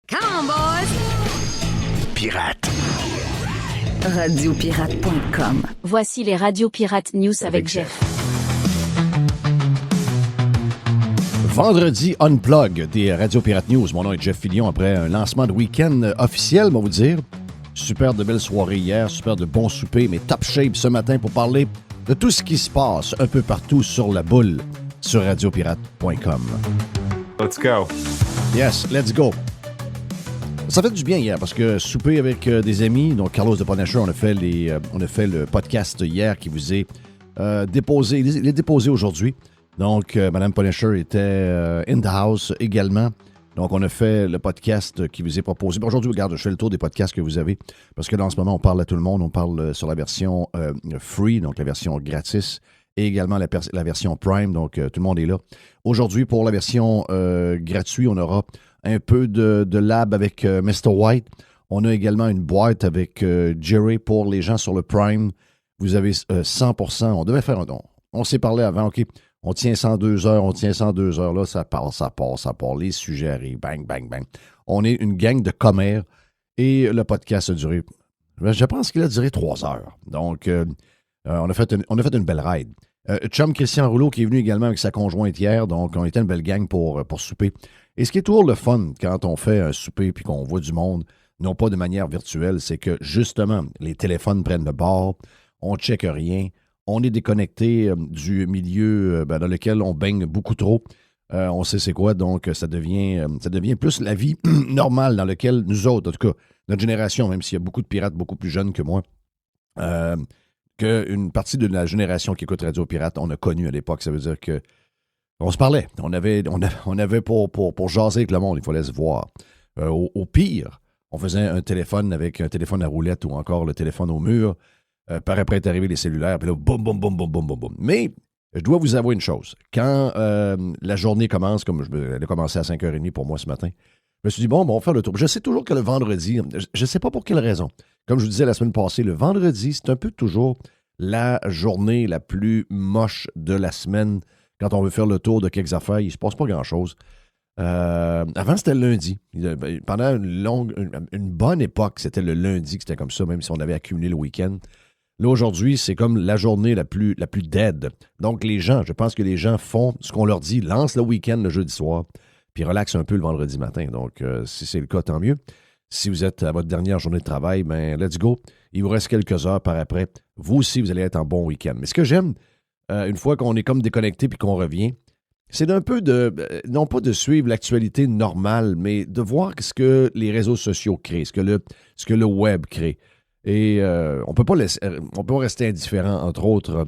Come on, boys! Pirate. Radiopirate.com. Voici les Radio Pirates News avec Jeff. Vendredi Unplug des Radio Pirate News. Mon nom est Jeff Fillion. Après un lancement de week-end officiel, on va vous dire. Super de belles soirées hier, super de bons soupers, mais top shape ce matin pour parler de tout ce qui se passe un peu partout sur la boule sur radiopirate.com. Let's go. Yes, let's go. Ça fait du bien hier parce que souper avec des amis, donc Carlos de Punisher, on a fait le podcast hier qui vous est déposé. Il est déposé aujourd'hui. Donc, Mme Punisher était in the house également. Donc, on a fait le podcast qui vous est proposé. Aujourd'hui, regarde, je fais le tour des podcasts que vous avez parce que là, en ce moment, on parle à tout le monde. On parle sur la version free, donc la version gratis, et également la version Prime. Donc, tout le monde est là. Aujourd'hui, pour la version gratuite, on aura un peu de lab avec Mr. White. On a également une boîte avec Jerry pour les gens sur le Prime. Vous avez 100%. On devait faire un don. On s'est parlé avant, OK? On tient 102 heures. Là, ça part. Les sujets arrivent. Bang, bang, bang. On est une gang de commères et le podcast a duré, je pense qu'il a duré 3 heures. Donc, on a fait une belle ride. Chum Christian Rouleau qui est venu également avec sa conjointe hier. Donc, on était une belle gang pour souper. Et ce qui est toujours le fun quand on fait un souper puis qu'on voit du monde, non pas de manière virtuelle, c'est que justement, les téléphones prennent le bord, on ne check rien, on est déconnecté du milieu dans lequel on baigne beaucoup trop. On sait c'est quoi, donc ça devient plus la vie normale dans laquelle nous autres, en tout cas, notre génération, même s'il y a beaucoup de pirates beaucoup plus jeunes que moi, qu'une partie de la génération qui écoute Radio Pirate, on a connu à l'époque. Ça veut dire que on se parlait. On avait pour jaser avec le monde, il fallait se voir. Au pire, on faisait un téléphone avec un téléphone à roulette ou encore le téléphone au mur. Par après est arrivé les cellulaires, puis là, boum, boum, boum, boum, boum, boum, boum. Mais je dois vous avouer une chose. Quand la journée commence, comme elle a commencé à 5h30 pour moi ce matin, je me suis dit, bon, on va faire le tour. Je sais toujours que le vendredi, je ne sais pas pour quelle raison. Comme je vous disais la semaine passée, le vendredi, c'est un peu toujours la journée la plus moche de la semaine. Quand on veut faire le tour de quelques affaires, il ne se passe pas grand-chose. Avant, c'était le lundi. Pendant une bonne époque, c'était le lundi que c'était comme ça, même si on avait accumulé le week-end. Là, aujourd'hui, c'est comme la journée la plus dead. Donc, je pense que les gens font ce qu'on leur dit, lancent le week-end le jeudi soir, puis relaxent un peu le vendredi matin. Donc, si c'est le cas, tant mieux. Si vous êtes à votre dernière journée de travail, ben let's go. Il vous reste quelques heures par après. Vous aussi, vous allez être en bon week-end. Mais ce que j'aime, une fois qu'on est comme déconnecté puis qu'on revient, c'est d'un peu non pas de suivre l'actualité normale, mais de voir ce que les réseaux sociaux créent, ce que le web crée. Et on peut pas rester indifférent, entre autres,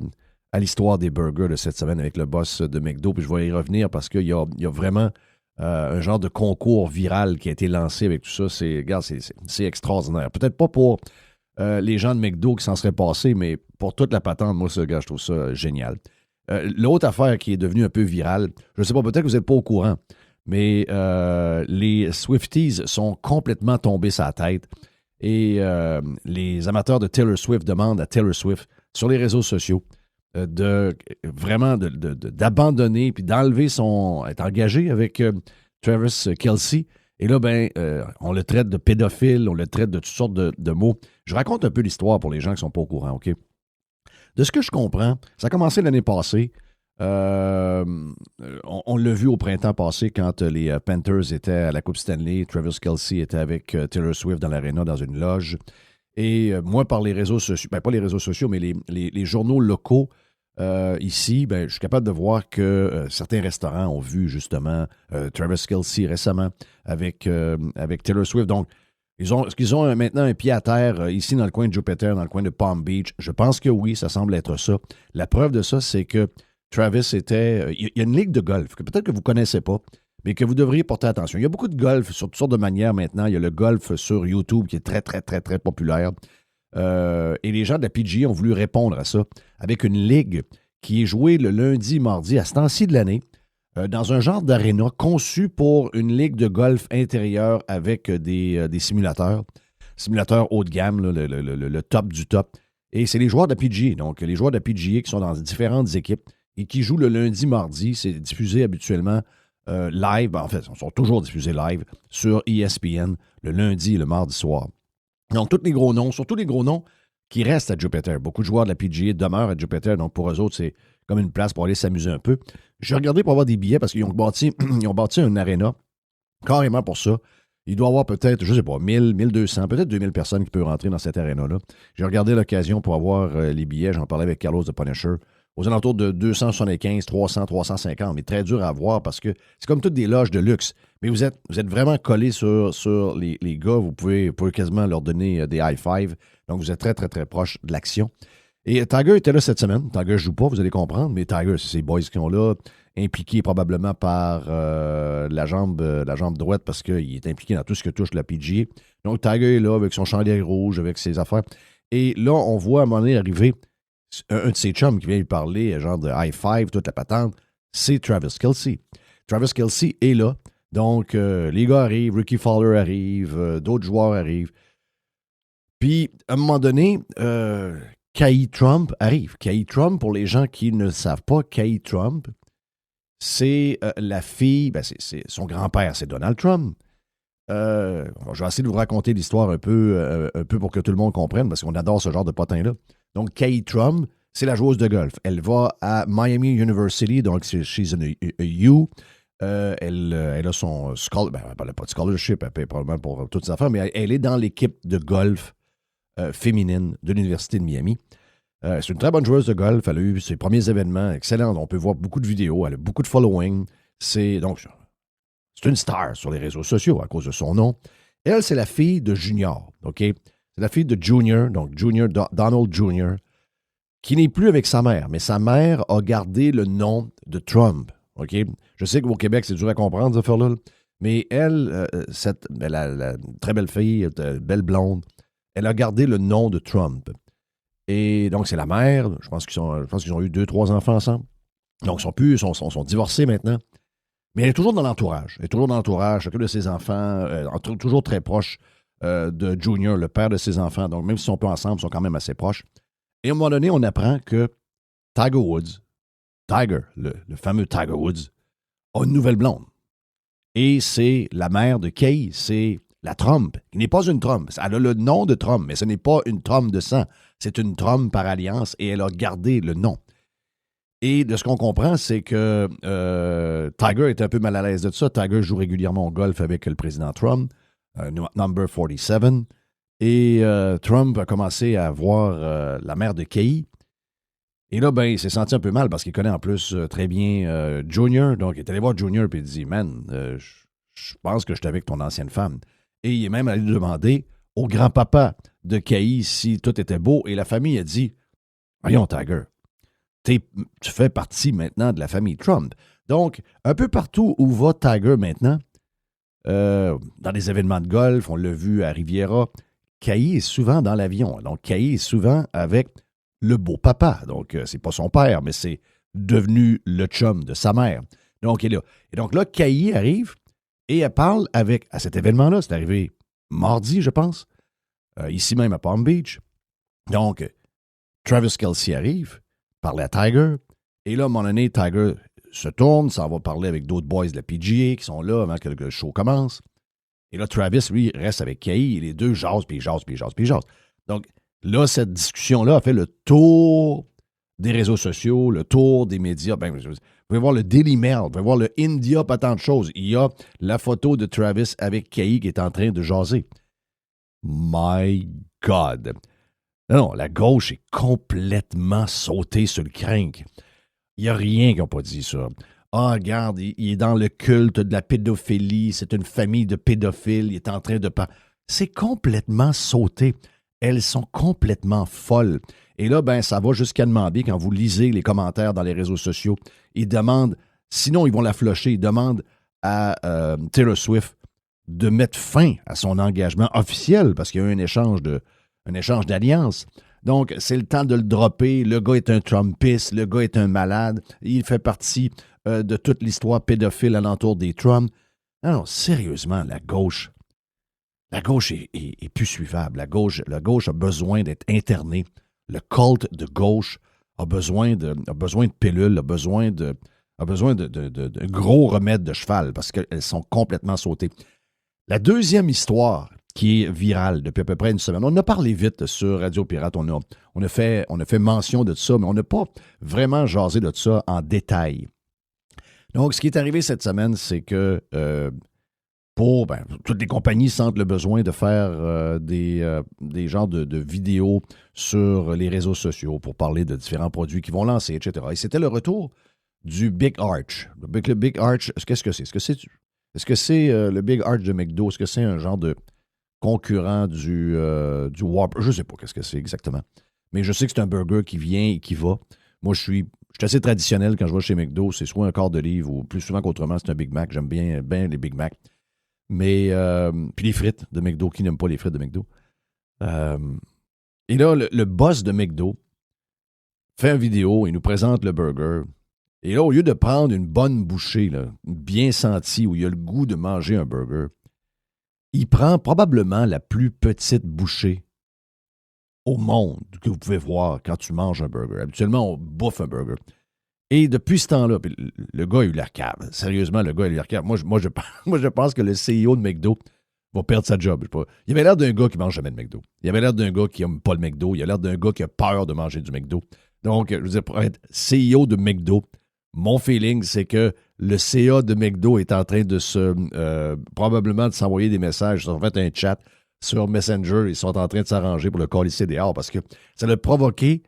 à l'histoire des burgers de cette semaine avec le boss de McDo. Puis je vais y revenir parce qu'il y a vraiment un genre de concours viral qui a été lancé avec tout ça. C'est extraordinaire. Peut-être pas pour les gens de McDo qui s'en seraient passés, mais pour toute la patente, moi, je trouve ça génial. L'autre affaire qui est devenue un peu virale, je ne sais pas, peut-être que vous n'êtes pas au courant, mais les Swifties sont complètement tombés sur la tête et les amateurs de Taylor Swift demandent à Taylor Swift sur les réseaux sociaux d'abandonner puis d'enlever être engagé avec Travis Kelce. Et là, on le traite de pédophile, on le traite de toutes sortes de mots. Je raconte un peu l'histoire pour les gens qui ne sont pas au courant, OK? De ce que je comprends, ça a commencé l'année passée. On l'a vu au printemps passé quand les Panthers étaient à la Coupe Stanley. Travis Kelce était avec Taylor Swift dans l'aréna, dans une loge. Et moi, par les réseaux sociaux, pas les réseaux sociaux, mais les journaux locaux ici, je suis capable de voir que certains restaurants ont vu justement Travis Kelce récemment avec Taylor Swift. Donc, est-ce qu'ils ont maintenant un pied à terre ici dans le coin de Jupiter, dans le coin de Palm Beach? Je pense que oui, ça semble être ça. La preuve de ça, c'est que Travis était... Il y a une ligue de golf que peut-être que vous ne connaissez pas, mais que vous devriez porter attention. Il y a beaucoup de golf sur toutes sortes de manières maintenant. Il y a le golf sur YouTube qui est très, très, très, très populaire. Et les gens de la PGA ont voulu répondre à ça avec une ligue qui est jouée le lundi, mardi, à ce temps-ci de l'année, dans un genre d'aréna conçu pour une ligue de golf intérieure avec des simulateurs haut de gamme, là, le top du top. Et c'est les joueurs de la PGA. Donc, les joueurs de la PGA qui sont dans différentes équipes et qui jouent le lundi, mardi. C'est diffusé habituellement live. En fait, ils sont toujours diffusés live sur ESPN le lundi et le mardi soir. Donc, tous les gros noms, surtout les gros noms qui restent à Jupiter. Beaucoup de joueurs de la PGA demeurent à Jupiter, donc pour eux autres, c'est comme une place pour aller s'amuser un peu. J'ai regardé pour avoir des billets parce qu'ils ont bâti, un aréna carrément pour ça. Il doit y avoir peut-être, je ne sais pas, 1000, 1200, peut-être 2000 personnes qui peuvent rentrer dans cet aréna-là. J'ai regardé l'occasion pour avoir les billets. J'en parlais avec Carlos de Punisher. Aux alentours de 275, 300, 350. Mais très dur à voir parce que c'est comme toutes des loges de luxe. Mais vous êtes vraiment collés sur les gars. Vous pouvez quasiment leur donner des high-five. Donc, vous êtes très, très, très proche de l'action. Et Tiger était là cette semaine. Tiger ne joue pas, vous allez comprendre. Mais Tiger, c'est ces boys qui sont là, impliqués probablement par la jambe droite parce qu'il est impliqué dans tout ce que touche la PGA. Donc, Tiger est là avec son chandail rouge, avec ses affaires. Et là, on voit à un moment donné arriver un de ses chums qui vient lui parler, genre de high five, toute la patente, c'est Travis Kelce. Travis Kelce est là. Donc, les gars arrivent, Ricky Fowler arrive, d'autres joueurs arrivent. Puis, à un moment donné, Kay Trump arrive. Kay Trump, pour les gens qui ne le savent pas, Kay Trump, c'est la fille, c'est son grand-père, c'est Donald Trump. Je vais essayer de vous raconter l'histoire un peu pour que tout le monde comprenne, parce qu'on adore ce genre de potin-là. Donc, Kay Trump, c'est la joueuse de golf. Elle va à Miami University, donc she's in a U. Elle a son scholarship, elle n'a pas de scholarship, elle paye probablement pour toutes ses affaires, mais elle est dans l'équipe de golf féminine de l'Université de Miami. C'est une très bonne joueuse de golf. Elle a eu ses premiers événements excellents. On peut voir beaucoup de vidéos. Elle a beaucoup de following. C'est une star sur les réseaux sociaux à cause de son nom. Elle, c'est la fille de Junior. OK? C'est la fille de Junior, donc Donald Jr., qui n'est plus avec sa mère. Mais sa mère a gardé le nom de Trump. OK? Je sais qu'au Québec, c'est dur à comprendre, cette affaire-là. Mais elle, la très belle fille, belle blonde, elle a gardé le nom de Trump. Et donc, c'est la mère. Je pense qu'ils ont eu 2-3 enfants ensemble. Donc, ils sont divorcés maintenant. Mais elle est toujours dans l'entourage. Elle est toujours dans l'entourage. Chacun de ses enfants, toujours très proche de Junior, le père de ses enfants. Donc, même s'ils sont pas ensemble, ils sont quand même assez proches. Et à un moment donné, on apprend que le fameux Tiger Woods, a une nouvelle blonde. Et c'est la mère de Kay, c'est la Trump, qui n'est pas une Trump. Elle a le nom de Trump, mais ce n'est pas une Trump de sang. C'est une Trump par alliance et elle a gardé le nom. Et de ce qu'on comprend, c'est que Tiger est un peu mal à l'aise de ça. Tiger joue régulièrement au golf avec le président Trump, number 47. Et Trump a commencé à voir la mère de Kay. Et là, il s'est senti un peu mal parce qu'il connaît en plus très bien Junior. Donc, il est allé voir Junior et il dit « Man, je pense que je suis avec ton ancienne femme. » Et il est même allé demander au grand-papa de Kay si tout était beau. Et la famille a dit « Voyons, Tiger, tu fais partie maintenant de la famille Trump. » Donc, un peu partout où va Tiger maintenant, dans des événements de golf, on l'a vu à Riviera, Kay est souvent dans l'avion. Donc, Kay est souvent avec le beau papa. Donc, c'est pas son père, mais c'est devenu le chum de sa mère. Donc, il est là. Et donc là, Kay arrive et elle parle à cet événement-là. C'est arrivé mardi, je pense, ici même à Palm Beach. Donc, Travis Kelce arrive, parle à Tiger. Et là, à un moment donné, Tiger se tourne, s'en va parler avec d'autres boys de la PGA qui sont là avant que le show commence. Et là, Travis, lui, reste avec Kay. Et les deux jasent, puis ils jasent, puis ils jasent, puis ils jasent. Donc, là, cette discussion-là a fait le tour des réseaux sociaux, le tour des médias. Vous pouvez voir le Daily Mail, vous pouvez voir le India, pas tant de choses. Il y a la photo de Travis avec Kay qui est en train de jaser. My God! Non, la gauche est complètement sautée sur le crinque. Il n'y a rien qui n'a pas dit ça. Ah, regarde, il est dans le culte de la pédophilie, c'est une famille de pédophiles, il est en train de parler. C'est complètement sauté. Elles sont complètement folles. Et là, ça va jusqu'à demander, quand vous lisez les commentaires dans les réseaux sociaux, ils demandent, sinon ils vont la flusher, ils demandent à Taylor Swift de mettre fin à son engagement officiel, parce qu'il y a eu un échange d'alliance. Donc, c'est le temps de le dropper. Le gars est un Trumpiste, le gars est un malade. Il fait partie de toute l'histoire pédophile alentour des Trump. Non, sérieusement, la gauche est plus suivable. La gauche a besoin d'être internée. Le culte de gauche a besoin de pilules, a besoin a besoin de gros remèdes de cheval parce qu'elles sont complètement sautées. La deuxième histoire qui est virale depuis à peu près une semaine, on en a parlé vite sur Radio Pirate, on a fait mention de ça, mais on n'a pas vraiment jasé de ça en détail. Donc, ce qui est arrivé cette semaine, c'est que toutes les compagnies sentent le besoin de faire des genres de vidéos sur les réseaux sociaux pour parler de différents produits qu'ils vont lancer, etc. Et c'était le retour du Big Arch. Le Big Arch, qu'est-ce que c'est? Est-ce que c'est le Big Arch de McDo? Est-ce que c'est un genre de concurrent du Whopper? Je ne sais pas qu'est-ce que c'est exactement. Mais je sais que c'est un burger qui vient et qui va. Moi, je suis assez traditionnel quand je vais chez McDo. C'est soit un quart de livre ou plus souvent qu'autrement, c'est un Big Mac. J'aime bien les Big Mac. Mais, puis les frites de McDo. Qui n'aime pas les frites de McDo? Et là, le boss de McDo fait une vidéo, il nous présente le burger. Et là, au lieu de prendre une bonne bouchée, là, bien sentie, où il a le goût de manger un burger, il prend probablement la plus petite bouchée au monde que vous pouvez voir quand tu manges un burger. Habituellement, on bouffe un burger. Et depuis ce temps-là, le gars a eu l'air cave. Sérieusement, le gars a eu l'air cave. Moi, je pense que le CEO de McDo va perdre sa job. Il avait l'air d'un gars qui mange jamais de McDo. Il avait l'air d'un gars qui n'aime pas le McDo. Il a l'air d'un gars qui a peur de manger du McDo. Donc, je veux dire, pour être CEO de McDo, mon feeling, c'est que le CA de McDo est en train de probablement de s'envoyer des messages. Ils ont fait un chat sur Messenger. Ils sont en train de s'arranger pour le colisser dehors parce que ça l'a provoqué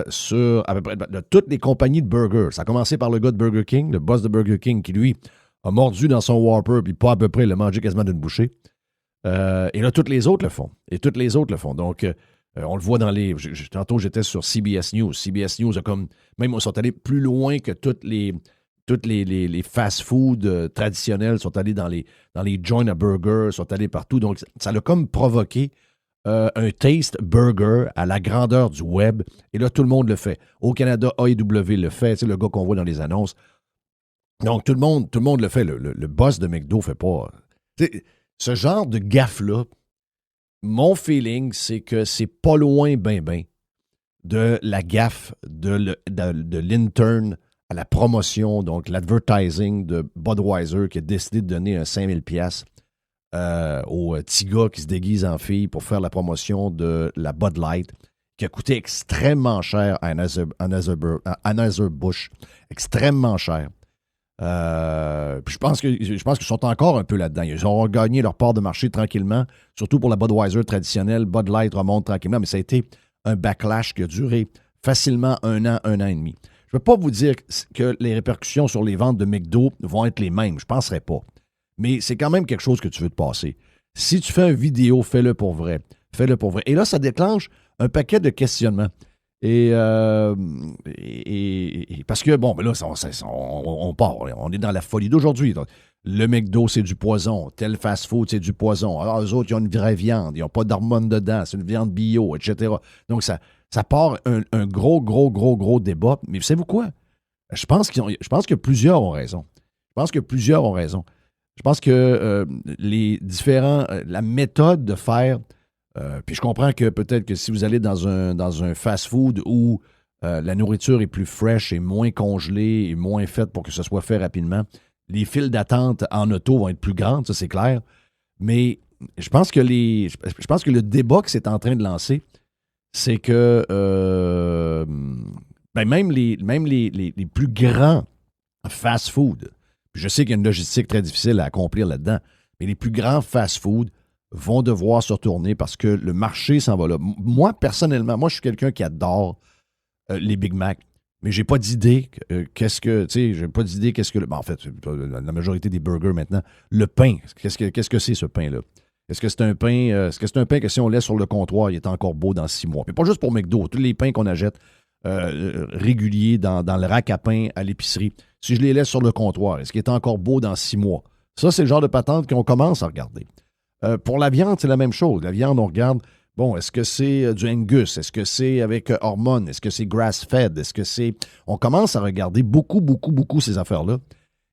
sur à peu près de toutes les compagnies de burgers. Ça a commencé par le gars de Burger King, le boss de Burger King, qui, lui, a mordu dans son Whopper, puis pas à peu près, il a mangé quasiment d'une bouchée. Et là, toutes les autres le font. Donc, on le voit dans les... Tantôt, j'étais sur CBS News. CBS News a comme... Même, ils sont allés plus loin que toutes les fast-food traditionnels, sont allés dans les joints à burgers, sont allés partout. Donc, ça l'a comme provoqué un taste burger à la grandeur du web. Et là, tout le monde le fait. Au Canada, AEW le fait. C'est le gars qu'on voit dans les annonces. Donc, tout le monde le fait. Le boss de McDo fait pas... Ce genre de gaffe-là, mon feeling, c'est que c'est pas loin, de la gaffe de l'intern à la promotion, donc l'advertising de Budweiser qui a décidé de donner un 5000 $, au petit gars qui se déguise en fille pour faire la promotion de la Bud Light, qui a coûté extrêmement cher à Anheuser-Busch. Extrêmement cher. Puis je pense qu'ils sont encore un peu là-dedans. Ils ont gagné leur part de marché tranquillement, surtout pour la Budweiser traditionnelle. Bud Light remonte tranquillement, mais ça a été un backlash qui a duré facilement un an et demi. Je ne peux pas vous dire que les répercussions sur les ventes de McDo vont être les mêmes. Je ne penserais pas. Mais c'est quand même quelque chose que tu veux te passer. Si tu fais une vidéo, fais-le pour vrai. Fais-le pour vrai. Et là, ça déclenche un paquet de questionnements. Et parce que, bon, ben là, on part. On est dans la folie d'aujourd'hui. Donc, le McDo, c'est du poison. Tel fast-food, c'est du poison. Alors, eux autres, ils ont une vraie viande. Ils n'ont pas d'hormones dedans. C'est une viande bio, etc. Donc, ça part un gros débat. Mais savez-vous quoi? Je pense que plusieurs ont raison. Je pense que les différents... la méthode de faire... puis je comprends que peut-être que si vous allez dans un fast-food où la nourriture est plus fraîche et moins congelée et moins faite pour que ce soit fait rapidement, les files d'attente en auto vont être plus grandes, ça c'est clair. Mais je pense que le débat que c'est en train de lancer, c'est que même les plus grands fast-food, je sais qu'il y a une logistique très difficile à accomplir là-dedans, mais les plus grands fast-food vont devoir se retourner parce que le marché s'en va là. Moi, personnellement, je suis quelqu'un qui adore les Big Mac, mais j'ai pas d'idée qu'est-ce que en fait, la majorité des burgers maintenant, le pain, qu'est-ce que c'est ce pain-là? Est-ce que c'est un pain que si on laisse sur le comptoir, il est encore beau dans 6 mois? Puis pas juste pour McDo, tous les pains qu'on achète réguliers dans le rack à pain à l'épicerie, si je les laisse sur le comptoir, est-ce qu'il est encore beau dans 6 mois? Ça, c'est le genre de patente qu'on commence à regarder. Pour la viande, c'est la même chose. La viande, on regarde, bon, est-ce que c'est du Angus? Est-ce que c'est avec hormones? Est-ce que c'est grass-fed? Est-ce que c'est... On commence à regarder beaucoup ces affaires-là.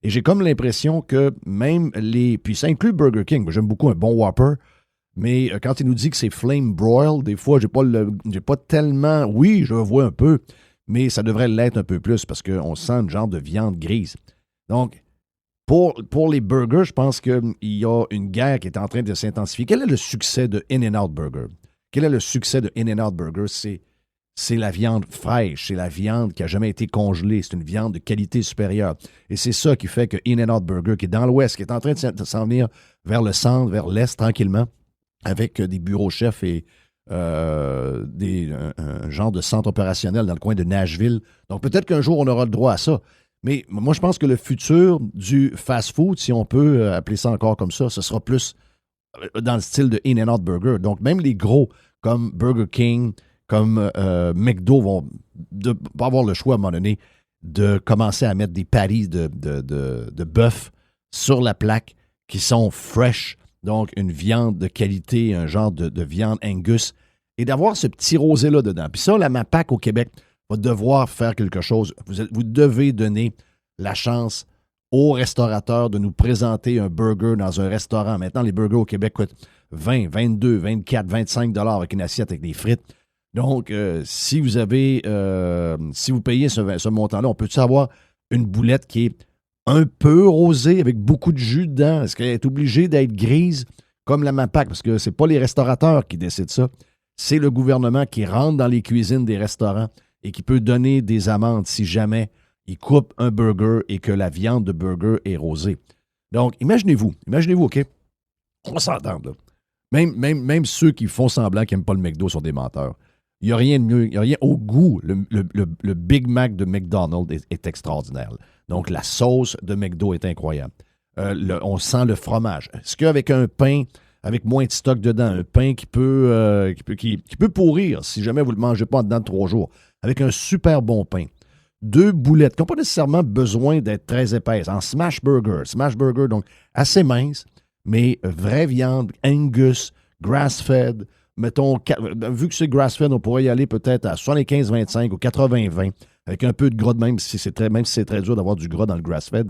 Et j'ai comme l'impression que même les... Puis ça inclut Burger King. Moi, j'aime beaucoup un bon Whopper. Mais quand il nous dit que c'est flame broil, des fois, j'ai pas tellement... Oui, je le vois un peu. mais ça devrait l'être un peu plus parce qu'on sent un genre de viande grise. Donc, pour les burgers, je pense qu'il y a une guerre qui est en train de s'intensifier. Quel est le succès de In-N-Out Burger? Quel est le succès de In-N-Out Burger? C'est la viande fraîche, c'est la viande qui n'a jamais été congelée, c'est une viande de qualité supérieure. Et c'est ça qui fait que In-N-Out Burger, qui est dans l'Ouest, qui est en train de s'en venir vers le centre, vers l'Est tranquillement, avec des bureaux chefs et un genre de centre opérationnel dans le coin de Nashville. Donc peut-être qu'un jour, on aura le droit à ça. Mais moi, je pense que le futur du fast-food, si on peut appeler ça encore comme ça, ce sera plus dans le style de In-N-Out Burger. Donc, même les gros comme Burger King, comme McDo vont pas avoir le choix à un moment donné de commencer à mettre des patties de bœuf sur la plaque qui sont fresh. Donc, une viande de qualité, un genre de viande Angus. Et d'avoir ce petit rosé-là dedans. Puis ça, la MAPAC au Québec va devoir faire quelque chose. Vous devez donner la chance aux restaurateurs de nous présenter un burger dans un restaurant. Maintenant, les burgers au Québec coûtent 20, 22, 24, 25 $ avec une assiette avec des frites. Donc, si vous payez ce montant-là, on peut-tu avoir une boulette qui est un peu rosée avec beaucoup de jus dedans? Est-ce qu'elle est obligée d'être grise comme la MAPAC? Parce que c'est pas les restaurateurs qui décident ça. C'est le gouvernement qui rentre dans les cuisines des restaurants et qui peut donner des amendes si jamais il coupe un burger et que la viande de burger est rosée. Donc, imaginez-vous, OK? On va s'entendre, là. Même ceux qui font semblant qu'ils n'aiment pas le McDo sont des menteurs. Il n'y a rien de mieux, il n'y a rien au goût. Le Big Mac de McDonald's est extraordinaire. Donc, la sauce de McDo est incroyable. On sent le fromage. Est-ce qu'avec un pain, avec moins de stock dedans, un pain qui peut pourrir si jamais vous ne le mangez pas en dedans de 3 jours, avec un super bon pain, 2 boulettes qui n'ont pas nécessairement besoin d'être très épaisses, en smash burger, donc assez mince, mais vraie viande, Angus, grass-fed, mettons, vu que c'est grass-fed, on pourrait y aller peut-être à 75-25 ou 80-20, avec un peu de gras de même si c'est très dur d'avoir du gras dans le grass-fed.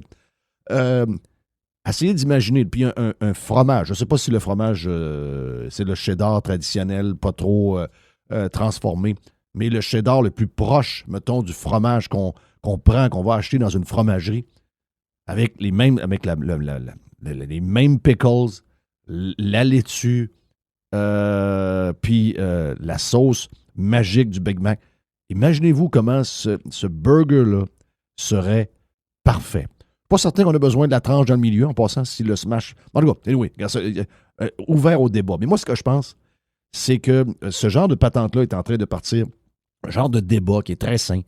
Essayez d'imaginer, puis un fromage, je ne sais pas si le fromage, c'est le cheddar traditionnel, pas trop transformé, mais le cheddar le plus proche, mettons, du fromage qu'on prend, qu'on va acheter dans une fromagerie, avec les mêmes pickles, la laitue, puis la sauce magique du Big Mac. Imaginez-vous comment ce burger-là serait parfait. Pas certain qu'on a besoin de la tranche dans le milieu, en passant, si le smash... En tout cas, anyway, ouvert au débat. Mais moi, ce que je pense, c'est que ce genre de patente-là est en train de partir, un genre de débat qui est très sain.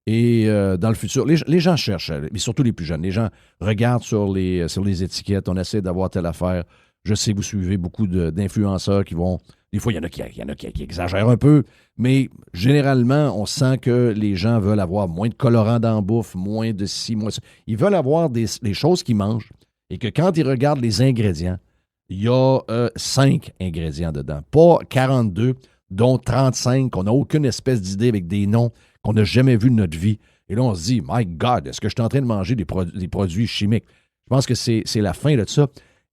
Et dans le futur, les gens cherchent, mais surtout les plus jeunes, les gens regardent sur les étiquettes, on essaie d'avoir telle affaire. Je sais que vous suivez beaucoup d'influenceurs qui vont... Des fois, il y en a qui exagèrent un peu, mais généralement, on sent que les gens veulent avoir moins de colorants dans la bouffe, moins de ci, moins de ça. Ils veulent avoir des choses qu'ils mangent et que quand ils regardent les ingrédients, il y a 5 ingrédients dedans, pas 42, dont 35, qu'on n'a aucune espèce d'idée avec des noms qu'on n'a jamais vus de notre vie. Et là, on se dit, my God, est-ce que je suis en train de manger des produits chimiques? Je pense que c'est la fin de ça.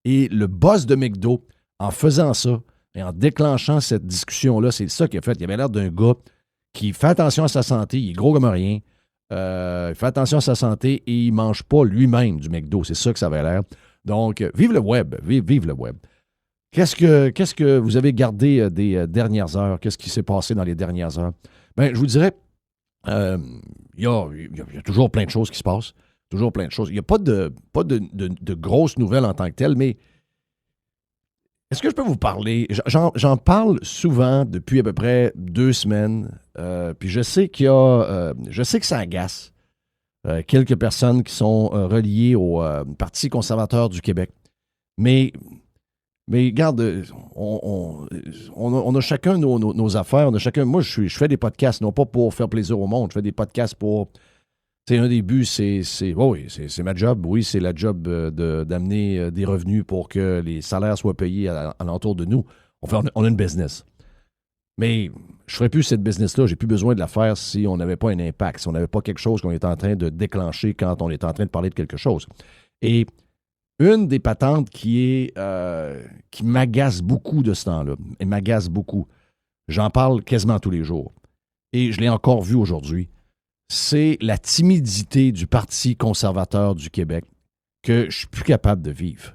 Et le boss de McDo, en faisant ça et en déclenchant cette discussion-là, c'est ça qu'il a fait. Il avait l'air d'un gars qui fait attention à sa santé, il est gros comme rien, il fait attention à sa santé et il ne mange pas lui-même du McDo. C'est ça que ça avait l'air. Donc, vive le web, vive le web. Qu'est-ce que vous avez gardé des dernières heures? Qu'est-ce qui s'est passé dans les dernières heures? Bien, je vous dirais, il y a toujours plein de choses qui se passent. Toujours plein de choses. Il n'y a pas de grosses nouvelles en tant que telles, mais est-ce que je peux vous parler? J'en parle souvent depuis à peu près 2 semaines. Puis je sais je sais que ça agace quelques personnes qui sont reliées au Parti conservateur du Québec. Mais regarde, on a chacun nos affaires. On a chacun. Moi, je fais des podcasts, non pas pour faire plaisir au monde. Je fais des podcasts pour. Tu sais, un des buts, c'est ma job. Oui, c'est la job d'amener des revenus pour que les salaires soient payés alentour de nous. On a une business. Mais je ne ferais plus cette business-là. J'ai plus besoin de la faire si on n'avait pas un impact, si on n'avait pas quelque chose qu'on est en train de déclencher quand on est en train de parler de quelque chose. Et une des patentes qui m'agace beaucoup de ce temps-là, et m'agace beaucoup, j'en parle quasiment tous les jours, et je l'ai encore vu aujourd'hui, c'est la timidité du Parti conservateur du Québec que je suis plus capable de vivre.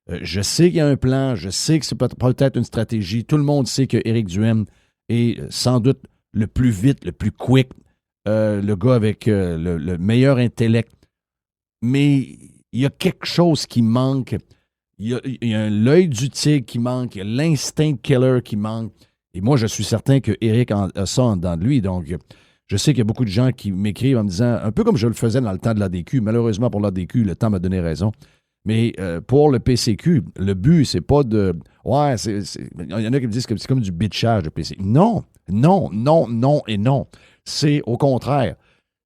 Je sais qu'il y a un plan, je sais que c'est peut-être une stratégie. Tout le monde sait que Éric Duhaime est sans doute le plus vite, le plus quick, le gars avec le meilleur intellect. Mais il y a quelque chose qui manque. Il y a l'œil du tigre qui manque, il y a l'instinct killer qui manque. Et moi, je suis certain que Éric a ça en dedans de lui. Donc, je sais qu'il y a beaucoup de gens qui m'écrivent en me disant, un peu comme je le faisais dans le temps de l'ADQ. Malheureusement, pour l'ADQ, le temps m'a donné raison. Mais pour le PCQ, le but, c'est pas de... Ouais, il y en a qui me disent que c'est comme du bitchage, le PCQ. Non, non, non, non et non. C'est au contraire.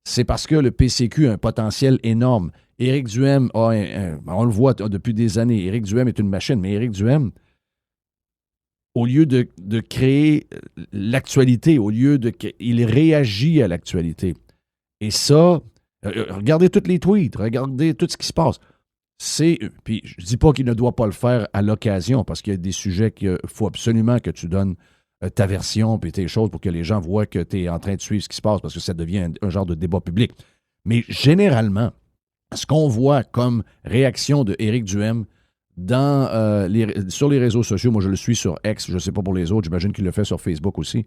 C'est parce que le PCQ a un potentiel énorme. Éric Duhaime, on le voit depuis des années, Éric Duhaime est une machine, mais Éric Duhaime, au lieu de créer l'actualité, il réagit à l'actualité. Et ça, regardez tous les tweets, regardez tout ce qui se passe. Puis je dis pas qu'il ne doit pas le faire à l'occasion, parce qu'il y a des sujets qu'il faut absolument que tu donnes ta version puis tes choses pour que les gens voient que tu es en train de suivre ce qui se passe, parce que ça devient un genre de débat public. Mais généralement, ce qu'on voit comme réaction de Éric Duhaime sur les réseaux sociaux, moi je le suis sur X, je ne sais pas pour les autres, j'imagine qu'il le fait sur Facebook aussi,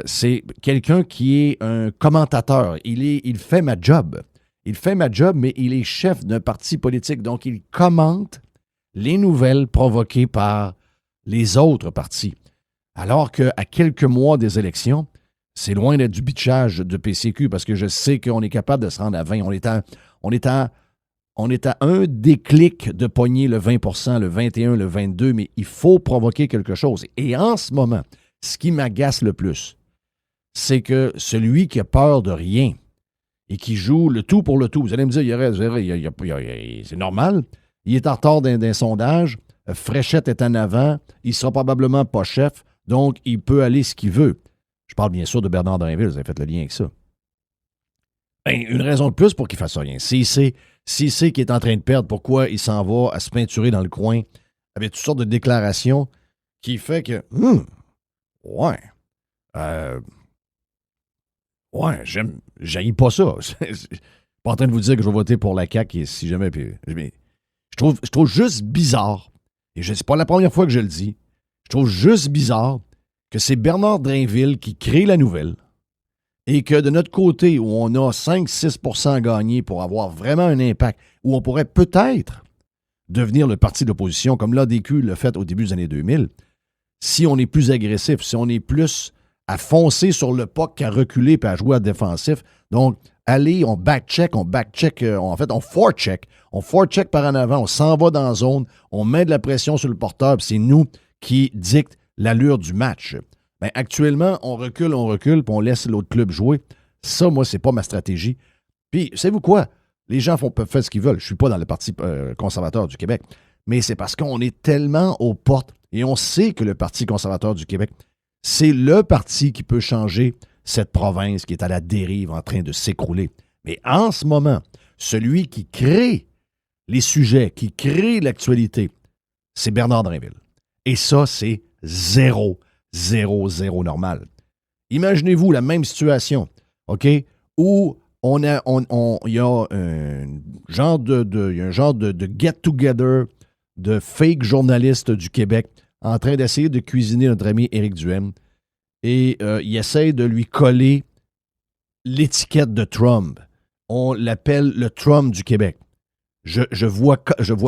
c'est quelqu'un qui est un commentateur. Il fait ma job. Il fait ma job, mais il est chef d'un parti politique. Donc, il commente les nouvelles provoquées par les autres partis. Alors qu'à quelques mois des élections, c'est loin d'être du bitchage de PCQ parce que je sais qu'on est capable de se rendre à 20. On est à un déclic de pogner le 20 le 21 le 22, mais il faut provoquer quelque chose. Et en ce moment, ce qui m'agace le plus, c'est que celui qui a peur de rien et qui joue le tout pour le tout, vous allez me dire, c'est normal, il est en retard d'un sondage, Fréchette est en avant, il ne sera probablement pas chef, donc il peut aller ce qu'il veut. Je parle bien sûr de Bernard Drainville, vous avez fait le lien avec ça. Ben, une raison de plus pour qu'il fasse rien. S'il sait qu'il est en train de perdre, pourquoi il s'en va à se peinturer dans le coin avec toutes sortes de déclarations qui fait que, ouais, j'haïs pas ça. Je suis pas en train de vous dire que je vais voter pour la CAQ si jamais. Mais je trouve juste bizarre, et c'est pas la première fois que je le dis, je trouve juste bizarre que c'est Bernard Drainville qui crée la nouvelle et que de notre côté, où on a 5-6% gagnés pour avoir vraiment un impact, où on pourrait peut-être devenir le parti d'opposition, comme l'ADQ l'a fait au début des années 2000, si on est plus agressif, si on est plus à foncer sur le puck qu'à reculer et à jouer à défensif. Donc, allez, on backcheck, on forecheck. On forecheck par en avant, on s'en va dans la zone, on met de la pression sur le porteur, puis c'est nous qui dicte l'allure du match. Bien, actuellement, on recule, puis on laisse l'autre club jouer. Ça, moi, c'est pas ma stratégie. Puis, savez-vous quoi? Les gens peuvent faire ce qu'ils veulent. Je suis pas dans le Parti conservateur du Québec. Mais c'est parce qu'on est tellement aux portes et on sait que le Parti conservateur du Québec, c'est le parti qui peut changer cette province qui est à la dérive en train de s'écrouler. Mais en ce moment, celui qui crée les sujets, qui crée l'actualité, c'est Bernard Drainville. Et ça, c'est 0 normal. Imaginez-vous la même situation, OK, où il y a un genre de get-together de fake journalistes du Québec en train d'essayer de cuisiner notre ami Éric Duhaime. Et il essaie de lui coller l'étiquette de Trump. On l'appelle le Trump du Québec. Je vois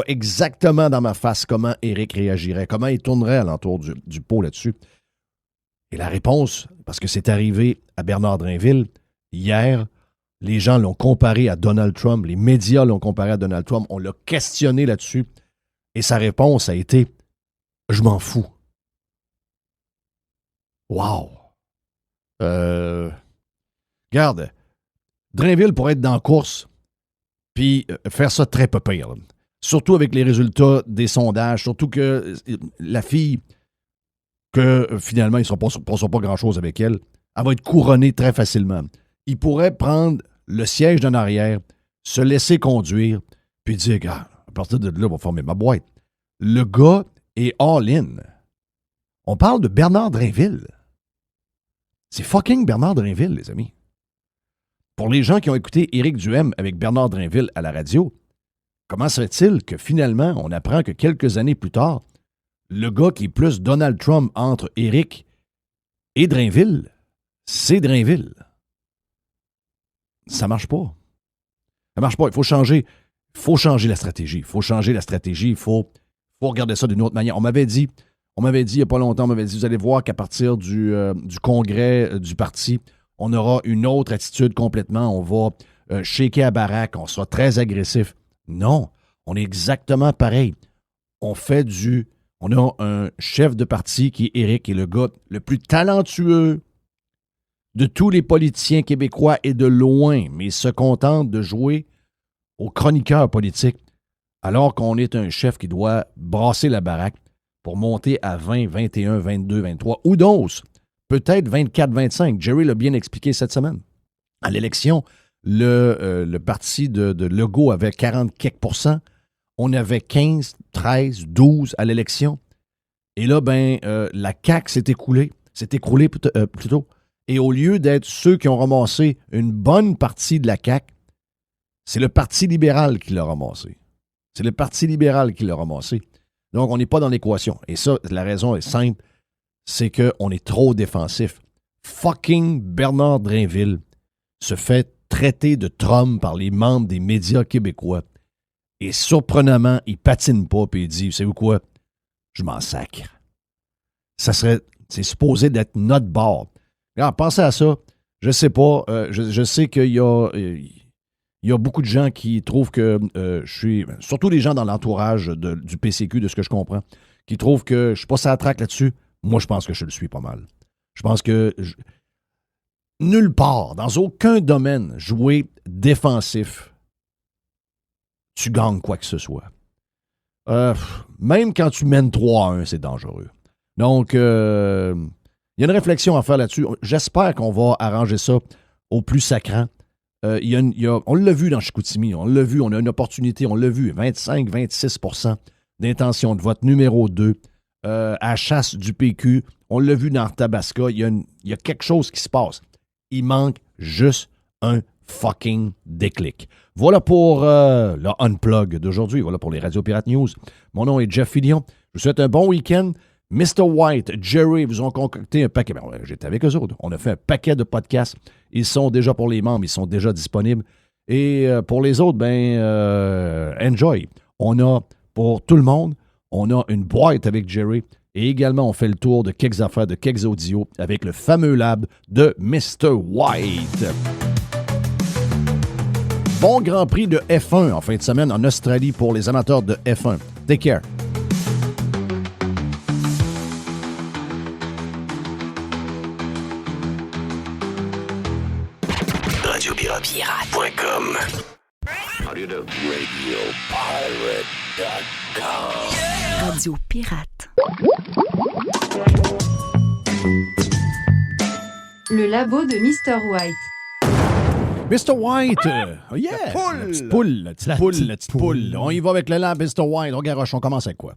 exactement dans ma face comment Éric réagirait, comment il tournerait alentour du pot là-dessus. Et la réponse, parce que c'est arrivé à Bernard Drainville, hier, les gens l'ont comparé à Donald Trump, les médias l'ont comparé à Donald Trump, on l'a questionné là-dessus, et sa réponse a été « Je m'en fous ». Wow! Regarde, Drainville pourrait être dans la course puis faire ça très peu pire. Là. Surtout avec les résultats des sondages, surtout que la fille, que finalement, il ne passera pas grand-chose avec elle, elle va être couronnée très facilement. Il pourrait prendre le siège d'en arrière, se laisser conduire, puis dire, à partir de là, on va former ma boîte. Le gars est all-in. On parle de Bernard Drainville. C'est fucking Bernard Drainville, les amis. Pour les gens qui ont écouté Éric Duhem avec Bernard Drinville à la radio, comment se fait-il que finalement, on apprend que quelques années plus tard, le gars qui est plus Donald Trump entre Éric et Drinville, c'est Drinville. Ça marche pas. Ça marche pas. Il faut changer la stratégie. Il faut regarder ça d'une autre manière. On m'avait dit il n'y a pas longtemps, vous allez voir qu'à partir du congrès du parti, on aura une autre attitude complètement. On va shaker à baraque, on sera très agressif. Non, on est exactement pareil. On a un chef de parti qui est Éric, qui est le gars le plus talentueux de tous les politiciens québécois et de loin, mais il se contente de jouer au chroniqueur politique, alors qu'on est un chef qui doit brasser la baraque pour monter à 20, 21, 22, 23, ou d'os, peut-être 24, 25. Jerry l'a bien expliqué cette semaine. À l'élection, le parti de Legault avait 40 quelques %. On avait 15, 13, 12 à l'élection. Et là, la CAQ s'est écroulée plutôt. Et au lieu d'être ceux qui ont ramassé une bonne partie de la CAQ, c'est le Parti libéral qui l'a ramassé. Donc, on n'est pas dans l'équation. Et ça, la raison est simple, c'est qu'on est trop défensif. Fucking Bernard Drinville se fait traiter de Trump par les membres des médias québécois. Et surprenamment, il patine pas et il dit, savez-vous quoi? Je m'en sacre. C'est supposé d'être notre bord. Alors, pensez à ça. Je sais pas. Je sais qu'il y a beaucoup de gens qui trouvent que je suis... Surtout les gens dans l'entourage du PCQ, de ce que je comprends, qui trouvent que je suis pas sur la traque là-dessus. Moi, je pense que je le suis pas mal. Je pense que nulle part, dans aucun domaine, jouer défensif, tu gagnes quoi que ce soit. Même quand tu mènes 3-1, c'est dangereux. Donc, il y a une réflexion à faire là-dessus. J'espère qu'on va arranger ça au plus sacrant. On l'a vu dans Chicoutimi, on l'a vu, on a une opportunité, on l'a vu, 25-26 % d'intention de vote numéro 2 à chasse du PQ. On l'a vu dans Tabasca, il y a quelque chose qui se passe. Il manque juste un fucking déclic. Voilà pour le Unplug d'aujourd'hui, voilà pour les Radio Pirate News. Mon nom est Jeff Fillion, je vous souhaite un bon week-end. Mr. White, Jerry vous ont concocté un paquet. J'étais avec eux autres. On a fait un paquet de podcasts. Ils sont déjà pour les membres, ils sont déjà disponibles. Et pour les autres, enjoy. On a, pour tout le monde, on a une boîte avec Jerry. Et également, on fait le tour de quelques affaires, de quelques audios avec le fameux lab de Mr. White. Bon Grand Prix de F1 en fin de semaine en Australie pour les amateurs de F1. Take care. Radiopirate.com. Radio Pirate. Le labo de Mr. White. Mr. White! Yeah! La petite poule. On y va avec le lab, Mr. White. On garoche, on commence avec quoi?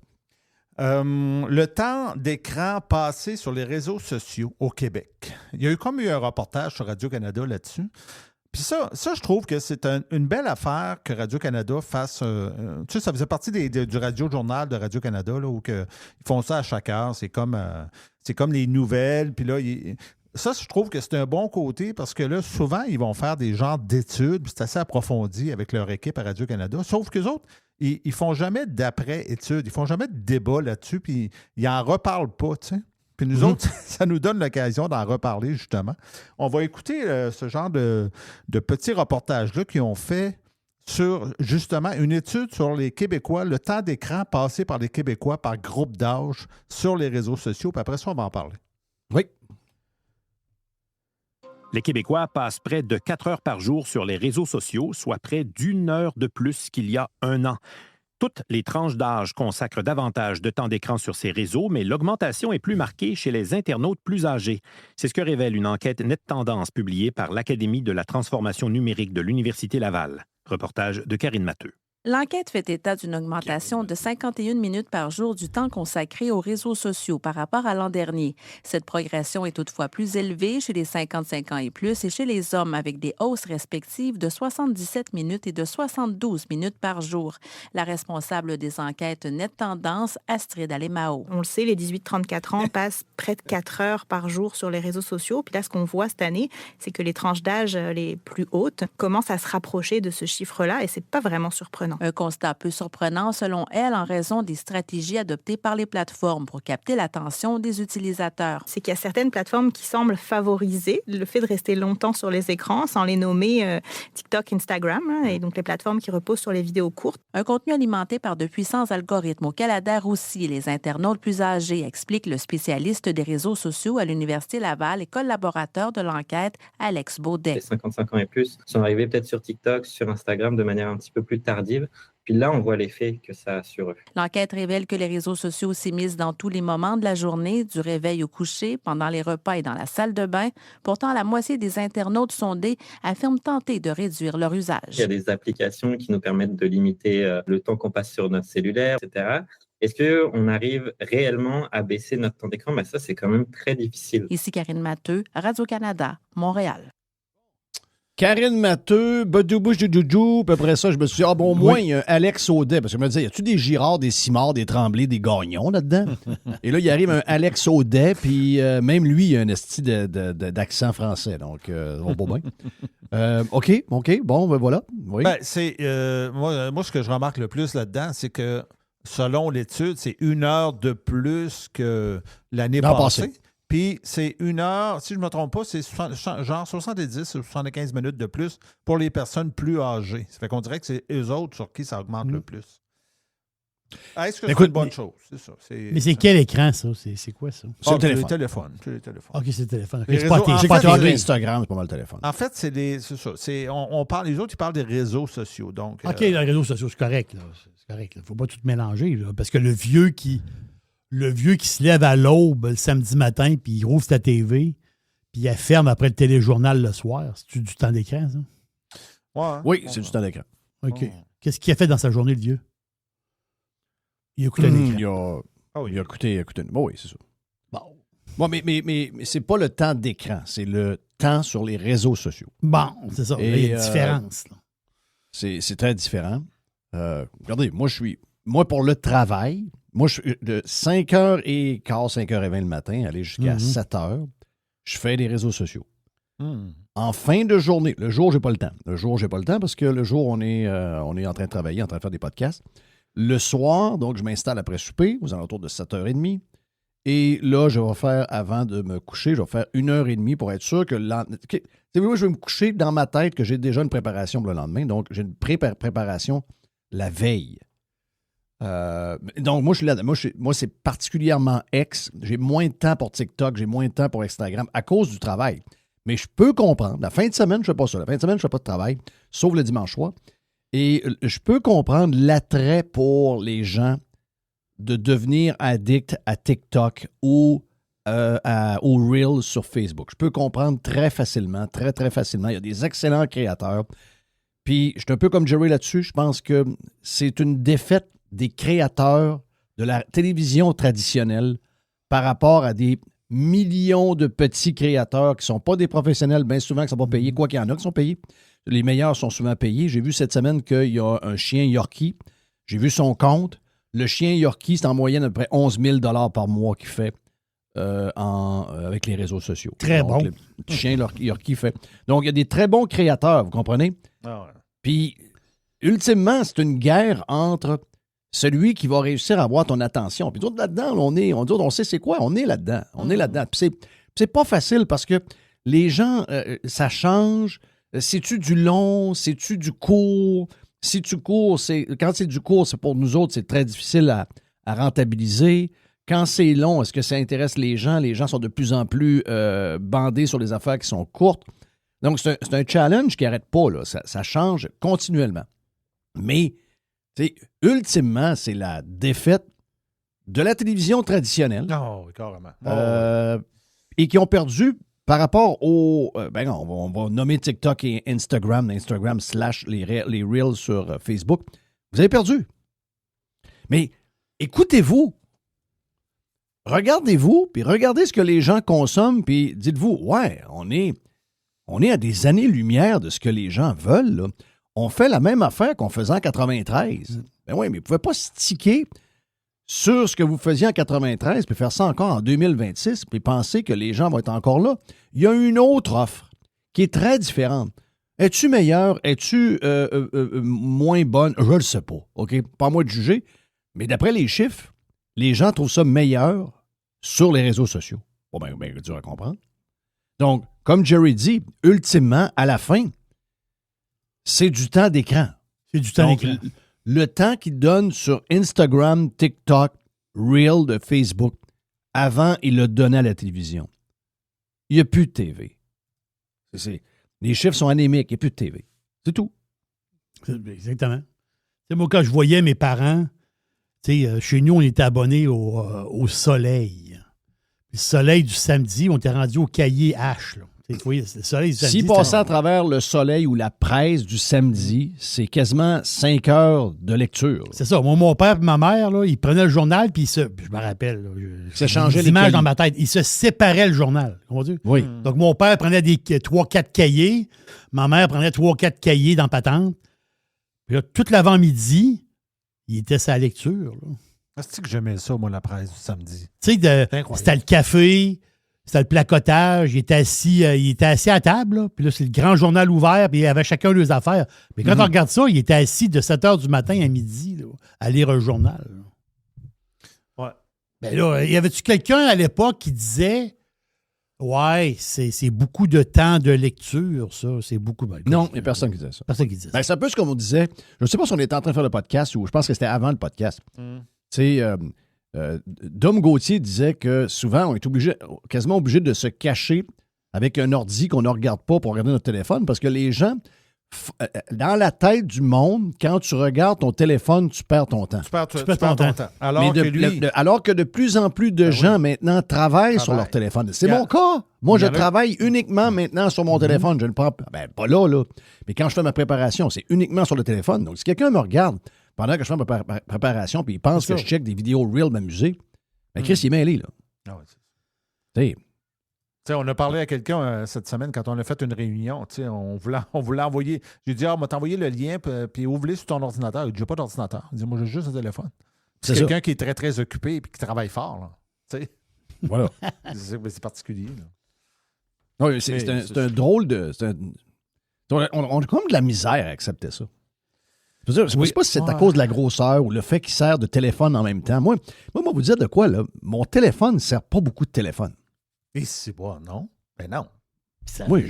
Le temps d'écran passé sur les réseaux sociaux au Québec. Il y a eu un reportage sur Radio-Canada là-dessus. Puis ça, je trouve que c'est une belle affaire que Radio-Canada fasse... tu sais, ça faisait partie du radio-journal de Radio-Canada, là, où ils font ça à chaque heure. C'est comme les nouvelles. Puis là, ça, je trouve que c'est un bon côté parce que là, souvent, ils vont faire des genres d'études. Puis c'est assez approfondi avec leur équipe à Radio-Canada. Sauf qu'eux autres, ils font jamais d'après-études. Ils font jamais de débat là-dessus. Puis ils n'en reparlent pas, tu sais. Puis nous autres, ça nous donne l'occasion d'en reparler, justement. On va écouter ce genre de petits reportages-là qu'ils ont fait sur, justement, une étude sur les Québécois, le temps d'écran passé par les Québécois par groupe d'âge sur les réseaux sociaux. Puis après ça, on va en parler. Oui. Les Québécois passent près de 4 heures par jour sur les réseaux sociaux, soit près d'1 heure de plus qu'il y a un an. Toutes les tranches d'âge consacrent davantage de temps d'écran sur ces réseaux, mais l'augmentation est plus marquée chez les internautes plus âgés. C'est ce que révèle une enquête Net Tendance publiée par l'Académie de la transformation numérique de l'Université Laval. Reportage de Karine Matteux. L'enquête fait état d'une augmentation de 51 minutes par jour du temps consacré aux réseaux sociaux par rapport à l'an dernier. Cette progression est toutefois plus élevée chez les 55 ans et plus et chez les hommes, avec des hausses respectives de 77 minutes et de 72 minutes par jour. La responsable des enquêtes Net Tendance, Astrid Alemao. On le sait, les 18-34 ans passent près de 4 heures par jour sur les réseaux sociaux. Puis là, ce qu'on voit cette année, c'est que les tranches d'âge les plus hautes commencent à se rapprocher de ce chiffre-là et c'est pas vraiment surprenant. Un constat peu surprenant, selon elle, en raison des stratégies adoptées par les plateformes pour capter l'attention des utilisateurs. C'est qu'il y a certaines plateformes qui semblent favoriser le fait de rester longtemps sur les écrans, sans les nommer TikTok, Instagram, et donc les plateformes qui reposent sur les vidéos courtes. Un contenu alimenté par de puissants algorithmes auxquels adhèrent aussi les internautes plus âgés, explique le spécialiste des réseaux sociaux à l'Université Laval et collaborateur de l'enquête, Alex Baudet. Les 55 ans et plus sont arrivés peut-être sur TikTok, sur Instagram de manière un petit peu plus tardive. Puis là, on voit l'effet que ça a sur eux. L'enquête révèle que les réseaux sociaux s'immiscent dans tous les moments de la journée, du réveil au coucher, pendant les repas et dans la salle de bain. Pourtant, la moitié des internautes sondés affirment tenter de réduire leur usage. Il y a des applications qui nous permettent de limiter le temps qu'on passe sur notre cellulaire, etc. Est-ce qu'on arrive réellement à baisser notre temps d'écran? Ça, c'est quand même très difficile. Ici Karine Matteux, Radio-Canada, Montréal. Karine Matteux, Badoubouche du Doudou, puis après ça, je me suis dit, au moins, il y a un Alex Audet, parce que je me disais, y a-tu des Girard, des Simard, des Tremblay, des Gagnons là-dedans? Et là, il arrive un Alex Audet, puis même lui, il a un esti d'accent français, donc on va bien. OK, bon, voilà. Oui. Moi, ce que je remarque le plus là-dedans, c'est que selon l'étude, c'est 1 heure de plus que l'année passée. Puis c'est 1 heure, si je ne me trompe pas, c'est genre 70 ou 75 minutes de plus pour les personnes plus âgées. Ça fait qu'on dirait que c'est eux autres sur qui ça augmente le plus. Est-ce que c'est une bonne chose? C'est ça. Mais c'est quel écran, ça? C'est quoi, ça? C'est le téléphone. OK, c'est le téléphone. Okay, c'est pas Instagram, c'est pas mal le téléphone. En fait, c'est ça. On parle, les autres, ils parlent des réseaux sociaux. Donc, OK, les réseaux sociaux, c'est correct. C'est correct. Il ne faut pas tout mélanger. Là, parce que le vieux qui se lève à l'aube le samedi matin, puis il rouvre sa TV, puis il ferme après le téléjournal le soir. C'est-tu du temps d'écran, ça? Ouais, oui, c'est du temps d'écran. OK. Qu'est-ce qu'il a fait dans sa journée, le vieux? Il a écouté un écran. Il a écouté. Oui, c'est ça. Bon, mais c'est pas le temps d'écran, c'est le temps sur les réseaux sociaux. Bon, c'est ça. Il y a une différence. Là. C'est très différent. Regardez, moi, pour le travail, je suis de 5h15, 5h20 le matin, aller jusqu'à 7h, je fais des réseaux sociaux. En fin de journée, le jour, j'ai pas le temps. Le jour, j'ai pas le temps parce que le jour, on est en train de travailler, en train de faire des podcasts. Le soir, donc, je m'installe après souper, aux alentours de 7h30. Et là, je vais faire, avant de me coucher, je vais faire 1h30 pour être sûr que... moi, je vais me coucher dans ma tête que j'ai déjà une préparation pour le lendemain. Donc, j'ai une préparation la veille. Donc, moi, je suis là. Moi, c'est particulièrement X. J'ai moins de temps pour TikTok, j'ai moins de temps pour Instagram à cause du travail. Mais je peux comprendre. La fin de semaine, je ne fais pas ça. La fin de semaine, je ne fais pas de travail, sauf le dimanche soir. Et je peux comprendre l'attrait pour les gens de devenir addicts à TikTok ou aux Reels sur Facebook. Je peux comprendre très facilement, très, très facilement. Il y a des excellents créateurs. Puis, je suis un peu comme Jerry là-dessus. Je pense que c'est une défaite des créateurs de la télévision traditionnelle par rapport à des millions de petits créateurs qui ne sont pas des professionnels, bien souvent qui ne sont pas payés. Quoi qu'il y en a qui sont payés. Les meilleurs sont souvent payés. J'ai vu cette semaine qu'il y a un chien Yorkie. J'ai vu son compte. Le chien Yorkie, c'est en moyenne à peu près 11 000 $ par mois qu'il fait avec les réseaux sociaux. Très donc, bon. Le petit chien Yorkie fait. Donc, il y a des très bons créateurs, vous comprenez? Ah ouais. Puis, ultimement, c'est une guerre entre celui qui va réussir à avoir ton attention. Puis, nous autres, là-dedans, on sait c'est quoi. On est là-dedans. On est là-dedans. Puis, c'est pas facile parce que les gens, ça change. C'est-tu du long? C'est-tu du court? Si tu cours, quand c'est du court, c'est pour nous autres, c'est très difficile à rentabiliser. Quand c'est long, est-ce que ça intéresse les gens? Les gens sont de plus en plus bandés sur les affaires qui sont courtes. Donc, c'est un challenge qui n'arrête pas. Là. Ça change continuellement. Mais, ultimement, c'est la défaite de la télévision traditionnelle. Non, carrément. Et qui ont perdu par rapport au... on va nommer TikTok et Instagram / les Reels sur Facebook. Vous avez perdu. Mais écoutez-vous. Regardez-vous, puis regardez ce que les gens consomment, puis dites-vous, ouais, on est à des années-lumière de ce que les gens veulent. Là. On fait la même affaire qu'on faisait en 93. Ben oui, mais vous ne pouvez pas sticker sur ce que vous faisiez en 93 puis faire ça encore en 2026 puis penser que les gens vont être encore là. Il y a une autre offre qui est très différente. Es-tu meilleur? Es-tu moins bonne? Je ne le sais pas. OK? Pas à moi de juger. Mais d'après les chiffres, les gens trouvent ça meilleur sur les réseaux sociaux. Bon, ben, dur à comprendre. Donc, comme Jerry dit, ultimement, à la fin, c'est du temps d'écran. C'est du temps Donc, d'écran. Le temps qu'il donne sur Instagram, TikTok, Reel de Facebook, avant, il le donnait à la télévision. Il n'y a plus de TV. Les chiffres sont anémiques, il n'y a plus de TV. C'est tout. Exactement. C'est moi, quand je voyais mes parents, chez nous, on était abonnés au Soleil. Le Soleil du samedi, on était rendu au cahier H. Là. Vous voyez, le Soleil du samedi. S'il passait à travers le Soleil ou la presse du samedi, c'est quasiment 5 heures de lecture. Là. C'est ça. Moi, mon père et ma mère, là, ils prenaient le journal, puis je me rappelle, là, s'échangeaient les images cahiers dans ma tête. Ils se séparaient le journal. Oui. Donc, mon père prenait des 3-4 cahiers. Ma mère prenait 3-4 cahiers dans patente. Puis là, tout l'avant-midi, il était sa lecture. C'est que j'aimais ça, moi, la presse du samedi. Tu sais, c'était le café, c'était le placotage, il était assis à table, là, puis là, c'est le grand journal ouvert, puis il y avait chacun leurs affaires. Mais quand on regarde ça, il était assis de 7 h du matin à midi là, à lire un journal. Là. Ouais. Ben là, y avait-tu quelqu'un à l'époque qui disait ouais, c'est beaucoup de temps de lecture, ça, c'est beaucoup. Ben, non, il n'y a personne qui disait ça. Personne qui disait ça. C'est un peu ce qu'on disait. Je ne sais pas si on était en train de faire le podcast ou je pense que c'était avant le podcast. Tu sais, Dom Gauthier disait que souvent, on est quasiment obligé de se cacher avec un ordi qu'on ne regarde pas pour regarder notre téléphone parce que les gens, dans la tête du monde, quand tu regardes ton téléphone, tu perds ton temps. Tu perds ton temps. Alors que de plus en plus de gens maintenant travaillent sur leur téléphone. C'est mon cas. Moi, je travaille uniquement maintenant sur mon téléphone. Je ne prends pas là. Mais quand je fais ma préparation, c'est uniquement sur le téléphone. Donc, si quelqu'un me regarde pendant que je fais ma préparation puis il pense que je check des vidéos Reel m'amuser, ben Chris, il est mêlé, là. Ah ouais, t'sais, on a parlé à quelqu'un cette semaine quand on a fait une réunion. On voulait envoyer. J'ai dit, m'a t'envoyer le lien, puis ouvre-le sur ton ordinateur. Il dit, j'ai pas d'ordinateur. Il dit, moi, j'ai juste un téléphone. C'est quelqu'un qui est très, très occupé et qui travaille fort. Là. Voilà. c'est particulier. Là. Oui, c'est un drôle de. On a comme de la misère à accepter ça. Je ne sais pas si c'est à cause de la grosseur ou le fait qu'il sert de téléphone en même temps. Moi, vous dire de quoi, là, mon téléphone ne sert pas beaucoup de téléphone. Et c'est pas, non? Ben non. Oui,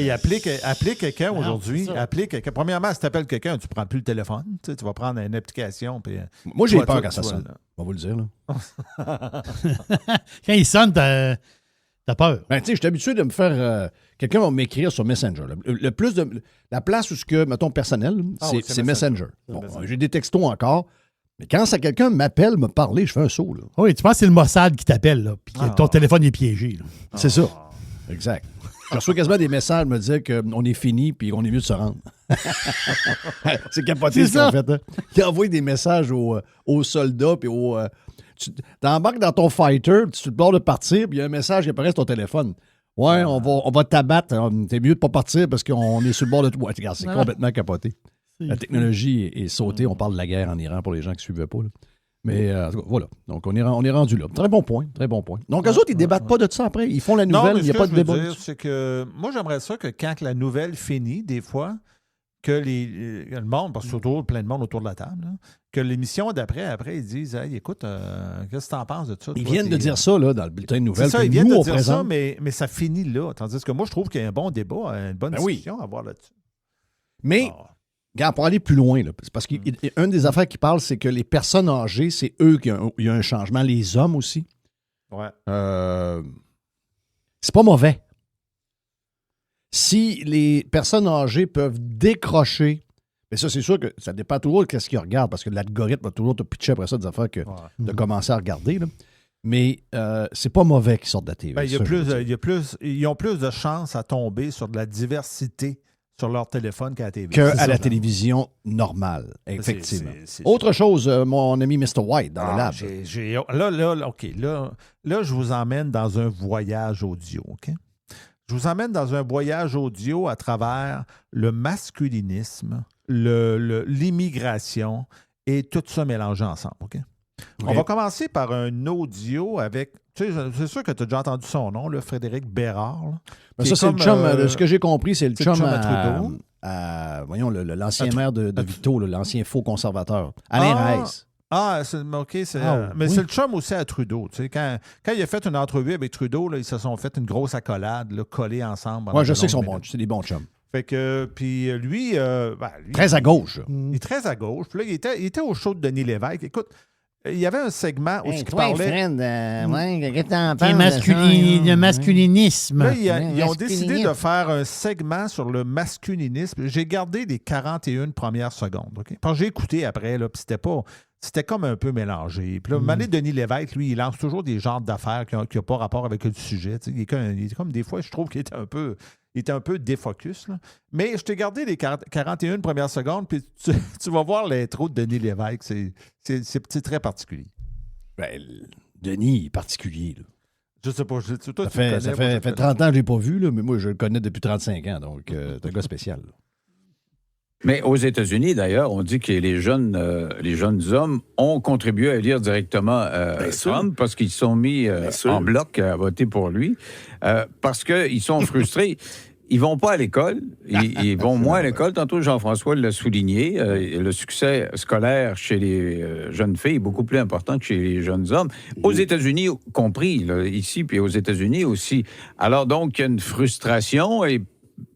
appelez quelqu'un aujourd'hui. Appelez quelqu'un. Premièrement, si tu appelles quelqu'un, tu ne prends plus le téléphone. Tu vas prendre une application. Puis, moi, j'ai peur quand ça sonne. On va vous le dire. Là. Quand il sonne, t'as peur. Ben, tu sais, je suis habitué de me faire... quelqu'un va m'écrire sur Messenger. Le plus de... La place où, mettons, personnel, c'est Messenger. Bon, j'ai des textos encore. Mais quand ça quelqu'un m'appelle, me parler, je fais un saut. Là. Oui, tu penses que c'est le Mossad qui t'appelle, là, puis que ton téléphone est piégé. Là. C'est ça. Exact. Je reçois quasiment des messages me disant qu'on est fini puis qu'on est mieux de se rendre. C'est capoté ce qu'on fait. Hein? Il envoie des messages aux soldats puis aux... tu t'embarques dans ton fighter, puis tu te bordes de partir, puis il y a un message qui apparaît sur ton téléphone. Ouais, on va t'abattre. C'est mieux de ne pas partir parce qu'on est sur le bord de toi. Regarde, c'est complètement capoté. La technologie est sautée. On parle de la guerre en Iran pour les gens qui ne suivaient pas. Là. Mais en tout cas, voilà. Donc, on est rendu là. Très bon point. Très bon point. Donc, eux autres, ils ne débattent pas de ça après. Ils font la nouvelle, il n'y a pas de débat. Ce que je veux dire, c'est que moi, j'aimerais ça que quand la nouvelle finit, des fois, que le monde, parce que surtout plein de monde autour de la table, là, que l'émission d'après, ils disent hey, écoute, qu'est-ce que tu en penses de ça? Ils viennent de dire ça là, dans le bulletin de nouvelles. C'est ça, ils viennent de dire ça, mais ça finit là. Tandis que moi, je trouve qu'il y a un bon débat, une bonne discussion à avoir là-dessus. Mais, regarde, pour aller plus loin, là, c'est parce qu'une des affaires qui parle, c'est que les personnes âgées, c'est eux qui ont un changement. Les hommes aussi. Ouais. C'est pas mauvais. Si les personnes âgées peuvent décrocher, mais ça, c'est sûr que ça dépend toujours de ce qu'ils regardent, parce que l'algorithme va toujours te pitcher après ça des affaires que de commencer à regarder. Là. Mais c'est pas mauvais qu'ils sortent de la TV. Ben, ils ont plus de chances à tomber sur de la diversité sur leur téléphone qu'à la TV. Qu'à la télévision normale, effectivement. Autre chose, mon ami Mr. White dans le lab. OK. Là, je vous emmène dans un voyage audio, OK? Je vous emmène dans un voyage audio à travers le masculinisme, l'immigration et tout ça mélangé ensemble, OK? On va commencer par un audio avec... Tu sais, c'est sûr que tu as déjà entendu son nom, là, Frédéric Bérard. Là, ça, c'est comme, le chum, de ce que j'ai compris, c'est le chum à Trudeau. Voyons, l'ancien maire de Victo, l'ancien faux conservateur. Alain Reyes. OK. Mais c'est le chum aussi à Trudeau. Tu sais, quand il a fait une entrevue avec Trudeau, là, ils se sont fait une grosse accolade, là, collés ensemble. Oui, je sais qu'ils sont bons. C'est des bons chums. Fait que, puis lui, très à gauche. Il est très à gauche. Puis là, il était au show de Denis Lévesque. Écoute, il y avait un segment où il parlait... Fred, qu'est-ce que t'en penses? Le masculinisme. Là, ils ont décidé de faire un segment sur le masculinisme. J'ai gardé les 41 premières secondes. Okay? Puis j'ai écouté après, là, puis c'était comme un peu mélangé. Puis là, Denis Lévesque, lui, il lance toujours des genres d'affaires qui n'ont pas rapport avec le sujet. Il est comme des fois, je trouve qu'il était un peu défocus. Là. Mais je t'ai gardé les 41 premières secondes, puis tu vas voir l'intro de Denis Lévesque. C'est très particulier. Ben, Denis est particulier. Là. Je sais pas. Toi, ça fait 30 ans que je ne l'ai pas vu, là, mais moi, je le connais depuis 35 ans. Donc, c'est un gars spécial. Là. Mais aux États-Unis, d'ailleurs, on dit que les jeunes hommes ont contribué à élire directement Trump parce qu'ils se sont mis en bloc à voter pour lui parce qu'ils sont frustrés. Ils vont pas à l'école. Ils vont moins à l'école. Tantôt, Jean-François l'a souligné. Le succès scolaire chez les jeunes filles est beaucoup plus important que chez les jeunes hommes. Aux États-Unis compris, là, ici, puis aux États-Unis aussi. Alors, donc, il y a une frustration et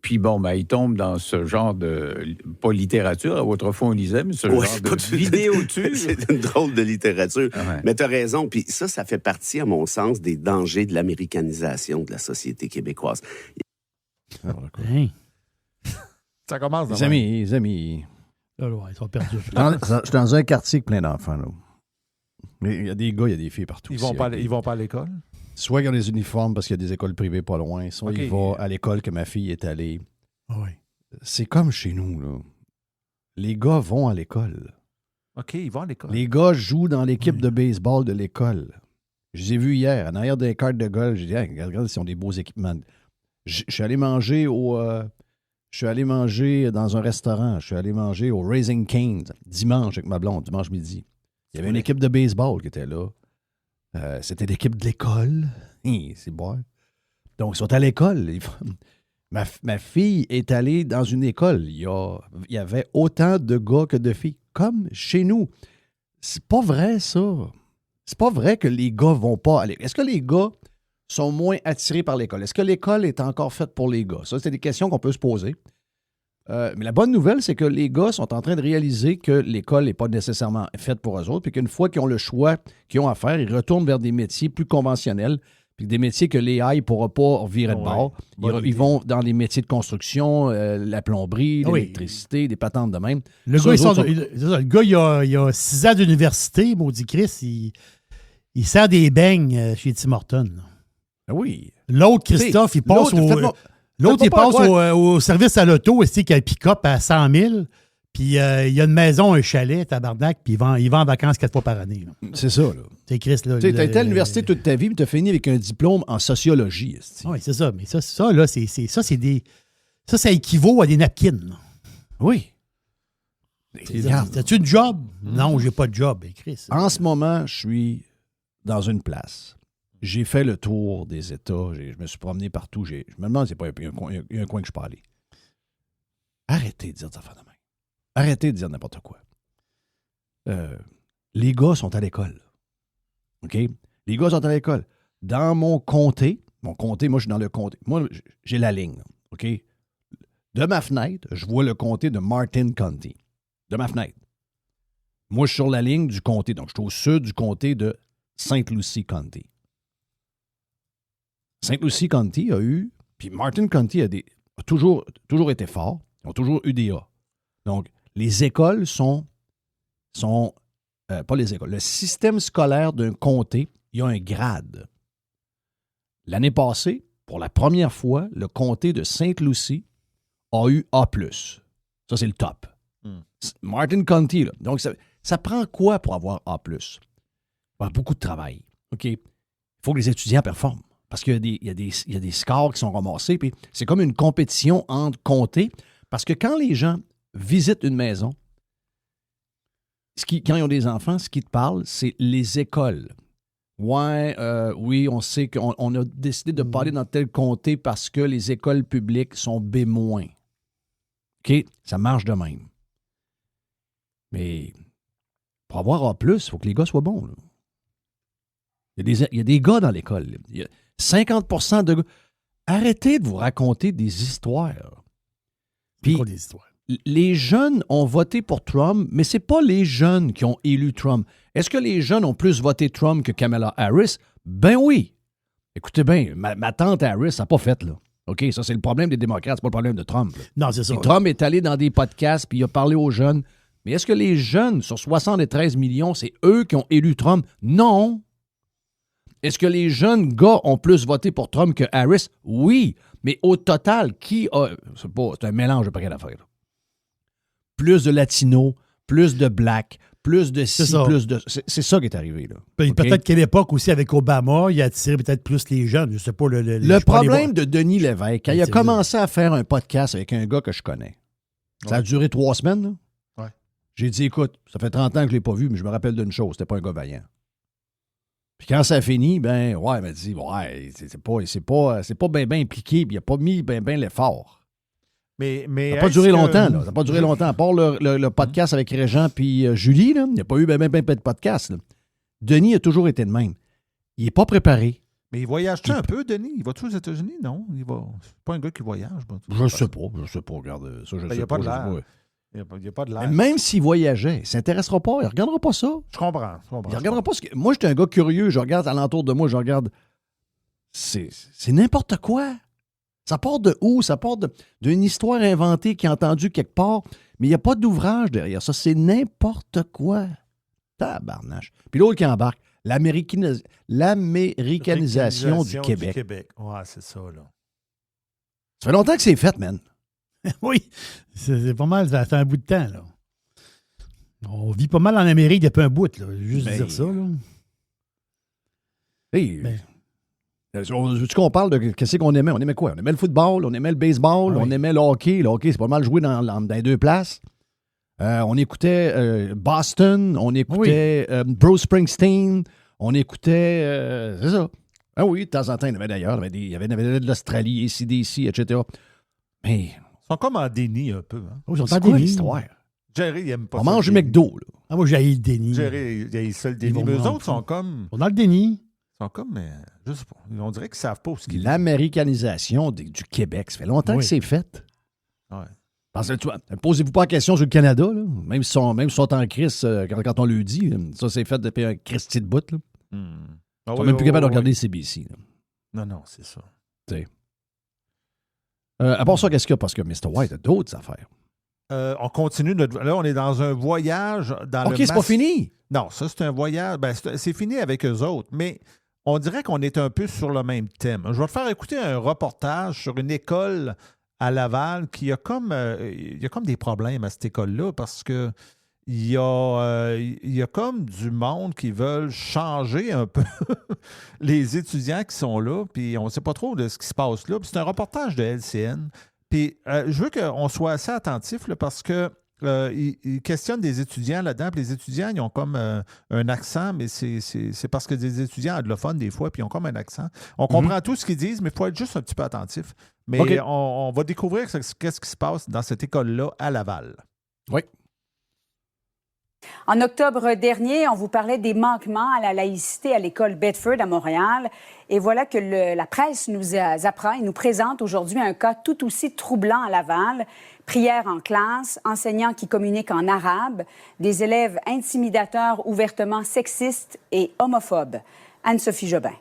puis bon, il tombe dans ce genre de... Pas littérature, autrefois on lisait, mais ce genre de vidéo-tube. C'est une drôle de littérature. Ouais. Mais tu as raison. Puis ça fait partie, à mon sens, des dangers de l'américanisation de la société québécoise. Ça commence dans les amis. Là, ils sont perdus. Je suis dans un quartier plein d'enfants. Là. Mais il y a des gars, il y a des filles partout. Ils vont pas à l'école? Soit ils ont des uniformes parce qu'il y a des écoles privées pas loin, soit ils vont à l'école que ma fille est allée. Oui. C'est comme chez nous, là. Les gars vont à l'école. OK, ils vont à l'école. Les gars jouent dans l'équipe de baseball de l'école. Je les ai vus hier, en arrière des cartes de golf. J'ai dit, regarde, ils ont des beaux équipements. Je suis allé manger dans un restaurant. Je suis allé manger au Raising Cane's dimanche avec ma blonde, dimanche midi. Il y avait une équipe de baseball qui était là. C'était l'équipe de l'école. C'est bon. Donc, ils sont à l'école. Ma fille est allée dans une école. Il y avait autant de gars que de filles, comme chez nous. C'est pas vrai, ça. C'est pas vrai que les gars vont pas aller. Est-ce que les gars sont moins attirés par l'école? Est-ce que l'école est encore faite pour les gars? Ça, c'est des questions qu'on peut se poser. Mais la bonne nouvelle, c'est que les gars sont en train de réaliser que l'école n'est pas nécessairement faite pour eux autres, puis qu'une fois qu'ils ont le choix qu'ils ont à faire, ils retournent vers des métiers plus conventionnels, puis des métiers que l'AI ne pourra pas virer de bord. Ils vont dans les métiers de construction, la plomberie, l'électricité, des patentes de même. Le gars, il a 6 ans d'université, maudit Chris, il sert des beignes chez Tim Hortons. Oui. L'autre, Christophe, il passe au service à l'auto, qui a un pick-up à 100 000, puis il y a une maison, un chalet, tabarnak, puis il va en vacances 4 fois par année. Là. C'est ça, là. C'est Chris, là. Tu as été à l'université toute ta vie, puis tu as fini avec un diplôme en sociologie. Oui, c'est ça. Mais ça équivaut à des napkins. Là. Oui. As-tu une job? Non, j'ai pas de job, Chris. En ce moment, je suis dans une place. J'ai fait le tour des États. Je me suis promené partout. Je me demande s'il n'y a pas un coin que je ne peux aller. Arrêtez de dire ça de même. Arrêtez de dire n'importe quoi. Les gars sont à l'école. OK? Les gars sont à l'école. Dans mon comté, moi, je suis dans le comté. Moi, j'ai la ligne. OK? De ma fenêtre, je vois le comté de Martin County. De ma fenêtre. Moi, je suis sur la ligne du comté. Donc, je suis au sud du comté de St. Lucie County. St. Lucie County a eu, puis Martin County a toujours été fort. Ils ont toujours eu des A. Donc, les écoles pas les écoles. Le système scolaire d'un comté, il y a un grade. L'année passée, pour la première fois, le comté de Sainte-Lucie a eu A+. Ça, c'est le top. Martin Conti, là. Donc, ça prend quoi pour avoir A+? Beaucoup de travail. OK? Il faut que les étudiants performent. Parce qu'il y a des scores qui sont ramassés. Puis c'est comme une compétition entre comtés. Parce que quand les gens visitent une maison, quand ils ont des enfants, ce qui te parle, c'est les écoles. Oui, on sait qu'on a décidé de pas aller dans tel comté parce que les écoles publiques sont B-. OK? Ça marche de même. Mais pour avoir A+, il faut que les gars soient bons. Là. Il y a des gars dans l'école. Il y a 50% de gars. Arrêtez de vous raconter des histoires. Puis, quoi des histoires? Les jeunes ont voté pour Trump, mais c'est pas les jeunes qui ont élu Trump. Est-ce que les jeunes ont plus voté Trump que Kamala Harris? Ben oui. Écoutez bien, ma tante Harris n'a pas fait, là. OK, ça, c'est le problème des démocrates, c'est pas le problème de Trump. Là. Non, c'est ça. Et Trump est allé dans des podcasts, puis il a parlé aux jeunes. Mais est-ce que les jeunes, sur 73 millions, c'est eux qui ont élu Trump? Non. Est-ce que les jeunes gars ont plus voté pour Trump que Harris? Oui. Mais au total, qui a... C'est un mélange de paquet d'affaires. Plus de latinos, plus de blacks, plus de ci, plus de... C'est ça qui est arrivé, là. Okay? Peut-être qu'à l'époque aussi, avec Obama, il a attiré peut-être plus les jeunes. Je sais pas. Le problème de Denis Lévesque, quand il a commencé à faire un podcast avec un gars que je connais, ça a duré 3 semaines, là. Ouais. J'ai dit, écoute, ça fait 30 ans que je ne l'ai pas vu, mais je me rappelle d'une chose, c'était pas un gars vaillant. Puis quand ça a fini, ben, il m'a dit, c'est pas bien impliqué, puis il n'a pas mis bien l'effort. Mais ça n'a pas duré longtemps, là. Ça n'a pas duré longtemps. À part le podcast avec Régent puis Julie, là, il n'y a pas eu bien de podcast. Là. Denis a toujours été de même. Il n'est pas préparé. Mais il voyage-tu un peu, Denis? Il va-tu aux États-Unis? Non. C'est pas un gars qui voyage. Je sais pas. Regarde, ça, je sais pas. Il n'y a pas de l'air. Mais même s'il voyageait, il ne s'intéressera pas. Il ne regardera pas ça. Je comprends. Il ne regardera pas ce que... Moi, j'étais un gars curieux. Je regarde alentour de moi. Je regarde... C'est n'importe quoi. Ça part de où? Ça part d'une histoire inventée qui est entendue quelque part, mais il n'y a pas d'ouvrage derrière ça. C'est n'importe quoi. Tabarnache. Puis l'autre qui embarque, l'américanisation du Québec. Ouais, c'est ça, là. Ça fait longtemps que c'est fait, man. Oui, c'est pas mal. Ça fait un bout de temps, là. On vit pas mal en Amérique depuis un bout, là. Juste dire ça, là. Veux-tu qu'on parle de qu'est-ce qu'on aimait? On aimait quoi? On aimait le football, on aimait le baseball, on aimait le hockey. Le hockey, c'est pas mal joué dans les 2 places. On écoutait Boston, on écoutait Bruce Springsteen, on écoutait... c'est ça. Ah oui, de temps en temps, il y en avait d'ailleurs. Il y avait de l'Australie, AC/DC, etc. Mais... Ils sont comme en déni un peu. Hein? Oh, c'est quoi l'histoire? Jerry, il aime pas on ça. mange du McDo, là. Ah, moi, j'ai haï le déni. Jerry, il haï ça le déni. Mais eux autres sont comme... On a le déni. Ils sont comme... je sais pas. On dirait qu'ils savent pas où ce qu'ils... L'américanisation du Québec, ça fait longtemps que c'est fait. Ouais. Parce que, posez-vous pas la question sur le Canada, là. Même s'ils sont en crise quand on le dit. Là. Ça, c'est fait depuis un Christy de bout. Là. Ils sont même plus capables de regarder CBC. Là. Non, c'est ça. À part ça, qu'est-ce qu'il y a? Parce que Mr. White a d'autres affaires. On continue. Là, on est dans un voyage dans le... OK, c'est pas fini? Non, ça, c'est un voyage... c'est fini avec eux autres, mais on dirait qu'on est un peu sur le même thème. Je vais te faire écouter un reportage sur une école à Laval qui a comme des problèmes à cette école-là parce que il y a comme du monde qui veulent changer un peu les étudiants qui sont là, puis on ne sait pas trop de ce qui se passe là. Puis c'est un reportage de LCN. Puis je veux qu'on soit assez attentif là, parce que ils questionnent des étudiants là-dedans. Puis les étudiants, ils ont comme un accent, mais c'est parce que des étudiants anglophones, des fois, puis ils ont comme un accent. On comprend tout ce qu'ils disent, mais il faut être juste un petit peu attentif. Mais on va découvrir qu'est-ce qui se passe dans cette école-là à Laval. Oui. En octobre dernier, on vous parlait des manquements à la laïcité à l'école Bedford à Montréal. Et voilà que la presse nous apprend et nous présente aujourd'hui un cas tout aussi troublant à Laval. Prières en classe, enseignants qui communiquent en arabe, des élèves intimidateurs ouvertement sexistes et homophobes. Anne-Sophie Jobin.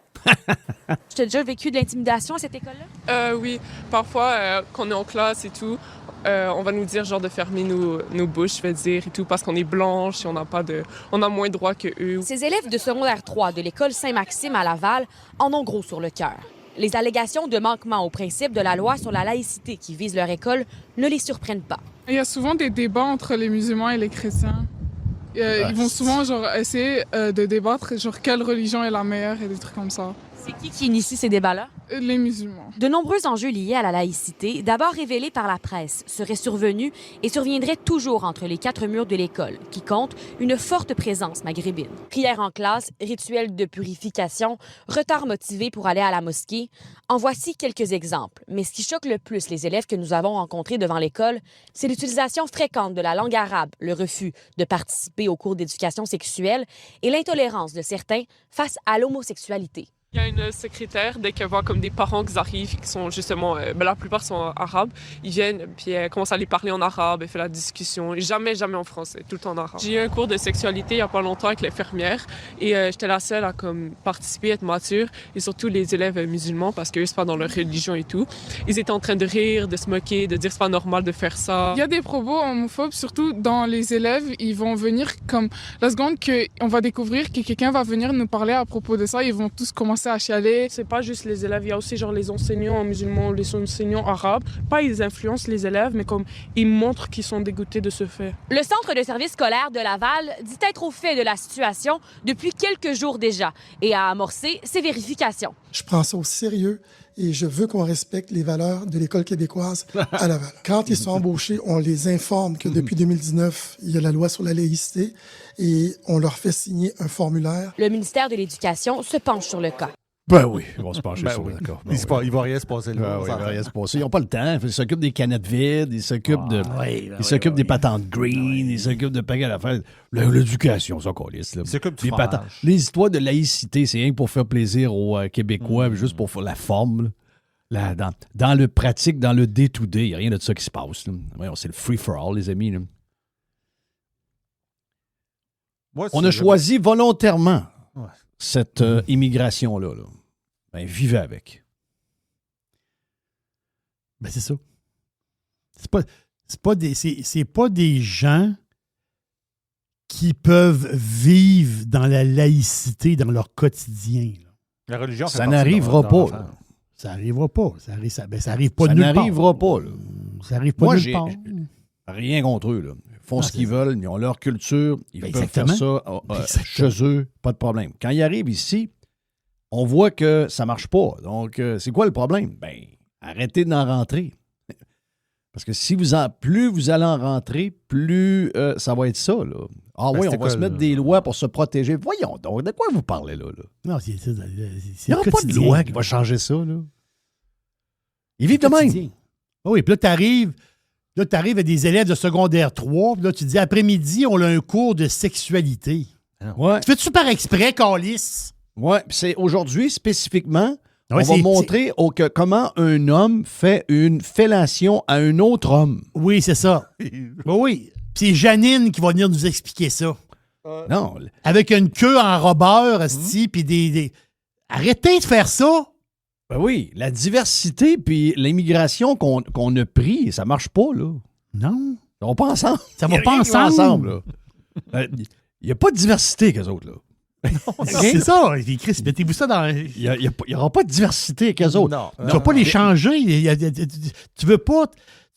Tu as déjà vécu de l'intimidation à cette école-là? Oui. Parfois, quand on est en classe et tout, on va nous dire genre de fermer nos bouches, je vais dire, et tout, parce qu'on est blanche et on a moins de droits que eux. Ces élèves de secondaire 3 de l'école Saint-Maxime à Laval en ont gros sur le cœur. Les allégations de manquement aux principes de la loi sur la laïcité qui vise leur école ne les surprennent pas. Il y a souvent des débats entre les musulmans et les chrétiens. Ils vont souvent essayer de débattre quelle religion est la meilleure et des trucs comme ça. C'est qui initie ces débats-là? Les musulmans. De nombreux enjeux liés à la laïcité, d'abord révélés par la presse, seraient survenus et surviendraient toujours entre les quatre murs de l'école, qui compte une forte présence maghrébine. Prières en classe, rituels de purification, retard motivé pour aller à la mosquée. En voici quelques exemples. Mais ce qui choque le plus les élèves que nous avons rencontrés devant l'école, c'est l'utilisation fréquente de la langue arabe, le refus de participer aux cours d'éducation sexuelle et l'intolérance de certains face à l'homosexualité. Il y a une secrétaire, dès qu'elle voit comme des parents qui arrivent, qui sont justement, la plupart sont arabes, ils viennent, puis elle commence à les parler en arabe, elle fait la discussion, et jamais en français, tout le temps en arabe. J'ai eu un cours de sexualité il n'y a pas longtemps avec l'infirmière, et j'étais la seule à participer, être mature, et surtout les élèves musulmans, parce qu'eux, c'est pas dans leur religion et tout. Ils étaient en train de rire, de se moquer, de dire c'est pas normal de faire ça. Il y a des propos homophobes, surtout dans les élèves. Ils vont venir comme la seconde qu'on va découvrir que quelqu'un va venir nous parler à propos de ça, ils vont tous commencer à chialer. C'est pas juste les élèves, il y a aussi les enseignants musulmans, les enseignants arabes. Pas ils influencent les élèves, mais comme ils montrent qu'ils sont dégoûtés de ce fait. Le centre de service scolaire de Laval dit être au fait de la situation depuis quelques jours déjà et a amorcé ses vérifications. Je prends ça au sérieux et je veux qu'on respecte les valeurs de l'École québécoise à Laval. Quand ils sont embauchés, on les informe que depuis 2019, il y a la loi sur la laïcité et on leur fait signer un formulaire. Le ministère de l'Éducation se penche sur le cas. Ben oui, ils vont se pencher sur le cas. Il va rien se passer là. Il va rien se passer. Ils n'ont pas le temps. Ils s'occupent des canettes vides, ils s'occupent des patentes green, ils s'occupent de paquets d'affaires. L'éducation, ça qu'on lisse. Ils s'occupent du patentes. Les histoires de laïcité, c'est rien que pour faire plaisir aux Québécois, juste pour faire la forme. Là, dans le pratique, dans le day-to-day, il n'y a rien de ça qui se passe. C'est le free-for-all, les amis. Là. On a choisi volontairement cette immigration-là. Là. Ben, vivez avec. Ben, c'est ça. C'est pas des gens qui peuvent vivre dans la laïcité dans leur quotidien. Là. La religion, ça n'arrivera pas. Ça n'arrivera pas. Ça arrive pas de nulle part. Ça n'arrivera pas. Là. Ça n'arrive pas de nulle part. Rien contre eux. Là. Ils font ce qu'ils veulent. Ils ont leur culture. Ils peuvent faire ça chez eux. Pas de problème. Quand ils arrivent ici, on voit que ça marche pas. Donc, c'est quoi le problème? Ben, arrêtez d'en rentrer. Parce que si plus vous allez en rentrer, plus ça va être ça. Là. Ah oui, on va se mettre des lois pour se protéger. Voyons donc, de quoi vous parlez là? Non, il n'y aura pas de loi qui va changer ça. Là. Ils vivent de même. Oui, puis là, tu arrives à des élèves de secondaire 3, puis là, tu dis, après-midi, on a un cours de sexualité. Ouais. Tu fais-tu par exprès, Calice? Oui, c'est aujourd'hui, spécifiquement, on va montrer comment un homme fait une fellation à un autre homme. Oui, c'est ça. Oui. Puis c'est Janine qui va venir nous expliquer ça. Non. Avec une queue en robeur, puis des... Arrêtez de faire ça! Ben oui, la diversité puis l'immigration qu'on a pris, ça marche pas, là. Non. Ça va pas ensemble. Ça va pas ensemble. Il n'y a pas de diversité qu'eux autres, là. C'est ça. Chris, mettez-vous ça dans... Il n'y aura pas de diversité avec eux autres. Tu ne vas pas les changer. Tu veux pas...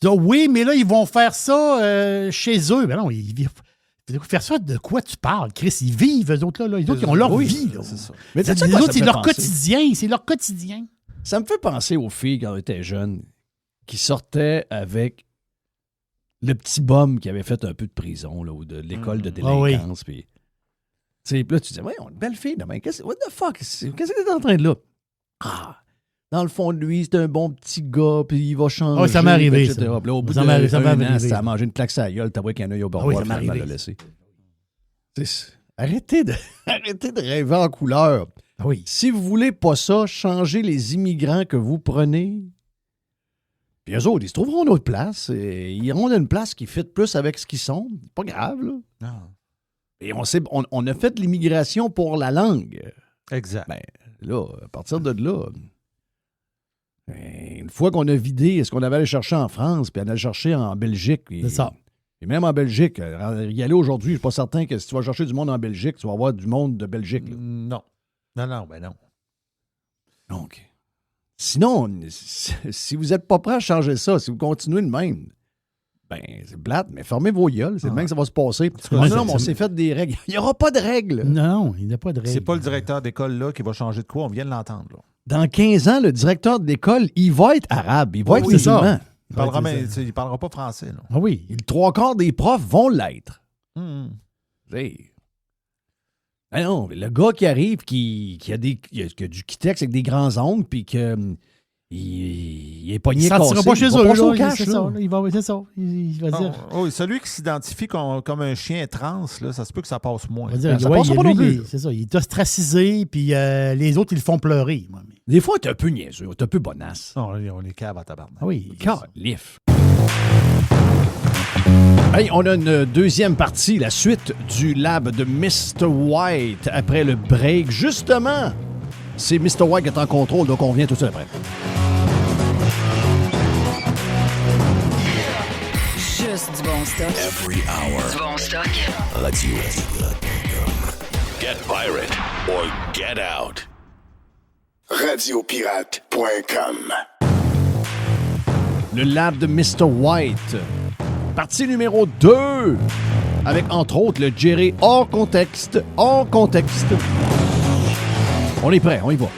Oui, mais là, ils vont faire ça chez eux. Ben non, ils faire ça de quoi tu parles, Chris? Ils vivent, eux autres, là. Les autres, ils ont leur vie. Là. C'est ça. Mais les autres, c'est leur quotidien. C'est leur quotidien. Ça me fait penser aux filles quand on était jeunes qui sortaient avec le petit bum qui avait fait un peu de prison là, ou de l'école de délinquance. Puis là, tu dis, ouais, on a une belle fille. What the fuck? Qu'est-ce que t'es en train de là? Ah! Dans le fond de lui, c'est un bon petit gars, puis il va changer. Oui, ça m'est arrivé, etc. ça. Puis là, au bout ça d'un an, ça a mangé une claque sur la gueule, t'as vu qu'il y en a eu au bord, ça m'est arrivé. l'a laissé. Arrêtez de rêver en couleur. Oui. Si vous voulez pas ça, changez les immigrants que vous prenez. Puis eux autres, ils se trouveront une autre place. Et ils iront dans une place qui fit plus avec ce qu'ils sont. C'est pas grave, là. Non. Et on a fait l'immigration pour la langue. Exact. Ben, là, à partir de là, une fois qu'on a vidé ce qu'on avait allé chercher en France, puis on allait chercher en Belgique. C'est ça. Et même en Belgique, y aller aujourd'hui, je ne suis pas certain que si tu vas chercher du monde en Belgique, tu vas avoir du monde de Belgique. Là. Non. Non, ben non. Donc, Sinon, si vous n'êtes pas prêt à changer ça, si vous continuez de même, ben, c'est plate, mais fermez vos gueules. C'est demain que ça va se passer. Non, mais on s'est fait des règles. Il n'y aura pas de règles. Non, il n'y a pas de règles. C'est pas le directeur d'école là qui va changer de quoi. On vient de l'entendre. Là. Dans 15 ans, le directeur d'école, il va être arabe. Il va être musulman. Il ne parlera pas français. Là. Ah oui. Le 3/4 des profs vont l'être. Ah non, le gars qui arrive, qui a du Kitex avec des grands ongles, puis que il est pogné cassé. Il ne pas chez eux. C'est ça. Il va dire. Oh, celui qui s'identifie comme un chien trans, là, ça se peut que ça passe moins. Ça passe pas non plus. C'est ça. Il est ostracisé, puis les autres, ils le font pleurer. Des fois, t'es un peu niaiseux, t'es un peu bonasse. On est cave à tabarnak. Ah oui. Calif. Hey, on a une deuxième partie, la suite du lab de Mr. White après le break. Justement, c'est Mr. White qui est en contrôle, donc on vient tout de suite après. Juste du bon stock. Every hour. Du bon stock. Radio. Get pirate or get out. Radiopirate.com. Le lab de Mr. White. Partie numéro 2. Avec, entre autres, le Jerry hors contexte. Hors contexte. On est prêt, on y va.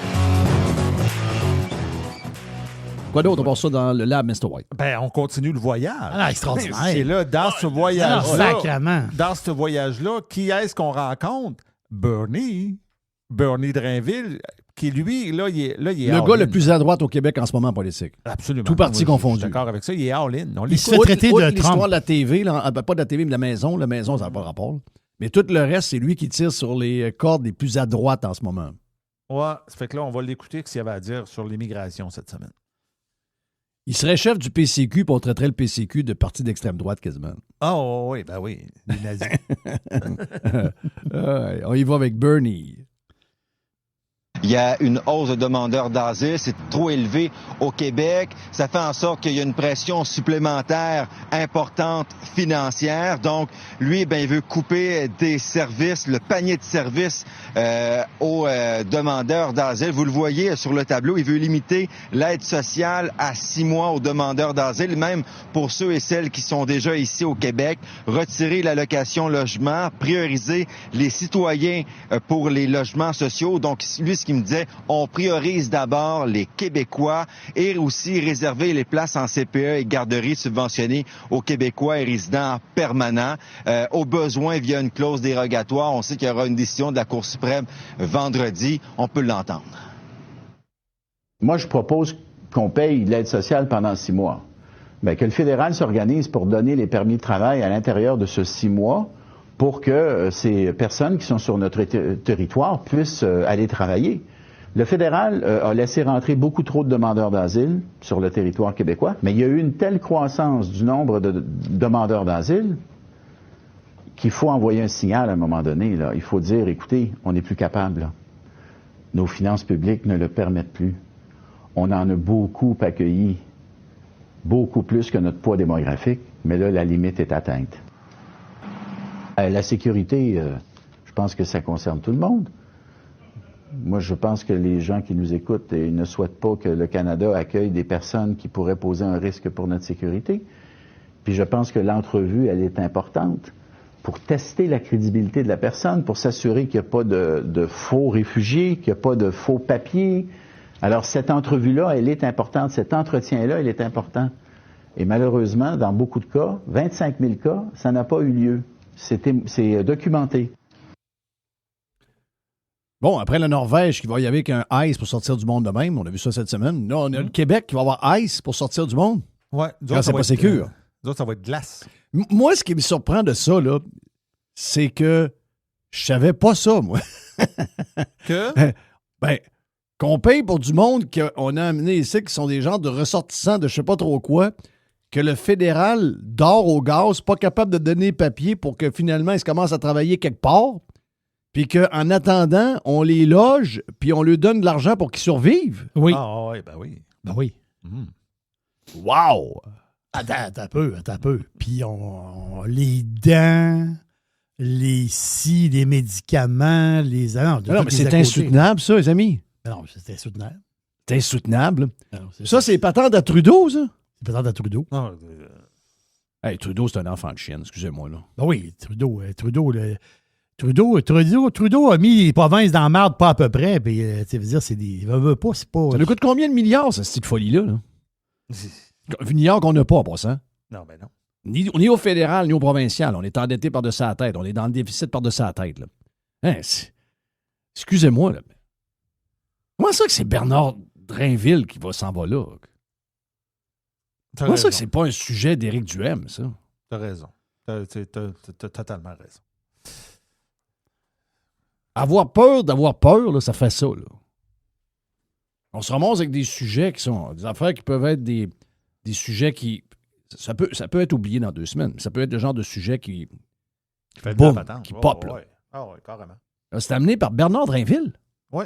Quoi d'autre à part ça dans le lab Mr. White? Ben, on continue le voyage. Ah, extraordinaire. C'est là, dans ce voyage-là. Sacrément. Dans ce voyage-là, qui est-ce qu'on rencontre? Bernie Drainville, qui lui, là, il est le gars le plus à droite au Québec en ce moment en politique. Absolument. Tout parti confondu. Je suis d'accord avec ça. Il est all-in. Il se fait traiter de Trump. L'histoire de la TV, là, pas de la TV, mais de la maison. La maison, ça n'a pas de rapport. Mais tout le reste, c'est lui qui tire sur les cordes les plus à droite en ce moment. Ouais, ça fait que là, on va l'écouter ce qu'il avait à dire sur l'immigration cette semaine. Il serait chef du PCQ, puis on traiterait le PCQ de parti d'extrême droite quasiment. Ah oui, ben oui, les nazis. On y va avec Bernie. Il y a une hausse de demandeurs d'asile, c'est trop élevé au Québec. Ça fait en sorte qu'il y a une pression supplémentaire importante financière. Donc, lui, il veut couper des services, le panier de services aux demandeurs d'asile. Vous le voyez sur le tableau, il veut limiter l'aide sociale à 6 mois aux demandeurs d'asile, même pour ceux et celles qui sont déjà ici au Québec. Retirer l'allocation logement, prioriser les citoyens pour les logements sociaux. Donc, lui, ce qu'il me disait, on priorise d'abord les Québécois et aussi réserver les places en CPE et garderies subventionnées aux Québécois et résidents permanents. Au besoin, via une clause dérogatoire, on sait qu'il y aura une décision de la Cour suprême vendredi. On peut l'entendre. Moi, je propose qu'on paye l'aide sociale pendant 6 mois. Bien, que le fédéral s'organise pour donner les permis de travail à l'intérieur de ce 6 mois pour que ces personnes qui sont sur notre territoire puissent aller travailler. Le fédéral a laissé rentrer beaucoup trop de demandeurs d'asile sur le territoire québécois, mais il y a eu une telle croissance du nombre de demandeurs d'asile qu'il faut envoyer un signal à un moment donné. Là. Il faut dire, écoutez, on n'est plus capable. Là. Nos finances publiques ne le permettent plus. On en a beaucoup accueilli, beaucoup plus que notre poids démographique, mais là, la limite est atteinte. La sécurité, je pense que ça concerne tout le monde. Moi, je pense que les gens qui nous écoutent ne souhaitent pas que le Canada accueille des personnes qui pourraient poser un risque pour notre sécurité. Puis je pense que l'entrevue, elle est importante pour tester la crédibilité de la personne, pour s'assurer qu'il n'y a pas de faux réfugiés, qu'il n'y a pas de faux papiers. Alors, cette entrevue-là, elle est importante. Cet entretien-là, il est important. Et malheureusement, dans beaucoup de cas, 25 000 cas, ça n'a pas eu lieu. C'est documenté. Bon, après la Norvège qui va y aller avec un ice pour sortir du monde de même, on a vu ça cette semaine. Là, on a le Québec qui va avoir ice pour sortir du monde. Ouais, quand c'est pas sécure. D'autres, ça va être glace. Moi, ce qui me surprend de ça, là, c'est que je savais pas ça, moi. Que? Ben, qu'on paye pour du monde qu'on a amené ici, qui sont des gens de ressortissants de je sais pas trop quoi, que le fédéral dort au gaz, pas capable de donner papier pour que finalement, ils commencent à travailler quelque part, puis qu'en attendant, on les loge, puis on leur donne de l'argent pour qu'ils survivent. Oui. Ah oui, ben oui. Ben oui. Wow! Attends un peu. Puis les dents, les scies, les médicaments, les... Non, mais c'est insoutenable, ça, les amis. Non, c'est insoutenable. C'est insoutenable. Ça, c'est patente à Trudeau, ça? C'est patente à Trudeau. Non, hey, Trudeau, c'est un enfant de chienne, excusez-moi, là. Ben oui, Trudeau a mis les provinces dans la marde, pas à peu près. Puis, tu veux dire, c'est des. C'est pas. Ça nous coûte combien de milliards, cette petite folie-là? Là? Milliards qu'on n'a pas, en passant. Non, ben non. Ni au fédéral, ni au provincial. On est endetté par-dessus la tête. On est dans le déficit par-dessus la tête. Là. Hein, excusez-moi, là. Comment ça que c'est Bernard Drainville qui s'en va là? Comment ça que c'est pas un sujet d'Éric Duhem, ça? T'as raison. T'as totalement raison. Avoir peur d'avoir peur, là, ça fait ça. Là. On se ramasse avec des sujets qui sont des affaires qui peuvent être des sujets qui... Ça peut être oublié dans 2 semaines. Ça peut être le genre de sujet qui fait boum, patente. qui pop. Là. Ouais. Ah oui, carrément. Là, c'est amené par Bernard Drainville. Oui.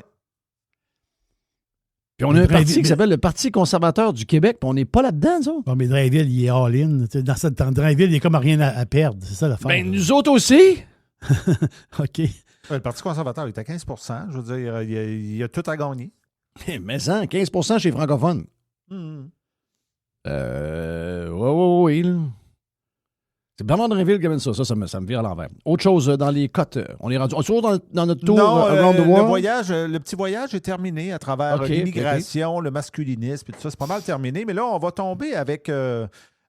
Puis on a un parti qui s'appelle le Parti conservateur du Québec, puis on n'est pas là-dedans, ça. Bon, mais Drainville, il est all-in. Dans cette Drainville, il est comme rien à perdre. C'est ça l'affaire. Ben, nous autres aussi. OK. Le Parti conservateur est à 15 %. Je veux dire, il a tout à gagner. Mais 15 % chez les francophones. Oui. C'est Bernard Drainville qui amène ça. Ça me vire à l'envers. Autre chose, dans les cotes, on est rendu. On est toujours dans notre tour around the world? Le petit voyage est terminé à travers l'immigration, le masculinisme et tout ça. C'est pas mal terminé. Mais là, on va tomber avec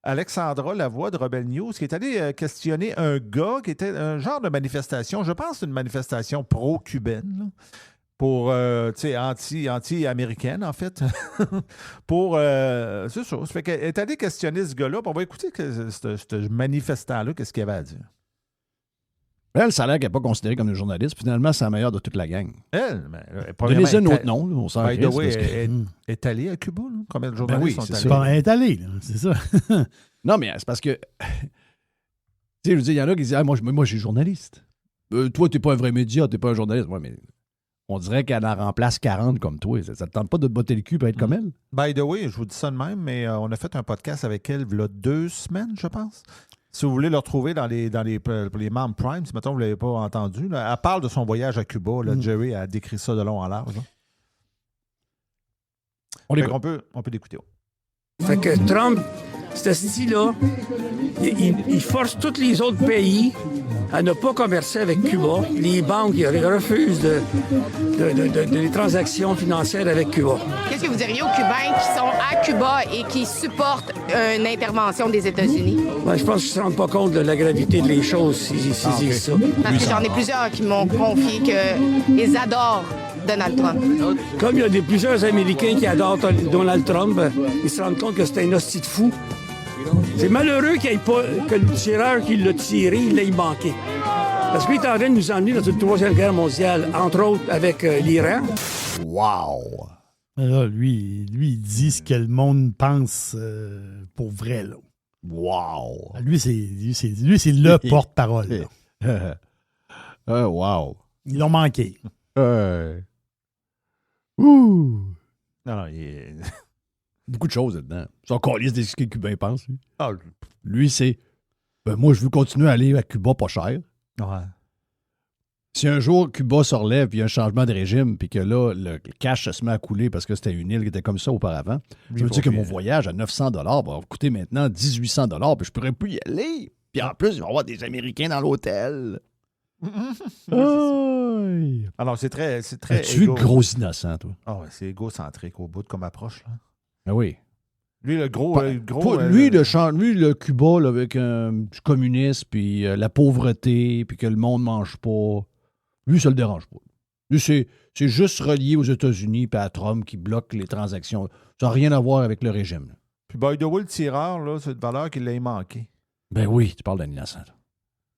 Alexandra Lavoie de Rebel News qui est allée questionner un gars qui était un genre de manifestation. Je pense une manifestation pro-cubaine. Là. Pour, anti-américaine, en fait. Pour, c'est ça. Ça fait qu'elle est allée questionner ce gars-là. On va écouter ce manifestant-là, qu'est-ce qu'il avait à dire. Elle, ça a l'air qu'elle n'est pas considérée comme une journaliste. Finalement, c'est la meilleure de toute la gang. Donnez-y un autre nom. Là, on s'en elle est allée à Cuba. Là. Combien de journalistes sont allés? Ben, elle est allée, là, c'est ça. Non, mais c'est parce que... tu sais, je veux dire, il y en a qui disent « moi, je suis journaliste. Toi, tu n'es pas un vrai média, tu n'es pas un journaliste. » Ouais, mais... On dirait qu'elle en remplace 40 comme toi. Ça ne te tente pas de te botter le cul pour être comme elle? By the way, je vous dis ça de même, mais on a fait un podcast avec elle il y a 2 semaines, je pense. Si vous voulez le retrouver dans les membres Prime, si mettons vous ne l'avez pas entendu, là, elle parle de son voyage à Cuba. Là, Jerry a décrit ça de long en large. On peut l'écouter. Fait que Trump, ce style-là, il force tous les autres pays à ne pas commercer avec Cuba. Les banques refusent des transactions financières avec Cuba. Qu'est-ce que vous diriez aux Cubains qui sont à Cuba et qui supportent une intervention des États-Unis? Ben, je pense qu'ils ne se rendent pas compte de la gravité des choses s'ils disent ça. Parce que j'en ai plusieurs qui m'ont confié qu'ils adorent Donald Trump. Comme il y a plusieurs Américains qui adorent Donald Trump, ils se rendent compte que c'est un hostie de fou. C'est malheureux qu'il n'y ait pas que le tireur qui l'a tiré, il l'ait manqué. Parce qu'il est en train de nous emmener dans une 3e guerre mondiale, entre autres avec l'Iran. Wow! Là, lui, il dit ce que le monde pense pour vrai. Là. Wow! Lui, c'est le porte-parole. Wow! Ils l'ont manqué. Ouh! Non, il est... Beaucoup de choses là-dedans. C'est encore liste de ce que les Cubains pensent. Lui, lui c'est... moi, je veux continuer à aller à Cuba pas cher. Ouais. Si un jour Cuba se relève puis il y a un changement de régime puis que là, le cash se met à couler parce que c'était une île qui était comme ça auparavant, je veux dire que mon voyage à 900 $, va coûter maintenant 1800 $, puis je pourrais plus y aller. Puis en plus, il va y avoir des Américains dans l'hôtel. Alors, c'est très As-tu vu le gros innocent, toi? Ah ouais, c'est égocentrique au bout de comme approche, là. Ah oui. Lui, le gros... lui, le Cuba, là, avec du communisme, puis la pauvreté, puis que le monde ne mange pas, lui, ça le dérange pas. Lui, c'est juste relié aux États-Unis et à Trump qui bloque les transactions. Ça n'a rien à voir avec le régime. Là. Puis, by the way, le tireur, là, c'est une valeur qu'il l'a manqué. Ben oui, tu parles d'un innocent.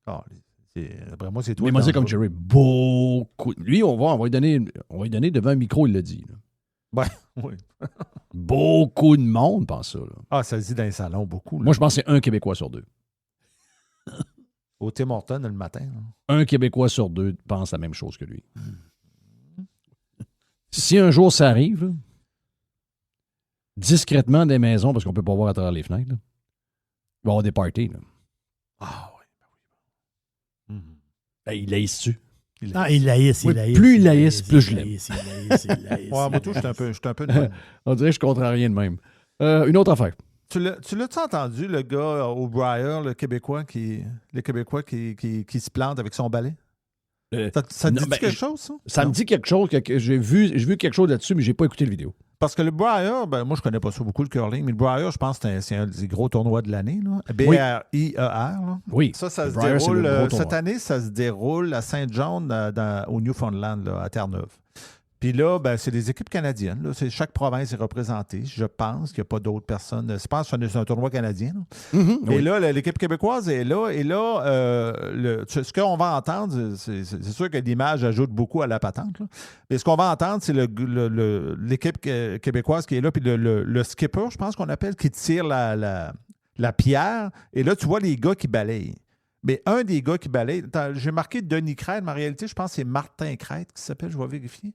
Après moi, c'est toi. Mais moi, c'est comme Jerry. Beaucoup. Lui, on va lui donner devant un micro, il l'a dit. Là. Ben, oui. Beaucoup de monde pense ça. Là. Ah, ça se dit dans les salons, beaucoup. Là. Moi, je pense que c'est un Québécois sur 2. Au Tim Hortons, le matin. Là. Un Québécois sur 2 pense la même chose que lui. Si un jour ça arrive, là, discrètement des maisons, parce qu'on ne peut pas voir à travers les fenêtres, là, il va y avoir des parties. Là. Ah oui. Ben, il laisse-tu. Il laïsse. Plus il laïsse, plus je l'aime. Moi, tout, je suis un peu de même. On dirait que je comprends rien de même. Une autre affaire. Tu l'as-tu entendu, le gars O'Brien, le Québécois qui se plante avec son balai? Ça te dit quelque chose, ça? Ça me dit quelque chose. J'ai vu quelque chose là-dessus, mais j'ai pas écouté la vidéo. Parce que le Briar, moi, je connais pas ça beaucoup, le curling, mais le Briar, je pense que c'est un des gros tournois de l'année. B-R-I-E-R. Oui. Ça se déroule, cette année, ça se déroule à Saint-John, au Newfoundland, là, à Terre-Neuve. Puis là, c'est des équipes canadiennes. Là. Chaque province est représentée. Je pense qu'il n'y a pas d'autres personnes. Je pense que c'est un tournoi canadien. Et là, l'équipe québécoise est là. Et là, ce qu'on va entendre, c'est sûr que l'image ajoute beaucoup à la patente. Là. Mais ce qu'on va entendre, c'est l'équipe québécoise qui est là. Puis le skipper, je pense qu'on appelle, qui tire la pierre. Et là, tu vois les gars qui balayent. Mais un des gars qui balaye, j'ai marqué Denis Crête, mais en réalité, je pense que c'est Martin Crête qui s'appelle, je vais vérifier.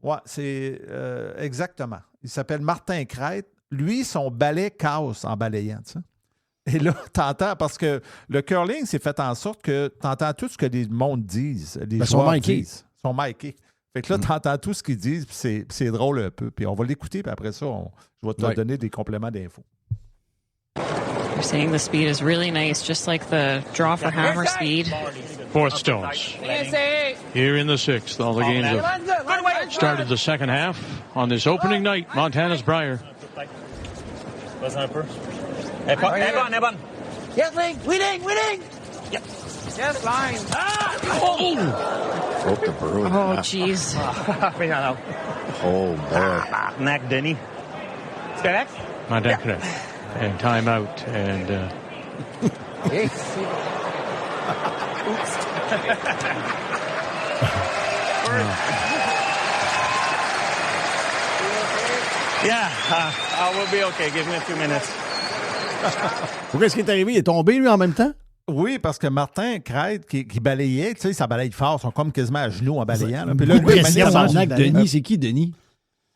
Oui, c'est exactement. Il s'appelle Martin Crête. Lui, son balai casse en balayant, tu sais. Et là, t'entends, parce que le curling, c'est fait en sorte que t'entends tout ce que les mondes disent. Les joueurs disent. Ils sont micés. Fait que là, t'entends tout ce qu'ils disent, puis c'est drôle un peu. Puis on va l'écouter, puis après ça, je vais te donner des compléments d'infos. You're saying the speed is really nice, just like the draw for hammer speed. Fourth stones. Here in the sixth, all the games have started the second half on this opening night, Montana's Briar. What's that first? Eban. Yes, winning! Yep. Yes, line. Broke the broom. Oh, jeez. Oh, boy. Knack, Denny. Correct? Montana correct. And time out, and... Yeah, we'll be okay. Give me a few minutes. Qu'est-ce qui est arrivé? Il est tombé, lui, en même temps? Oui, parce que Martin Crête, qui balayait, tu sais, ça balaye fort, ils sont comme quasiment à genoux en balayant. Puis là, Denis, c'est qui, Denis?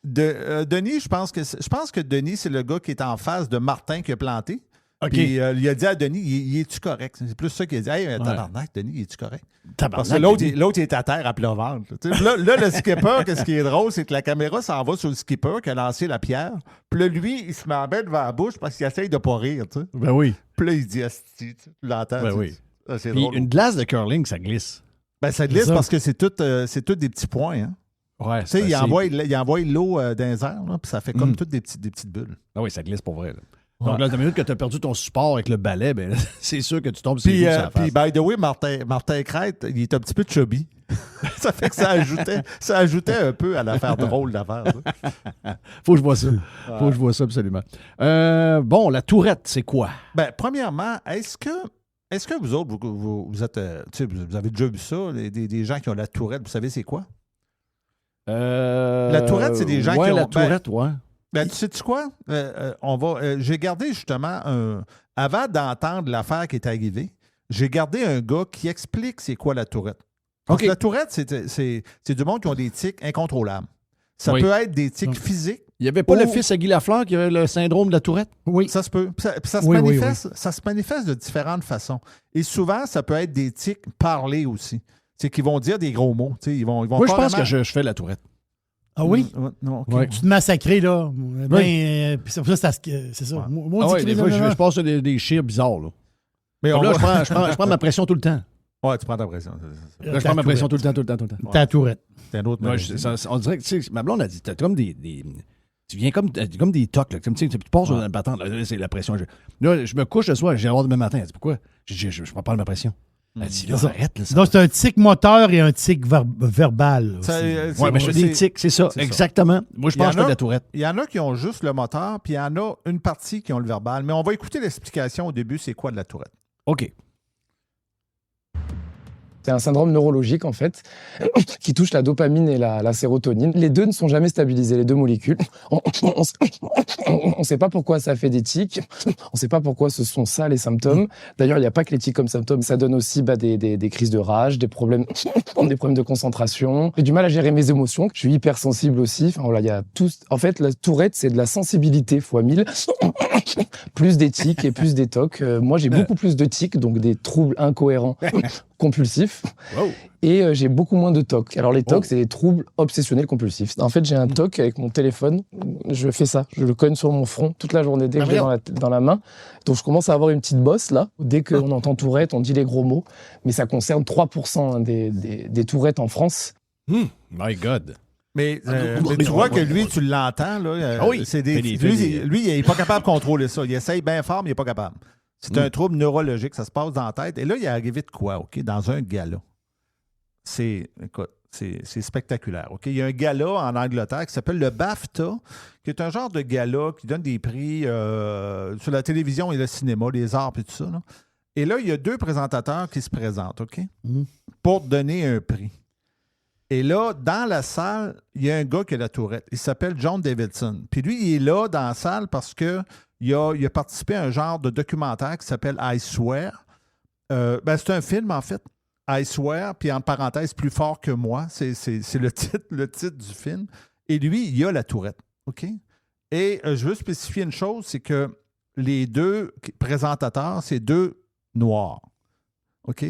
Denis, je pense que Denis, c'est le gars qui est en face de Martin qui a planté. OK. Puis il a dit à Denis, il est-tu correct? C'est plus ça qu'il a dit. Hey, tabarnak, Denis, il est-tu correct? Parce que l'autre, il est à terre à plat ventre. Là, le skipper, ce qui est drôle, c'est que la caméra s'en va sur le skipper qui a lancé la pierre. Puis là, lui, il se met en bête devant la bouche parce qu'il essaye de pas rire. T'sais. Ben oui. Puis là, il dit, asti, tu l'entends. Ben oui. C'est Puis drôle. une glace de curling, ça glisse. Ben ça glisse parce que c'est tout des petits points. Hein? Ouais, tu sais, il envoie l'eau dans les airs, puis ça fait comme toutes des petites bulles. Ah oui, ça glisse pour vrai. Là. Donc là, la minute que tu as perdu ton support avec le balai, ben, là, c'est sûr que tu tombes sur le Puis, by the way, Martin Crête, il est un petit peu chubby. Ça fait que ça ajoutait un peu à l'affaire drôle d'affaire. Faut que je vois ça. Faut que je vois ça, absolument. Bon, la tourette, c'est quoi? Ben, premièrement, est-ce que vous autres, vous êtes, vous avez déjà vu ça, des gens qui ont la tourette, vous savez c'est quoi? La tourette, c'est des gens qui ont... la tourette, ouais. Ben, tu sais-tu quoi? J'ai gardé justement avant d'entendre l'affaire qui est arrivée, j'ai gardé un gars qui explique c'est quoi la tourette. Parce que la tourette, c'est du monde qui ont des tics incontrôlables. Ça peut être des tics physiques. Il n'y avait pas le fils à Guy Lafleur qui avait le syndrome de la tourette? Oui. Ça se peut. Ça se manifeste de différentes façons. Et souvent, ça peut être des tics parlés aussi. C'est qu'ils vont dire des gros mots. Ils vont moi, je pense que je fais la tourette. Ah oui? Non, okay. Tu te massacrais, là. Ben, puis ça, c'est ça. Ouais. Des fois, je passe des chires bizarres, là. Mais là, je prends ma pression tout le temps. Ouais, tu prends ta pression. Là, je prends ma pression tout le temps. Ta tourette. C'est un autre on dirait que, tu sais, ma blonde a dit, t'as comme des tu viens comme des tocs, là. Tu passes sur une patente, là, c'est la pression. Là, je me couche le soir, j'ai l'air demain matin. Elle dit, pourquoi? Je prends pas ma pression. Elle dit, là, arrête. Là, donc, c'est un tic moteur et un tic verbal. Oui, mais je fais des tics, c'est ça. Exactement. Moi, je pense que je fais de la tourette. Il y en a qui ont juste le moteur, puis il y en a une partie qui ont le verbal. Mais on va écouter l'explication au début, c'est quoi de la tourette. OK. C'est un syndrome neurologique, en fait, qui touche la dopamine et la sérotonine. Les deux ne sont jamais stabilisés, les deux molécules. On ne sait pas pourquoi ça fait des tics. On ne sait pas pourquoi ce sont ça, les symptômes. D'ailleurs, il n'y a pas que les tics comme symptômes. Ça donne aussi des crises de rage, des problèmes de concentration. J'ai du mal à gérer mes émotions. Je suis hypersensible aussi. Enfin, voilà, il y a tout. En fait, la tourette, c'est de la sensibilité fois 1000. Plus des tics et plus des tocs. Moi, j'ai beaucoup plus de tics, donc des troubles incohérents compulsif. Wow. Et j'ai beaucoup moins de TOC. Alors les TOC, c'est les troubles obsessionnels compulsifs. En fait, j'ai un TOC avec mon téléphone. Je fais ça. Je le cogne sur mon front toute la journée dès que je l'ai dans la main. Donc je commence à avoir une petite bosse là. Dès qu'on entend Tourette, on dit les gros mots. Mais ça concerne 3% des Tourettes en France. My God. Mais tu vois que lui, tu l'entends, là. C'est lui, il n'est pas capable de contrôler ça. Il essaye bien fort, mais il n'est pas capable. C'est un trouble neurologique, ça se passe dans la tête. Et là, il est arrivé de quoi, OK? Dans un gala. C'est spectaculaire, OK? Il y a un gala en Angleterre qui s'appelle le BAFTA, qui est un genre de gala qui donne des prix sur la télévision et le cinéma, les arts et tout ça, là. Et là, il y a 2 présentateurs qui se présentent, OK? Pour donner un prix. Et là, dans la salle, il y a un gars qui a la tourette. Il s'appelle John Davidson. Puis lui, il est là dans la salle parce qu'il a participé à un genre de documentaire qui s'appelle I Swear. C'est un film, en fait. I Swear, puis en parenthèse, Plus fort que moi. C'est le titre du film. Et lui, il a la tourette. OK? Et je veux spécifier une chose, c'est que les 2 présentateurs, c'est 2 noirs. OK?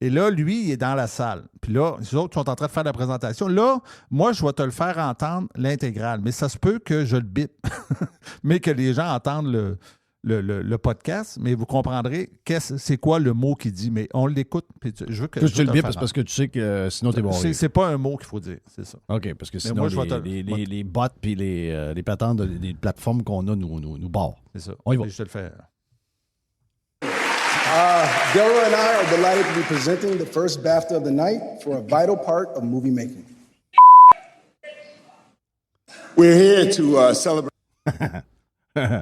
Et là, lui, il est dans la salle. Puis là, les autres sont en train de faire la présentation. Là, moi, je vais te le faire entendre l'intégrale. Mais ça se peut que je le bip. Mais que les gens entendent le podcast. Mais vous comprendrez c'est quoi le mot qu'il dit. Mais on l'écoute. Puis je veux que tu le bip, parce que tu sais que sinon, t'es barré. C'est pas un mot qu'il faut dire. C'est ça. OK, parce que sinon, les bots puis les patentes des plateformes qu'on a nous barrent. C'est ça. On y va. Je te le fais. Delroy and I are delighted to be presenting the first BAFTA of the night for a vital part of movie making. We're here to celebrate.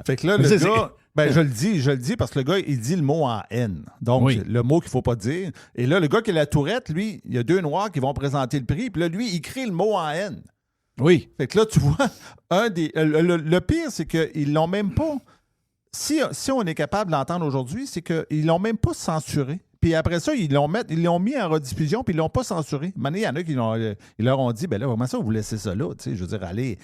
Fait que là, le gars, je le dis parce que le gars, il dit le mot en N. Donc, le mot qu'il ne faut pas dire. Et là, le gars qui a la tourette, lui, il y a 2 noirs qui vont présenter le prix. Puis là, lui, il crie le mot en N. Oui. Fait que là, tu vois, le pire, c'est qu'ils l'ont même pas. Si on est capable de l'entendre aujourd'hui, c'est qu'ils l'ont même pas censuré. Puis après ça, ils l'ont mis en rediffusion, puis ils l'ont pas censuré. Maintenant, il y en a qui leur ont dit, ben là, comment ça, vous laissez ça là? Tu sais, je veux dire, allez.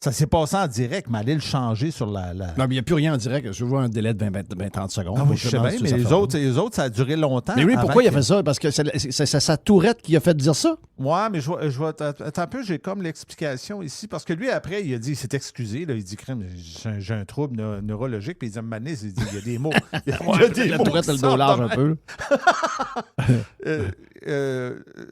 Ça s'est passé en direct, mais allez le changer sur la... Non, mais il n'y a plus rien en direct. Je vois un délai de 20-30 secondes. Ah oui, je sais bien, mais les autres, ça a duré longtemps. Mais lui, pourquoi il a fait ça? Parce que c'est sa tourette qui a fait dire ça? Ouais, mais je vois attends un peu, j'ai comme l'explication ici. Parce que lui, après, il a dit, il s'est excusé. Là, il dit, j'ai un trouble neurologique. Puis il dit, Mané, il dit, il y a des mots. La tourette, elle le dos large un peu.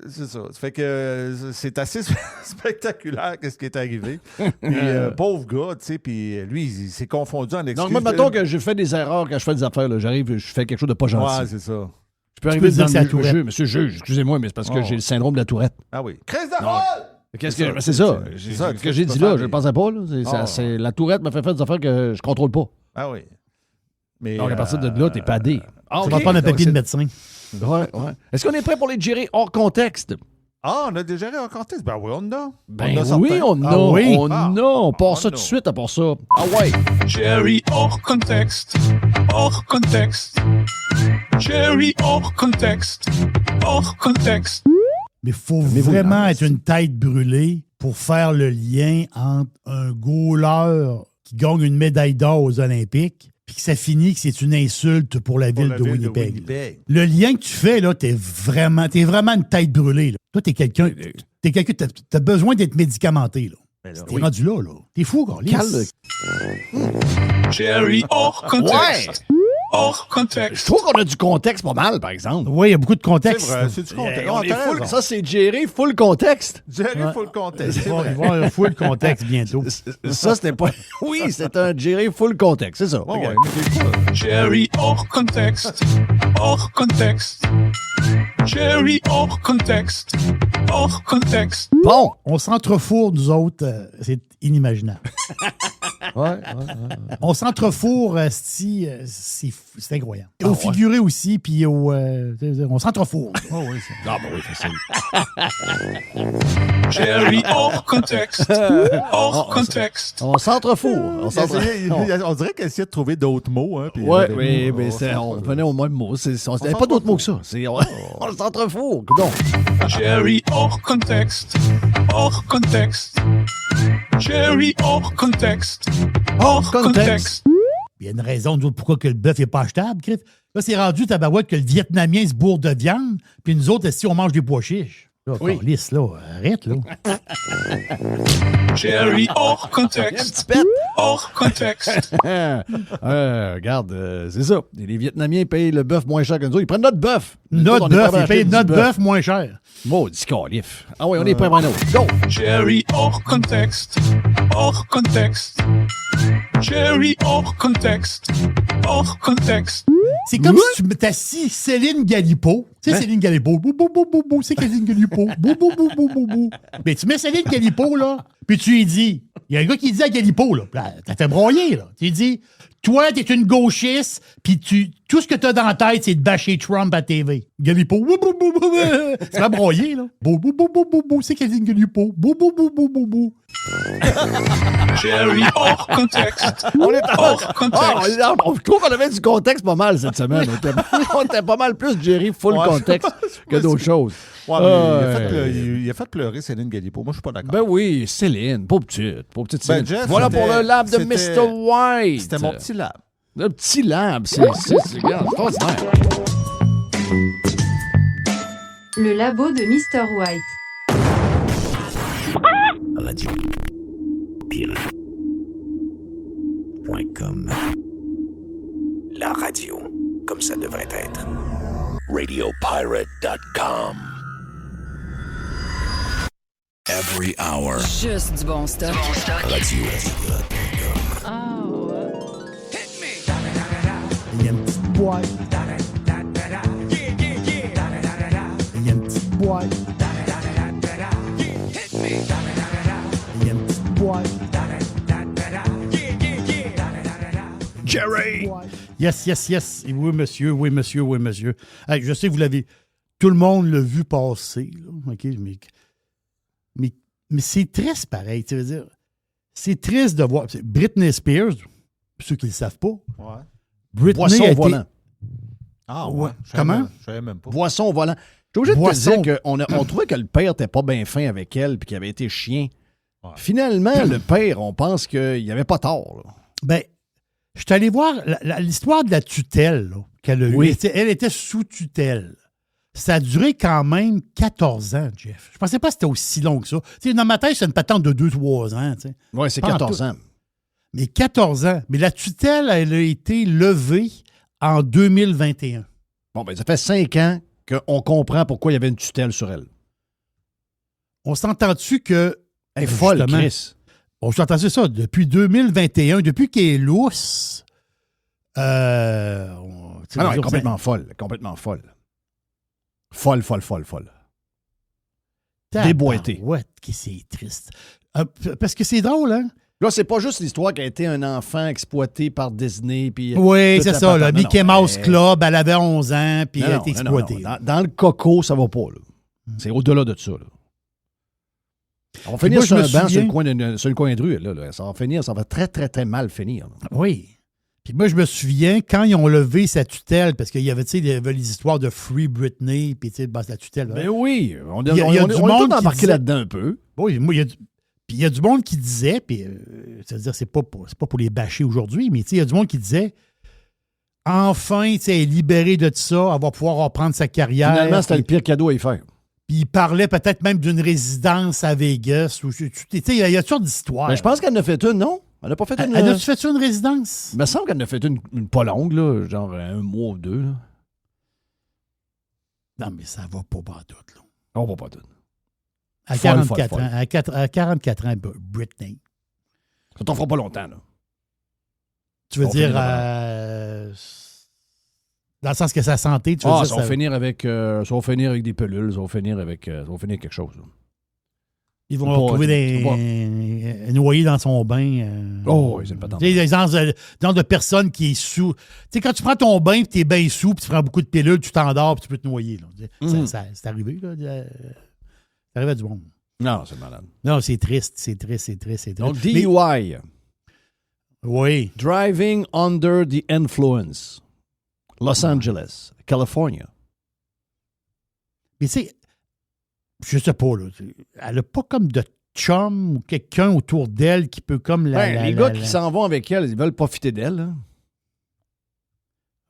C'est ça. Ça fait que c'est assez spectaculaire ce qui est arrivé. Puis, pauvre gars, tu sais, puis lui, il s'est confondu en excuses. Donc, moi, mettons que je fais des erreurs quand je fais des affaires. Là. J'arrive, je fais quelque chose de pas gentil. Ouais, c'est ça. Je peux arriver dans le juge. Monsieur le juge, excusez-moi, mais c'est parce que j'ai le syndrome de la tourette. Ah oui. Crise de folle! C'est ça. Ce que j'ai dit là, je ne le pensais pas. Là. La tourette m'a fait faire des affaires que je ne contrôle pas. Ah oui. Mais, donc, à partir de là, t'es padé. On va prendre un papier de médecin. Ouais. Est-ce qu'on est prêt pour les gérer hors contexte? Ah, on a déjà géré hors contexte? Ben oui, on a. On part ça tout de suite à part ça. Ah ouais. Jerry hors contexte. Hors contexte. Jerry hors contexte. Hors contexte. Mais il faut vraiment être une tête brûlée pour faire le lien entre un goaler qui gagne une médaille d'or aux Olympiques puis que ça finit que c'est une insulte pour la ville de Winnipeg. Le lien que tu fais, là, t'es vraiment une tête brûlée. Là. Toi, t'es quelqu'un, t'as besoin d'être médicamenté. Là. T'es rendu là. T'es fou, gars. Calme. Jerry hors contexte. Ouais. Hors contexte. Je trouve qu'on a du contexte pas mal, par exemple. Oui, il y a beaucoup de contexte. C'est vrai, c'est du contexte. Ça, c'est Jerry full contexte. Jerry full contexte. Il va y avoir un full contexte bientôt. Ça, c'était pas... Oui, c'est un Jerry full contexte, c'est ça. Oh, ouais, Jerry hors contexte. Hors contexte. Jerry hors contexte. Hors contexte. Bon, on s'entrefourre, nous autres. C'est inimaginable. Ouais. On s'entrefourre, c'est incroyable. Et au figuré aussi, puis on s'entrefourre. Oh oui, c'est... Ah, ben oui, facile. Jerry hors contexte. Hors contexte. On s'entrefourre. On dirait qu'elle essayait de trouver d'autres mots. Hein, oui, mais on venait au même mot. Il n'y avait pas d'autres mots que ça. On s'entrefourre. Jerry hors contexte. Hors contexte. Jerry hors contexte. Hors contexte. Il y a une raison pourquoi que le bœuf n'est pas achetable, Chris. Là, c'est rendu tabarouette que le Vietnamien se bourre de viande, puis nous autres, si on mange des pois chiches. Là, Oui. calisse, là, arrête, là. Jerry hors contexte. Hors contexte. Regarde, c'est ça. Les Vietnamiens payent le bœuf moins cher que nous autres. Ils prennent notre bœuf. Notre Nous autres, on est bœuf, prêts à ils payent acheter notre du bœuf moins cher. Maudit calif. Ah oui, on est prêts à un autre. Go! Jerry hors contexte. Hors contexte. Jerry hors contexte. Hors contexte. C'est comme si tu t'assis Céline Galipo. Tu sais, Céline Galipo. Bou, bou, bou, bou, bou, c'est Céline Galipo. Bou, bou, bou, bou, bou, bou. Mais tu mets Céline Galipo, là, puis tu lui dis, il y a un gars qui dit à Galipo, là, t'as fait broyer, là. Tu lui dis, toi, t'es une gauchiste, puis tout ce que t'as dans la tête, c'est de bâcher Trump à TV. Galipo, bou, bou, bou, bou, tu vas broyer, là. Bou, bou, bou, bou, bou, bou, c'est Céline Galipo. Bou, bou, bou, bou, bou, bou. Jerry hors contexte. On est hors contexte. Je trouve qu'on avait du contexte pas mal cette semaine. On était pas mal plus Jerry full contexte que d'autres choses. Ouais, mais il a fait pleurer Céline Galipo. Moi, je suis pas d'accord. Ben oui, Céline, pauvre petite Céline. Jeff, voilà pour le lab de c'était- Mr. White. C'était mon petit lab. Le petit lab, c'est regarde, c'est extraordinaire. Le labo de Mr. White. Radio Pirate.com. La radio, comme ça devrait être. RadioPirate.com. Every hour. Juste du bon stock. Radio. Il y a une petite boîte. Il y a une petite boîte. Il y a une petite boîte. Jerry! Yes, yes, yes. Et oui, monsieur, oui, monsieur, oui, monsieur. Hey, je sais que vous l'avez... Tout le monde l'a vu passer, là, OK? Mais c'est triste, pareil. Tu veux dire, c'est triste de voir... Britney Spears, pour ceux qui ne le savent pas, Ouais. Britney Boisson a au été- volant. Ah Ouais. ouais. Comment? Je savais même pas. Boisson au volant. Je suis obligé de Boisson. te dire qu'on trouvait que le père n'était pas bien fin avec elle puis qu'il avait été chien. Finalement, le père, on pense qu'il n'y avait pas tort. Là. Ben, je suis allé voir l'histoire de la tutelle là, qu'elle a eue. Oui. Elle était sous tutelle. Ça a duré quand même 14 ans, Jeff. Je pensais pas que c'était aussi long que ça. Tu sais, dans ma tête, c'est une patente de 2-3 ans. Oui, c'est Pas en 14 tout. ans. Mais 14 ans. Mais la tutelle, elle a été levée en 2021. Bon, ben ça fait 5 ans qu'on comprend pourquoi il y avait une tutelle sur elle. On s'entend-tu que... Elle est folle, justement, Chris. on s'entend ça. Depuis 2021, depuis qu'elle est lousse... Non, elle est complètement folle. Complètement folle. Folle. Déboîtée. Ouais, c'est triste. Parce que c'est drôle, hein? Là, c'est pas juste l'histoire qu'elle a été un enfant exploité par Disney. Puis Oui, toute c'est la ça. Le patente. Mickey Non, Mouse mais- Club, elle avait 11 ans, puis Non, elle a non, été non, exploitée. non. Dans le coco, ça va pas. Là. C'est au-delà de ça. Là. On va finir moi, sur je un me banc souviens- sur le coin de rue. Là. Ça va finir, ça va très, très, très mal finir. Là. Oui. Puis moi, je me souviens, quand ils ont levé sa tutelle, parce qu'il y avait, tu sais, il y avait les histoires de Free Britney, puis tu sais, ben, la tutelle. Ben oui, on Il y a du est monde tous qui embarqués disait- là-dedans un peu. Oui, moi, puis il y a du monde qui disait, puis c'est-à-dire, c'est pas pour les bâcher aujourd'hui, mais tu sais, il y a du monde qui disait, enfin, tu sais, elle est libérée de tout ça, elle va pouvoir reprendre sa carrière. Finalement, c'était le Puis- pire cadeau à y faire. Puis il parlait peut-être même d'une résidence à Vegas. Tu sais, il y a toutes sortes d'histoires. Ben, je pense qu'elle en a fait une, non? Elle n'a pas fait une. Elle a-tu fait une résidence? Il me semble qu'elle en a fait une pas longue, là, genre un mois ou deux. Là. Non, mais ça va pas tout, là. On va pas tout. À Folle, 44 folle, ans, à 44 ans, Britney. Ça t'en fera pas longtemps, là. Tu veux On dire, finira dans le sens que sa santé, tu veux dire... Ça va finir avec des pelules, ça va finir quelque chose. Là. Ils vont Pas- retrouver noyé dans son bain. Oh, oui, c'est pas tant. Tu sais, des genres de personnes qui est sous. Tu sais, quand tu prends ton bain, puis t'es bien sous, puis tu prends beaucoup de pilules, tu t'endors, puis tu peux te noyer. Là. C'est arrivé, là. C'est arrivé à du monde. Non, c'est malade. Non, c'est triste, c'est triste. Donc, Mais- DUI. Oui. Driving under the influence. Los Angeles, California. Mais tu sais, je sais pas, là. Elle n'a pas comme de chum ou quelqu'un autour d'elle qui peut comme Les gars qui s'en vont avec elle, ils veulent profiter d'elle. Là.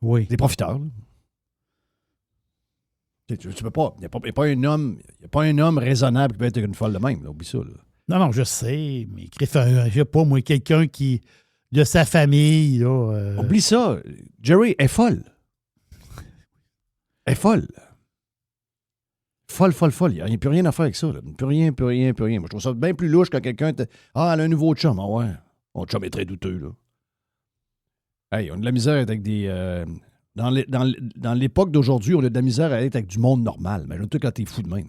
Oui. Des profiteurs. Là. Tu peux pas. Il n'y a pas un homme raisonnable qui peut être une folle de même. Là. Oublie ça. Là. Non, je sais, mais je sais pas, moi, quelqu'un qui, de sa famille, là... Oublie ça. Jerry est folle. Elle est folle. Folle. Il n'y a plus rien à faire avec ça. Là. Plus rien. Moi, je trouve ça bien plus louche quand quelqu'un... elle a un nouveau chum. Ah ouais. Mon chum est très douteux, là. Hey, on a de la misère avec des... Dans l'époque d'aujourd'hui, on a de la misère à être avec du monde normal. Mais toi, quand t'es fou de même.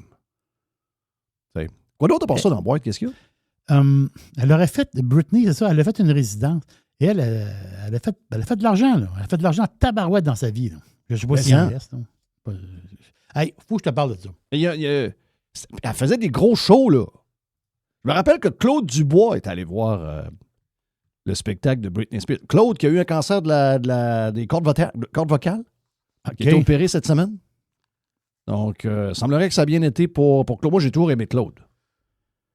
T'sais. Quoi d'autre à part ça dans la boîte? Qu'est-ce qu'il y a? Elle aurait fait... Britney, c'est ça, elle a fait une résidence. Et elle a fait de l'argent, là. Elle a fait de l'argent tabarouette dans sa vie, là. Je ne sais pas s'il en reste, là. Hey, faut que je te parle de ça. Elle faisait des gros shows, là. Je me rappelle que Claude Dubois est allé voir le spectacle de Britney Spears. Claude, qui a eu un cancer des cordes vocales, qui a été opéré cette semaine. Donc, il semblerait que ça a bien été pour Claude. Moi, j'ai toujours aimé Claude.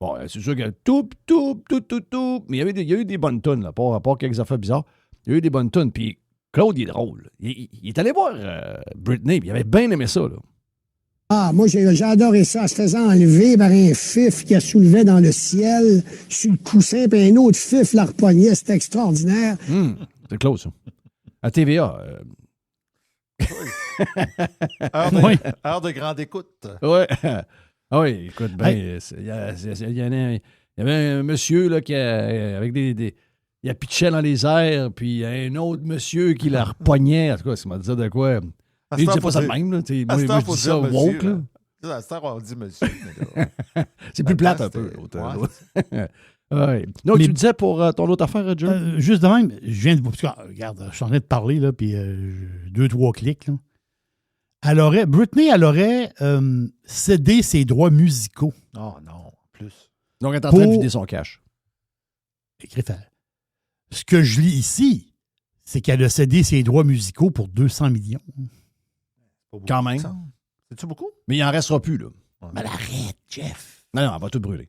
Bon, c'est sûr qu'il y a tout. Mais il y a eu des bonnes tunes, là, à part quelques affaires bizarres. Il y a eu des bonnes tunes. Puis Claude, il est drôle. Il est allé voir Britney, puis il avait bien aimé ça, là. Ah, moi, j'ai adoré ça. Elle se faisait enlever par un fif qui la soulevait dans le ciel, sur le coussin, puis un autre fif la repognait. C'était extraordinaire. C'est Claude, ça. À TVA. Heure de grande écoute. Oui. Ah oui, écoute, ben, il y avait un monsieur là, avec il a pitché dans les airs, puis un autre monsieur qui la repognait. En tout cas, ça m'a dit ça de quoi. Il disait pas ça de même. Là. Moi, je dis ça woke. Là. À cette heure, on dit monsieur. C'est plus plate un peu. Ouais. Donc, tu disais pour ton autre affaire, John? Juste de même, je viens de... Parce que, regarde, je suis en train de parler, là, puis 2-3 clics. Là. Britney, elle aurait cédé ses droits musicaux. Oh non, plus. Donc, elle est en train de vider son cash. Ce que je lis ici, c'est qu'elle a cédé ses droits musicaux pour 200 millions. Quand même. C'est-tu beaucoup? Mais il n'en restera plus, là. Mais arrête, Jeff. Non, elle va tout brûler.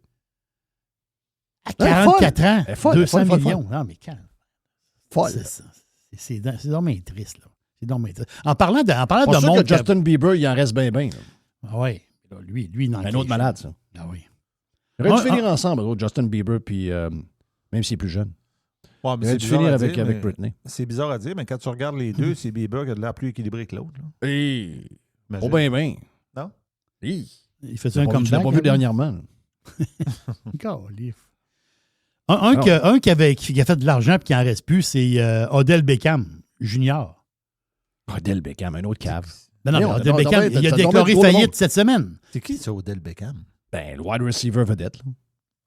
À 44 ans, elle est folle, 200 folle. millions. Non, mais quand? Folle. C'est dommage triste, là. C'est dommage triste. En parlant de sûr monde... que Justin Bieber, il en reste bien. Ah oui. Lui, il en un autre malade, ça. Ah oui. Il aurait dû finir ensemble, Justin Bieber, puis même s'il est plus jeune. Ouais, il aurait dû finir avec Britney. C'est bizarre à dire, mais quand tu regardes les deux, c'est Bieber qui a de l'air plus équilibré que l'autre. Oh ben. Non? Il fait un comeback. Je l'ai pas vu dernièrement. Un qui a fait de l'argent et qui n'en reste plus, c'est Odell Beckham Jr. Odell Beckham, un autre cave. Non, Odell Beckham, il a déclaré faillite cette semaine. C'est qui ça, Odell Beckham? Ben, le wide receiver vedette. Là.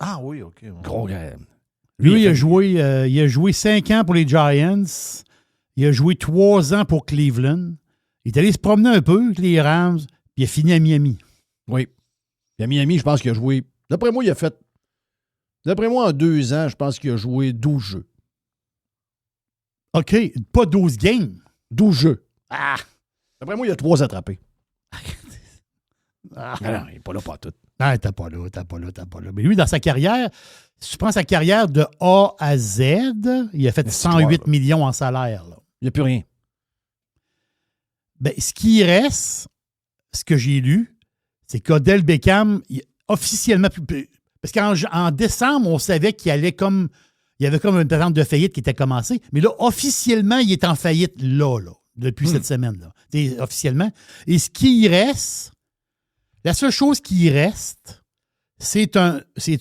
Ah oui, OK. Gros gars. Lui, il a joué 5 ans pour les Giants. Il a joué 3 ans pour Cleveland. Il est allé se promener un peu avec les Rams, puis il a fini à Miami. Oui. Puis à Miami, je pense qu'il a joué... D'après moi, en 2 ans, je pense qu'il a joué 12 jeux. OK, pas 12 games. 12 jeux. Ah! D'après moi, il y a 3 attrapés. Ah. Non, il n'est pas là pas tout. Non, t'as pas là. Mais lui, dans sa carrière, si tu prends sa carrière de A à Z, il a fait 108 millions en salaire. Là. Il n'y a plus rien. Ben, ce qui reste, ce que j'ai lu, c'est qu'Odell Beckham, officiellement, parce qu'en décembre, on savait qu'il y avait comme une attente de faillite qui était commencée, mais là, officiellement, il est en faillite là depuis cette semaine-là. Officiellement. Et ce qui reste, la seule chose qui reste, c'est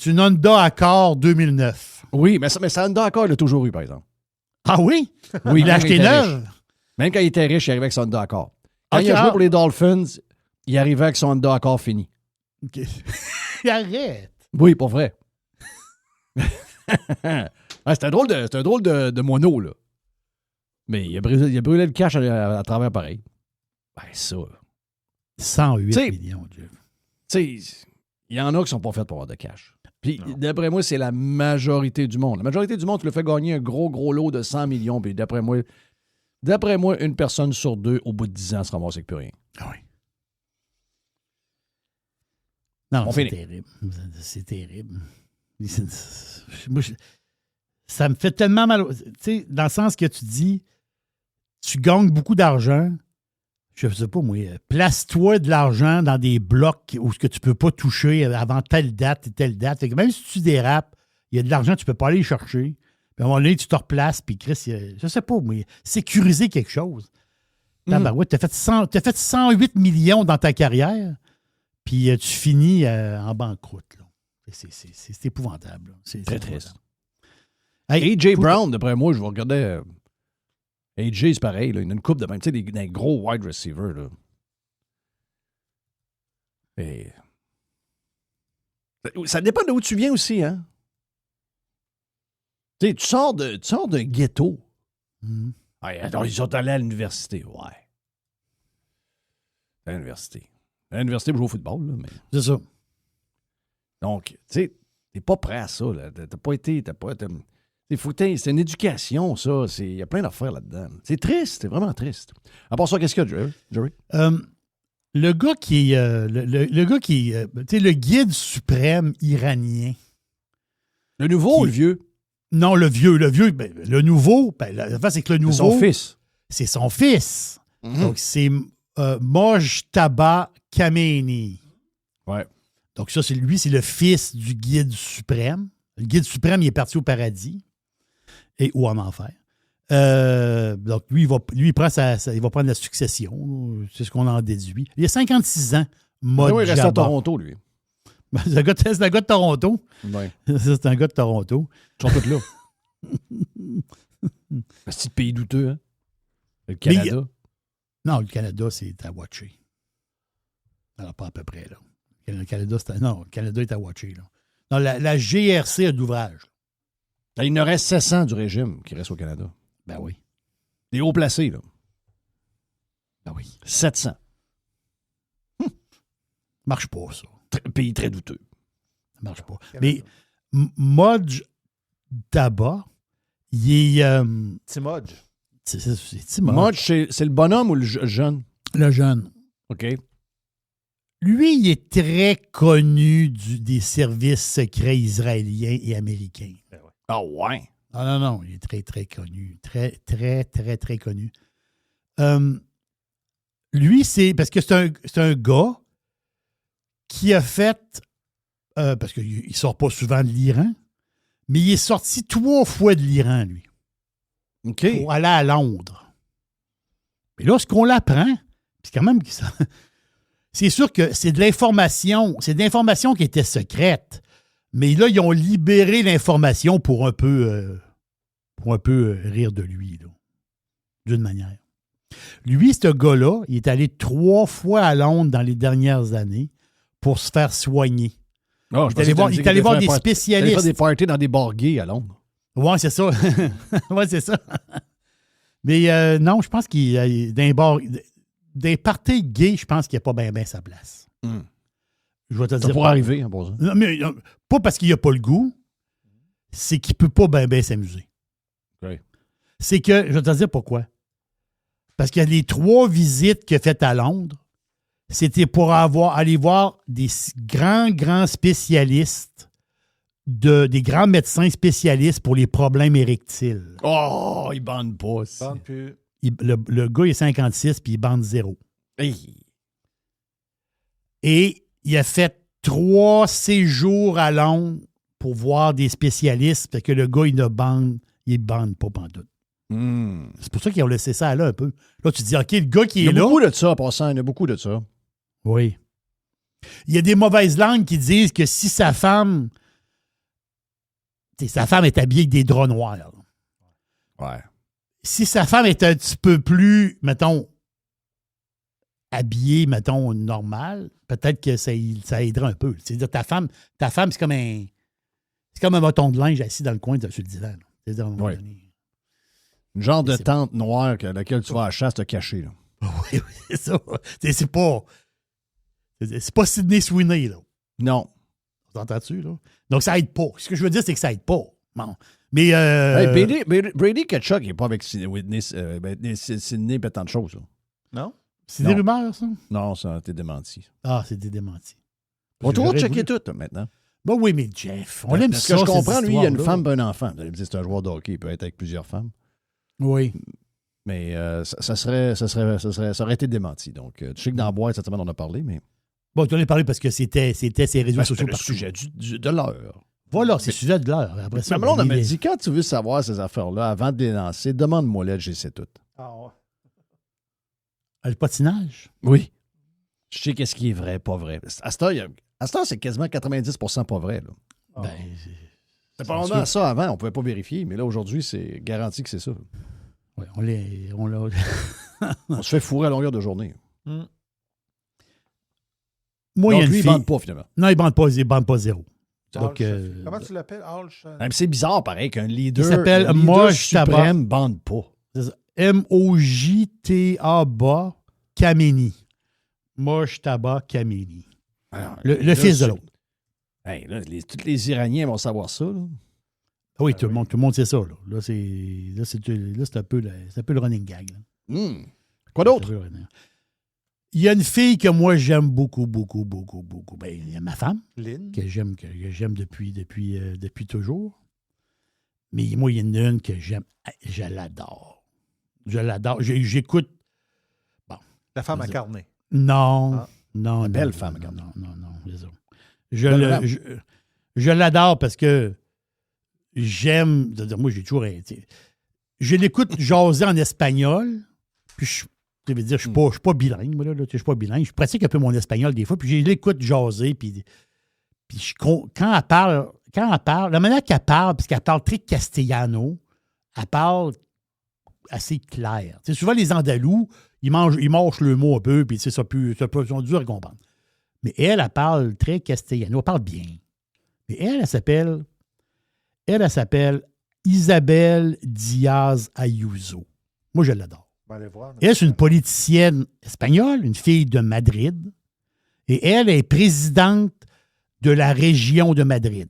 une Honda Accord 2009. Oui, mais ça Honda Accord, il l'a toujours eu, par exemple. Ah oui? Oui, il l'a acheté neuve. Même quand il était riche, il arrivait avec son Honda Accord. Quand il a joué pour les Dolphins, il arrivait avec son Honda Accord fini. OK. Arrête. Oui, pas vrai. C'est un drôle de moineau, là. Mais il a brûlé le cash à travers pareil. Ben, ça. 108 millions, Jeff. Tu sais, il y en a qui ne sont pas faits pour avoir de cash. Puis, d'après moi, c'est la majorité du monde. La majorité du monde, tu le fais gagner un gros lot de 100 millions. Puis, d'après moi, une personne sur 2, au bout de 10 ans, se ramasse avec plus rien. Ah oui. Non, c'est terrible. C'est terrible. Ça me fait tellement mal. Tu sais, dans le sens que tu dis, tu gagnes beaucoup d'argent. Je ne sais pas, moi. Place-toi de l'argent dans des blocs où ce que tu ne peux pas toucher avant telle date et telle date. Fait que même si tu dérapes, il y a de l'argent, tu ne peux pas aller chercher. Puis à un moment donné, tu te replaces, puis Chris, je ne sais pas, moi, sécuriser quelque chose. Tu as fait 108 millions dans ta carrière, puis tu finis en banqueroute. Là. C'est épouvantable. C'est très triste. Hey, A.J. Brown, d'après moi, je vais regarder. A.J., c'est pareil. Là, il a une coupe de même. Tu sais, des gros wide receivers. Là. Et... Ça dépend d'où tu viens aussi, hein? Tu sais, tu sors d'un ghetto. Mm-hmm. Ouais, alors, ils sont allés à l'université. Ouais. À l'université. À l'université pour jouer au football, là. Mais... C'est ça. Donc, tu sais, t'es pas prêt à ça, là. T'as pas été... C'est une éducation, ça. Il y a plein d'affaires là-dedans. C'est triste, c'est vraiment triste. À part ça, qu'est-ce qu'il y a, Jerry? Le gars qui est... le gars qui est... tu sais, le guide suprême iranien. Le nouveau ou le vieux? Non, le vieux. Ben, le nouveau, la face, c'est que le nouveau... C'est son fils. C'est son fils. Mm-hmm. Donc, c'est Mojtaba Khamenei. Ouais. Donc, ça, c'est le fils du guide suprême. Le guide suprême, il est parti au paradis ou en enfer. Donc, lui, il va prendre la succession. C'est ce qu'on en déduit. Il a 56 ans. Oui, il reste à Toronto, lui. C'est un gars de Toronto. Ouais. C'est un gars de Toronto. Ils sont tous là. C'est un petit pays douteux, hein? Le Canada. Non, le Canada, c'est à watcher. Alors, pas à peu près, là. Le Canada, le Canada est à watcher, là. Non, la GRC a d'ouvrage. Il ne reste 700 du régime qui reste au Canada. Ben oui. Des hauts placés, là. Ben oui. 700. Marche pas, ça. Pays très douteux. Ça marche pas. Mais Mojtaba, il est... Timodj. C'est Timodj. Moj, c'est le bonhomme ou le jeune? Le jeune. OK. Lui, il est très connu des services secrets israéliens et américains. Ah ouais? Non, il est très, très connu. Très, très, très, très connu. Lui, c'est parce que c'est un gars qui a fait, parce qu'il ne sort pas souvent de l'Iran, mais il est sorti 3 fois de l'Iran, lui. OK. Pour aller à Londres. Mais là, ce qu'on l'apprend, c'est quand même... C'est sûr que c'est de l'information qui était secrète. Mais là, ils ont libéré l'information pour un peu rire de lui, là, d'une manière. Lui, ce gars-là, il est allé 3 fois à Londres dans les dernières années pour se faire soigner. Oh, il est allé voir des spécialistes. Il a fait des parties dans des bars gays à Londres. Oui, c'est ça. Oui, c'est ça. Mais non, je pense qu'il y a des parties gays, je pense qu'il n'y a pas bien sa place. Je vais te dire. Ça pourrait arriver, hein, pour ça. Non, mais pas parce qu'il n'a pas le goût, c'est qu'il ne peut pas bien s'amuser. Okay. C'est que, je vais te dire pourquoi. Parce que les 3 visites qu'il a faites à Londres, c'était pour aller voir des grands spécialistes, des grands médecins spécialistes pour les problèmes érectiles. Oh, il bande pas. Il bande plus. Le gars, il est 56 puis il bande 0. Hey. Et il a fait 3 séjours à Londres pour voir des spécialistes parce que le gars, il bande pas pantoute. C'est pour ça qu'ils ont laissé ça là un peu. Là, tu te dis, OK, le gars qui est là... Il y a beaucoup de ça, en passant. Il y a beaucoup de ça. Oui. Il y a des mauvaises langues qui disent que si sa femme est habillée avec des draps noirs. Ouais. Si sa femme est un petit peu plus, mettons, habillée, mettons, normal, peut-être que ça aiderait un peu. C'est-à-dire, ta femme, c'est comme un bâton de linge assis dans le coin sur le divan. C'est-à-dire, à un moment donné, une genre de tente noire à laquelle tu vas à la chasse te cacher. Là. Oui, c'est ça. C'est pas Sydney Sweeney, là. Non. T'entends-tu, là? Donc, ça aide pas. Ce que je veux dire, c'est que ça aide pas. Bon. Mais... Brady Kachuk, il n'est pas avec Sydney et tant de choses. Là. Non? C'est des rumeurs, ça? Non, ça a été démenti. Ah, c'est des démentis. On va toujours checker tout, maintenant. Ben oui, mais Jeff, on aime ça. Ce que je comprends, lui, il y a une femme et un enfant. Vous allez me dire, c'est un joueur de hockey, il peut être avec plusieurs femmes. Oui. Mais ça aurait été démenti. Donc, tu sais que dans la boîte, cette semaine, on a parlé, mais... Bon, tu en as parlé parce que c'était ces réseaux sociaux le partout. sujet de l'heure. Voilà, c'est le sujet de l'heure. Après ça, mais on m'a dit, quand tu veux savoir ces affaires-là, avant de les lancer, demande-moi là, je sais tout. Ah ouais. Le patinage? Oui. Je sais qu'est-ce qui est vrai, pas vrai. À cette heure, c'est quasiment 90% pas vrai. Là. Ben, c'est pas vraiment ça avant, on pouvait pas vérifier, mais là, aujourd'hui, c'est garanti que c'est ça. Oui, on l'a... On se fait fourrer à longueur de journée. Moi, il y a une lui, fille... il ne bande pas, finalement. Non, il ne bande pas zéro. Donc, comment tu l'appelles? C'est bizarre, pareil, qu'un leader, il s'appelle suprême ne bande pas. Mojtaba Khamenei. Mojtaba Khamenei. Le fils de l'autre. Hey, là, tous les Iraniens vont savoir ça. Là. Ah oui, tout le monde sait ça. Là, c'est un peu le running gag. Quoi d'autre? Il y a une fille que moi, j'aime beaucoup, beaucoup, beaucoup, beaucoup. Ben, il y a ma femme, Lynn, que j'aime depuis toujours. Mais moi, il y en a une que j'aime. Je l'adore. Je l'adore. J'écoute... Bon. La femme incarnée. Non. Ah. Non. Belle femme incarnée. Non. Désolé. Je l'adore parce que j'aime... Moi, j'ai toujours... Je l'écoute jaser en espagnol, puis je veux dire, je ne suis pas bilingue, moi, là, je suis pas bilingue. Je pratique un peu mon espagnol des fois, puis je l'écoute jaser, puis quand elle parle, la manière qu'elle parle, puisqu'elle parle très castellano, elle parle assez clair. Tu sais, souvent, les Andalous, ils mâchent le mot un peu, puis ça sont durs à comprendre. Mais elle parle très castellano, elle parle bien. Mais elle s'appelle Isabel Díaz Ayuso. Moi, je l'adore. Elle, c'est une politicienne espagnole, une fille de Madrid, et elle est présidente de la région de Madrid.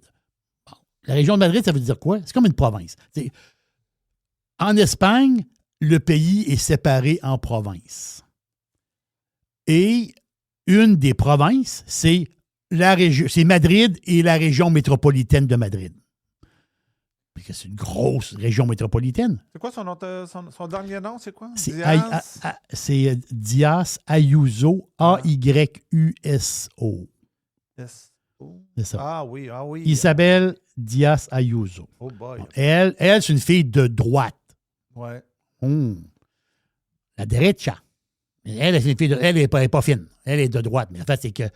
Bon. La région de Madrid, ça veut dire quoi? C'est comme une province. En Espagne, le pays est séparé en provinces. Et une des provinces, c'est Madrid et la région métropolitaine de Madrid. C'est une grosse région métropolitaine. C'est quoi son dernier nom? C'est quoi? C'est Díaz Ayuso, A-Y-U-S-O. C'est ça. Ah oui. Isabel Díaz Ayuso. Oh boy. Bon, elle, c'est une fille de droite. Ouais. La derecha. Elle, c'est une fille elle n'est pas fine. Elle est de droite. Mais en fait, c'est que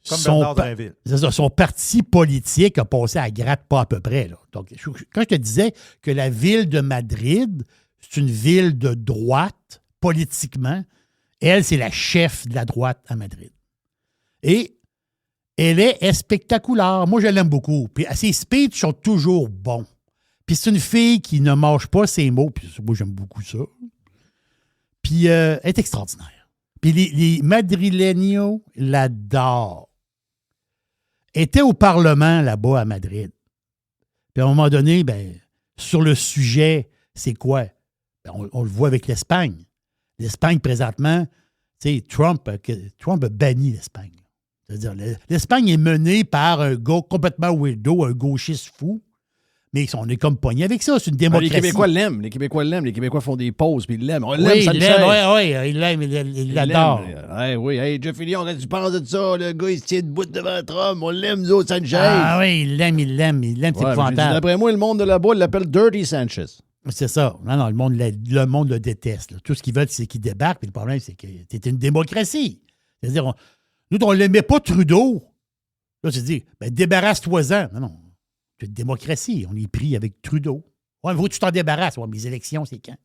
comme Bernard Drinville. C'est ça, son parti politique a passé à gratte pas à peu près. Là. Donc, quand je te disais que la ville de Madrid, c'est une ville de droite, politiquement, elle, c'est la chef de la droite à Madrid. Et elle est spectaculaire. Moi, je l'aime beaucoup. Puis ses speeches sont toujours bons. Puis c'est une fille qui ne mâche pas ses mots. Puis moi, j'aime beaucoup ça. Puis elle est extraordinaire. Puis les madrileños l'adorent. Était au Parlement là-bas à Madrid. Puis à un moment donné, sur le sujet, c'est quoi? On le voit avec l'Espagne. L'Espagne, présentement, Trump a banni l'Espagne. C'est-à-dire, l'Espagne est menée par un gars complètement weirdo, un gauchiste fou. Mais on est comme pogné avec ça. C'est une démocratie. Les Québécois l'aiment. Les Québécois font des pauses, puis ils l'aiment. On l'aime, oui, Sanchez. Il l'aime, il l'adore. Oui, Jeff Fillion, tu penses de ça? Le gars, il se tient debout devant Trump. On l'aime, nous autres, Sanchez. Ah oui, il l'aime. C'est épouvantable. D'après moi, le monde de là-bas, il l'appelle Dirty Sanchez. C'est ça. Non, le monde le déteste. Là. Tout ce qu'ils veulent, c'est qu'il débarque. Puis le problème, c'est que c'est une démocratie. C'est-à-dire, nous, on ne l'aimait pas Trudeau. Là, tu te dis, débarrasse-toi-en. Non. C'est une démocratie. On est pris avec Trudeau. Ouais, faut que tu t'en débarrasses. Ouais, mais les élections, c'est quand?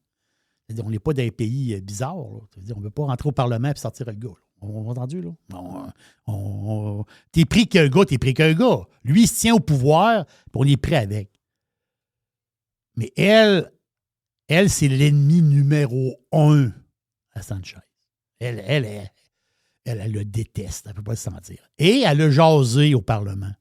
C'est-à-dire, on n'est pas dans un pays bizarre. C'est-à-dire, on ne veut pas rentrer au Parlement et sortir le gars. Là. On a entendu, là? T'es pris qu'un gars, t'es pris qu'un gars. Lui, il se tient au pouvoir, puis on est pris avec. Mais elle, c'est l'ennemi numéro 1 à Sanchez. Elle le déteste. Elle ne peut pas se sentir. Et elle a jasé au Parlement.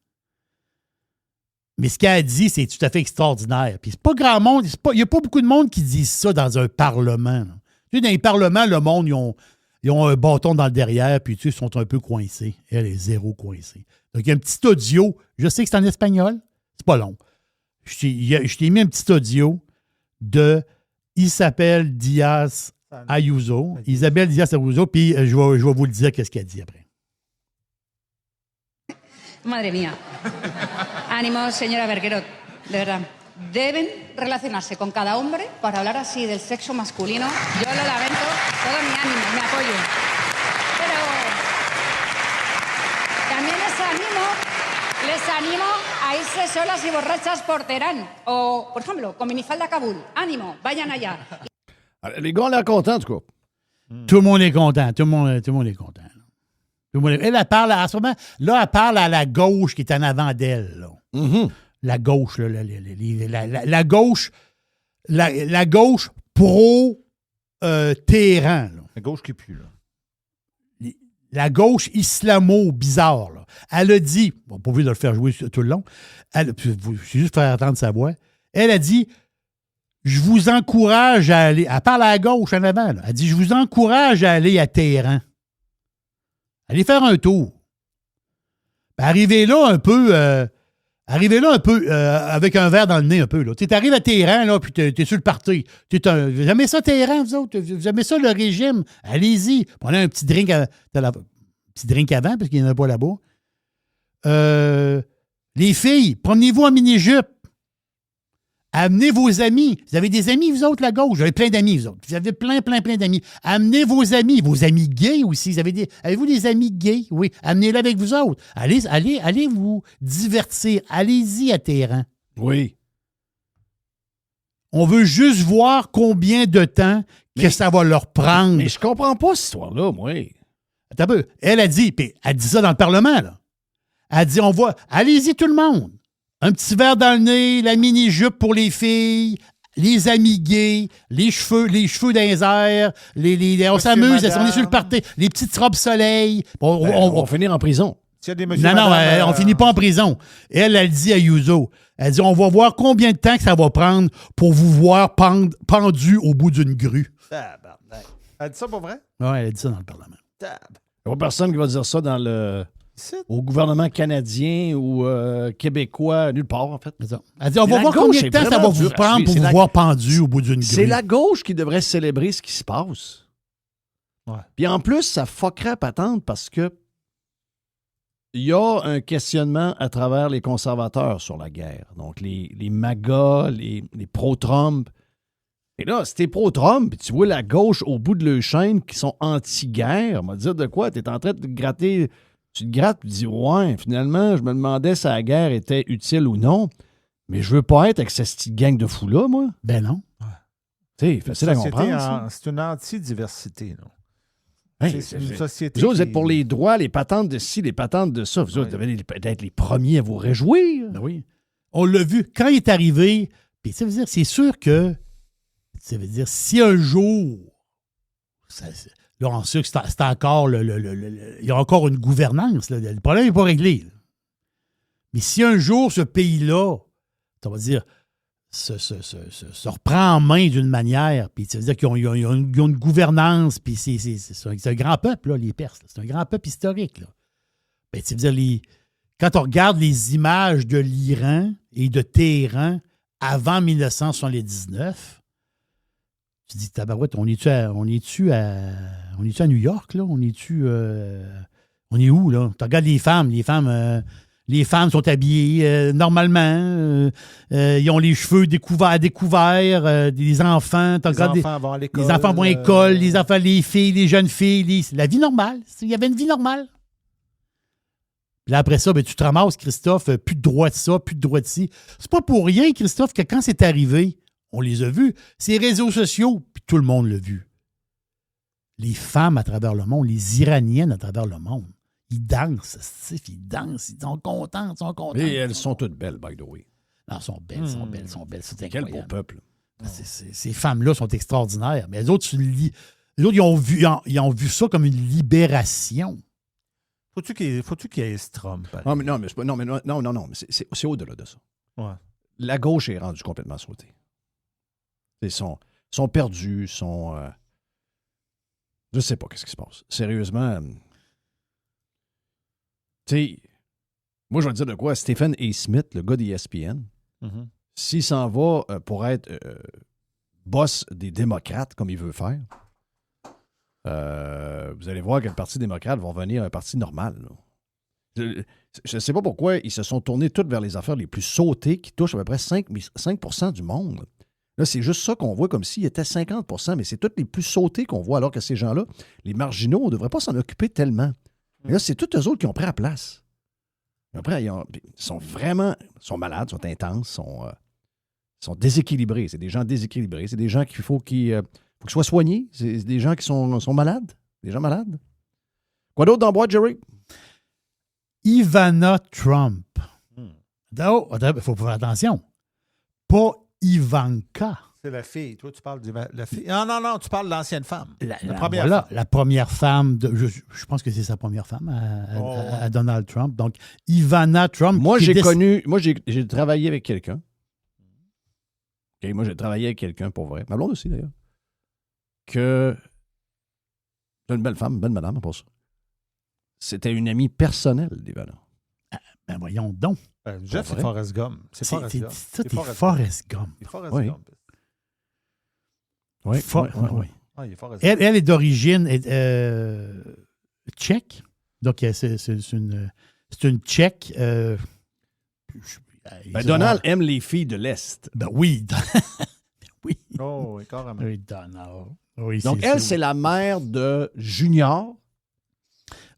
Mais ce qu'elle a dit, c'est tout à fait extraordinaire. Puis c'est pas grand monde, il n'y a pas beaucoup de monde qui dit ça dans un parlement. Là. Tu sais, dans les parlements, le monde, ils ont un bâton dans le derrière, puis ils sont un peu coincés. Elle est zéro coincée. Donc, il y a un petit audio. Je sais que c'est en espagnol. C'est pas long. Je t'ai mis un petit audio de Il s'appelle Diaz Ayuso. Isabelle Diaz Ayuso, puis je vais vous le dire qu'est-ce qu'elle dit après. Madre mía. Ánimo, señora Berguero, de verdad. Deben relacionarse con cada hombre para hablar así del sexo masculino. Yo lo lamento, todo mi ánimo, mi apoyo. Pero también les animo a irse solas y borrachas por Teherán. O, por ejemplo, con minifalda a Kaboul. Ánimo, vayan allá. Les gars ont l'air contents, en tout cas. Tout le monde est content. Tout le monde est content. Elle parle en ce moment, là, elle parle à la gauche qui est en avant d'elle. Là. Mm-hmm. La gauche, là, la gauche, la gauche pro-Téhéran. La gauche qui pue, là. La gauche islamo-bizarre. Là. Elle a dit, bon, pas obligé de le faire jouer tout le long, c'est juste faire entendre sa voix. Elle a dit, je vous encourage à aller, elle parle à la gauche en avant, là. Elle dit, je vous encourage à aller à Téhéran. Allez faire un tour. Arrivez là un peu avec un verre dans le nez un peu. Tu arrives à Téhéran, là, puis t'es sur le party. Vous aimez ça, Téhéran, vous autres? Vous aimez ça, le régime? Allez-y. Prenez un petit drink, petit drink avant, parce qu'il n'y en a pas là-bas. Les filles, promenez-vous en mini-jupe. Amenez vos amis. Vous avez des amis, vous autres, la gauche? Vous avez plein d'amis, vous autres. Vous avez plein d'amis. Amenez vos amis gays aussi. Avez-vous des amis gays? Oui. Amenez-les avec vous autres. Allez vous divertir. Allez-y à Téhéran. Oui. On veut juste voir combien de temps que ça va leur prendre. Mais je comprends pas cette histoire-là, moi. Attends un peu. Elle a dit, puis elle dit ça dans le Parlement, là. Elle dit, allez-y tout le monde. Un petit verre dans le nez, la mini-jupe pour les filles, les amis gays, les cheveux dans les airs, on s'amuse, on est sur le party, les petites robes soleil. On va finir en prison. On finit pas en prison. Elle dit à Ayuso, elle dit, on va voir combien de temps que ça va prendre pour vous voir pendu au bout d'une grue. Elle dit ça pour vrai? Oui, elle a dit ça dans le Parlement. Il n'y a pas personne qui va dire ça au gouvernement canadien ou québécois, nulle part, en fait. Elle dit, on va voir combien de temps ça va vous prendre pour vous voir pendu au bout d'une grue. C'est la gauche qui devrait célébrer ce qui se passe. Ouais. Puis en plus, ça fuckerait patente parce que il y a un questionnement à travers les conservateurs sur la guerre. Donc, les MAGA, les pro-Trump. Et là, si t'es pro-Trump, puis tu vois la gauche au bout de leur chaîne qui sont anti-guerre, on va te dire de quoi? T'es en train de te gratter... Tu te grattes et tu dis, ouais, finalement, je me demandais si la guerre était utile ou non, mais je veux pas être avec cette petite gang de fous-là, moi. Ben non. Tu sais, facile à comprendre. C'est une anti-diversité, non? Hey, c'est une société. Vous êtes pour les droits, les patentes de ci, les patentes de ça. Vous autres devez être les premiers à vous réjouir. Ben oui. On l'a vu. Quand il est arrivé, puis ça veut dire, c'est sûr que, ça veut dire, si un jour, là, on sait que c'est encore il y a encore une gouvernance. Là. Le problème n'est pas réglé. Là. Mais si un jour, ce pays-là, on va dire, se reprend en main d'une manière, puis ça veut dire qu'ils ont une gouvernance, puis c'est un grand peuple, là, les Perses. Là. C'est un grand peuple historique. Là. Ben, ça veut dire, quand on regarde les images de l'Iran et de Téhéran avant 1979, tu dis, tabarouette, on est-tu à New York, là? On est où, là? Tu regardes les femmes sont habillées normalement. Ils ont les cheveux à découvert. Les enfants, les enfants vont à l'école. Les enfants vont à l'école, les filles, les jeunes filles. La vie normale. Il y avait une vie normale. Puis là, après ça, ben, tu te ramasses, Christophe, plus de droit de ça, plus de droit de ci. C'est pas pour rien, Christophe, que quand c'est arrivé, on les a vus. Ces réseaux sociaux, puis tout le monde l'a vu. Les femmes à travers le monde, les Iraniennes à travers le monde, ils dansent, ils sont contents, Et elles sont toutes belles, by the way. Non, elles sont belles, elles sont belles. C'est quel incroyable. beau peuple. Ces femmes-là sont extraordinaires. Mais les autres, ils ont vu ça comme une libération. Faut-tu qu'il y ait ce Trump? Non, mais c'est au-delà de ça. Ouais. La gauche est rendue complètement sautée. Ils sont perdus, je sais pas qu'est-ce qui se passe. Sérieusement, tu sais, moi, je vais te dire de quoi. Stephen A. Smith, le gars d'ESPN, s'il s'en va pour être boss des démocrates, comme il veut faire, vous allez voir que le Parti démocrate va revenir un parti normal. Là. Je ne sais pas pourquoi ils se sont tournés tous vers les affaires les plus sautées qui touchent à peu près 5% du monde. Là, c'est juste ça qu'on voit comme s'il était 50%, mais c'est toutes les plus sautés qu'on voit, alors que ces gens-là, les marginaux, on ne devrait pas s'en occuper tellement. Mais là, c'est tous eux autres qui ont pris la place. Ils sont sont malades, sont intenses, sont déséquilibrés. C'est des gens déséquilibrés. C'est des gens qu'il faut qu'ils soient soignés. C'est des gens qui sont malades. Des gens malades. Quoi d'autre dans le boîte, Jerry? Ivana Trump. Oh, il faut faire attention. Pas Ivanka. C'est la fille. Toi, tu parles de la fille. Non, tu parles de l'ancienne femme. La première voilà, femme. la première femme. Je pense que c'est sa première femme à Donald Trump. Donc, Ivana Trump. Moi, j'ai travaillé avec quelqu'un. Okay, moi, j'ai travaillé avec quelqu'un pour vrai. Ma blonde aussi, d'ailleurs. C'est une belle femme, une belle madame, pour ça. C'était une amie personnelle d'Ivana. Ben voyons donc. Jeff, c'est Forrest Gump. C'est Forrest Gump. C'est Forrest Gump. Oui. Oui. Oui. Il est Forrest Gump. Elle est d'origine tchèque. Donc, c'est une tchèque. Donald aime les filles de l'Est. Ben oui. Oui. Oh, oui, carrément. Oui, Donald. Oui, donc, elle, c'est la mère de Junior.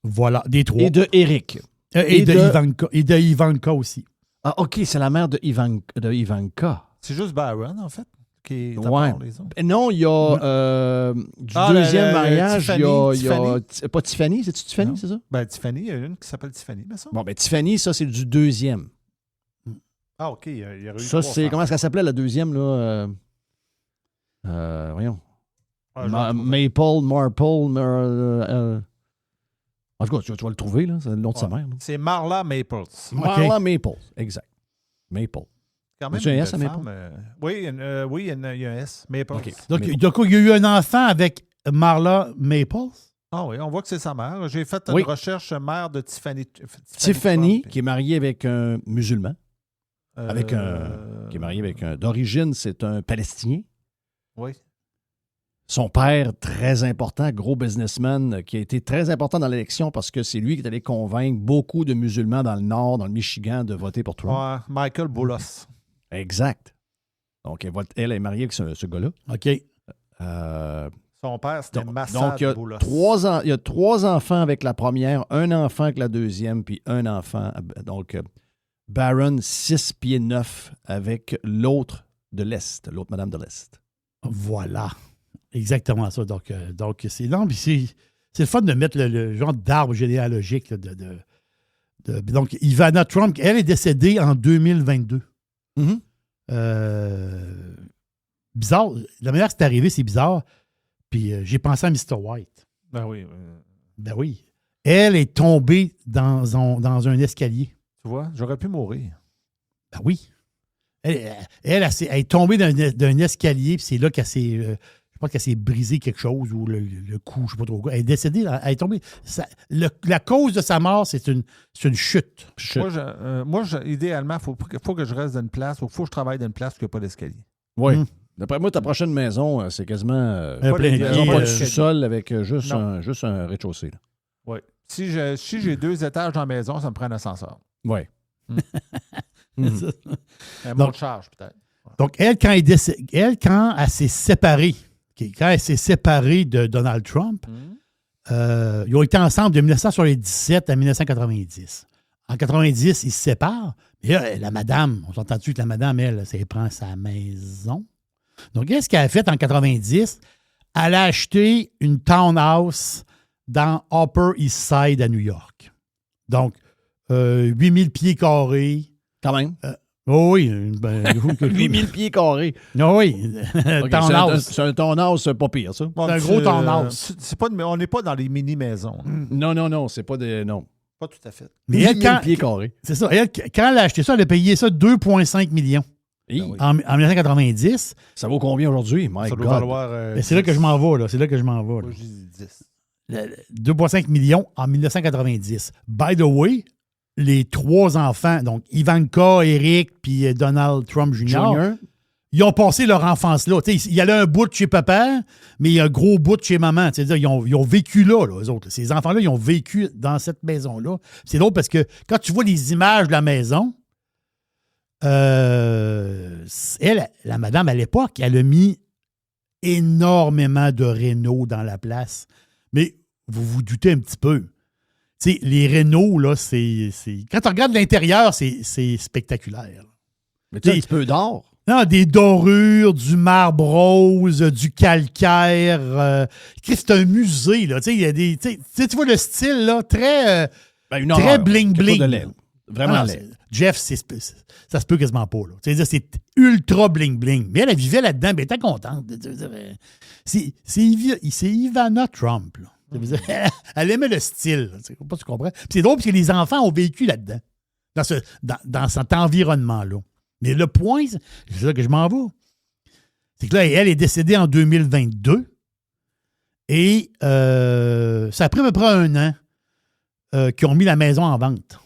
Voilà, des trois. Et de Eric. Et de Ivanka aussi. Ah, OK, c'est la mère de Ivanka. C'est juste Barron, en fait, qui est à part les autres. Non, il y a du deuxième mariage, Tiffany, il y a pas Tiffany, c'est-tu Tiffany, c'est ça? Ben, Tiffany, il y a une qui s'appelle Tiffany, mais ça. Bon, ben Tiffany, ça, c'est du deuxième. Ah, OK, il y aurait eu ça, c'est... Comment est-ce qu'elle s'appelait, la deuxième, là? Voyons. Maple, Marple, en tout cas, tu vas le trouver, là. C'est le nom de sa mère. Là. C'est Marla Maples. Marla Maples, exact. Maple. Quand même, un S à Maple? Oui, il y a un S. Maples. Okay. Donc, il y a eu un enfant avec Marla Maples? Ah oui, on voit que c'est sa mère. J'ai fait une recherche mère de Tiffany. Tiffany, qui est mariée avec un musulman. Qui est marié avec un... D'origine, c'est un Palestinien. Oui. Son père, très important, gros businessman, qui a été très important dans l'élection parce que c'est lui qui est allé convaincre beaucoup de musulmans dans le Nord, dans le Michigan, de voter pour Trump. Ouais, Michael Boulos. Exact. Donc, elle est mariée avec ce gars-là. OK. Son père, c'était Massad Boulos. Donc, il y a 3 enfants avec la première, un enfant avec la deuxième, puis un enfant. Donc, Barron, 6 pieds 9 avec l'autre de l'Est, l'autre madame de l'Est. Voilà. Exactement ça. Donc c'est le fun de mettre le genre d'arbre généalogique. Donc, Ivana Trump, elle est décédée en 2022. Mm-hmm. Bizarre. La manière que c'est arrivé, c'est bizarre. Puis j'ai pensé à Mr. White. Ben oui. Ben oui. Elle est tombée dans un escalier. Tu vois, j'aurais pu mourir. Ben oui. Elle est tombée d'un escalier, puis c'est là qu'elle s'est... je pense qu'elle s'est brisé quelque chose ou le cou, je ne sais pas trop quoi. Elle est décédée, elle est tombée. La cause de sa mort, c'est une chute. Moi, idéalement, il faut que je reste dans une place, il faut que je travaille dans une place où il n'y a pas d'escalier. Oui. D'après moi, ta prochaine maison, c'est quasiment un plein pied, pas de sous-sol avec juste un rez-de-chaussée. Oui. Si j'ai 2 étages dans la maison, ça me prend un ascenseur. Oui. Un monte charge, peut-être. Donc, elle, quand elle s'est séparée, quand elle s'est séparée de Donald Trump, ils ont été ensemble de 1977 à 1990. En 90, ils se séparent. Mais là, la madame, on s'entend-tu que la madame, elle prend sa maison? Donc, qu'est-ce qu'elle a fait en 90? Elle a acheté une townhouse dans Upper East Side à New York. Donc, 8000 pieds carrés. Quand même. Oui. 8000 pieds carrés. Oui. Okay, c'est un townhouse pas pire, ça. C'est un gros townhouse. On n'est pas dans les mini-maisons. Non, c'est pas des... Non. Pas tout à fait. Mais 8000 pieds carrés. C'est ça. Elle, quand elle a acheté ça, elle a payé ça 2,5 millions. En 1990. Ça vaut combien aujourd'hui? My ça God. doit valoir... c'est là que je m'en vais, là. C'est là que je m'en vais. Moi, je dis 10. 2,5 millions en 1990. By the way, les 3 enfants, donc Ivanka, Eric, puis Donald Trump Jr., ils ont passé leur enfance là. Tu sais, il y a un bout de chez papa, mais il y a un gros bout de chez maman. C'est-à-dire, ils ont vécu là, eux autres. Ces enfants-là, ils ont vécu dans cette maison-là. C'est drôle parce que quand tu vois les images de la maison, elle, la madame, à l'époque, elle a mis énormément de rénaux dans la place. Mais vous vous doutez un petit peu. Tu sais, les rénaux, là, c'est... Quand tu regardes l'intérieur, c'est spectaculaire. Mais tu as un petit peu d'or. Non, des dorures, du marbre rose, du calcaire. C'est un musée, là. Tu sais, il y a des... Tu vois le style, là, très... très bling-bling. Vraiment laid. Jeff, ça se peut quasiment pas, là. C'est ultra bling-bling. Mais elle vivait là-dedans, mais elle était contente. C'est Ivana Trump, là. Elle aimait le style. Je sais pas si tu comprends. Puis c'est drôle parce que les enfants ont vécu là-dedans, dans cet environnement-là. Mais le point, c'est ça que je m'en vais. C'est que là, elle est décédée en 2022 et ça a pris à peu près 1 an qu'ils ont mis la maison en vente.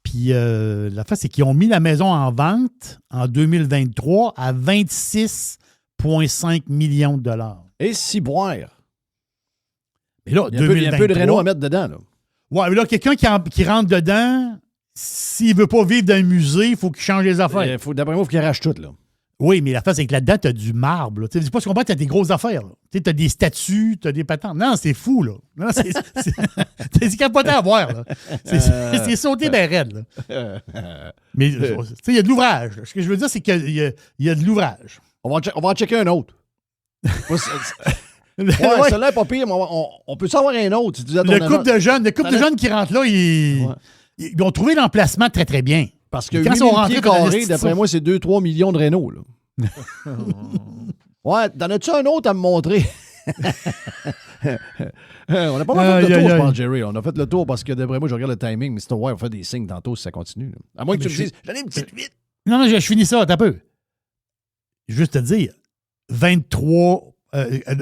Puis la face, c'est qu'ils ont mis la maison en vente en 2023 à 26,5 millions de dollars. Et si boire. Mais là, il y a un peu de réno à mettre dedans. Là. Ouais, mais là, quelqu'un qui rentre dedans, s'il ne veut pas vivre dans un musée, il faut qu'il change les affaires. D'après moi, il faut qu'il arrache tout. Là. Oui, mais la face, c'est que là-dedans, tu as du marbre. Tu sais pas ce qu'on voit, tu as des grosses affaires. Tu as des statues, tu as des patentes. Non, c'est fou, là. Non, c'est capoté à voir, là. C'est sauté bien raide, là. Mais, tu sais, il y a de l'ouvrage. Ce que je veux dire, c'est qu'il y a de l'ouvrage. On va en checker un autre. Celle-là n'est pas pire, mais on peut savoir un autre. Si tu dis à ton couple de jeunes qui rentrent là, ils ont trouvé l'emplacement très, très bien. Parce que 8 000 pieds carrés, d'après moi, c'est 2-3 millions de rénaux. Là. Ouais, t'en as-tu un autre à me montrer? On n'a pas mal fait le tour, je pense, Jerry. On a fait le tour parce que, d'après moi, je regarde le timing, mais c'est ouais, on fait des signes tantôt si ça continue. Là. À moins que tu me dises, j'en ai une petite vite. Non, je finis ça, t'as peu. Juste te dire, 23...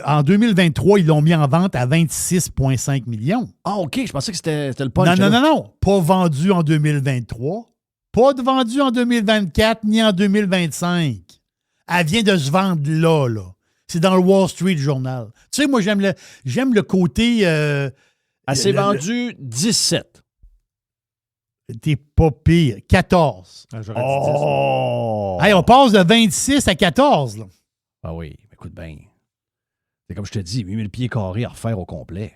en 2023, ils l'ont mis en vente à 26,5 millions. Ah, OK. Je pensais que c'était le punch. Non. Pas vendu en 2023. Pas vendu en 2024 ni en 2025. Elle vient de se vendre là. C'est dans le Wall Street Journal. Tu sais, moi, j'aime le côté... elle s'est vendue 17. T'es pas pire. 14. J'aurais dit 10. Hey, on passe de 26 à 14. Là. Ah oui, écoute bien. C'est comme je te dis, 8000 pieds carrés à refaire au complet.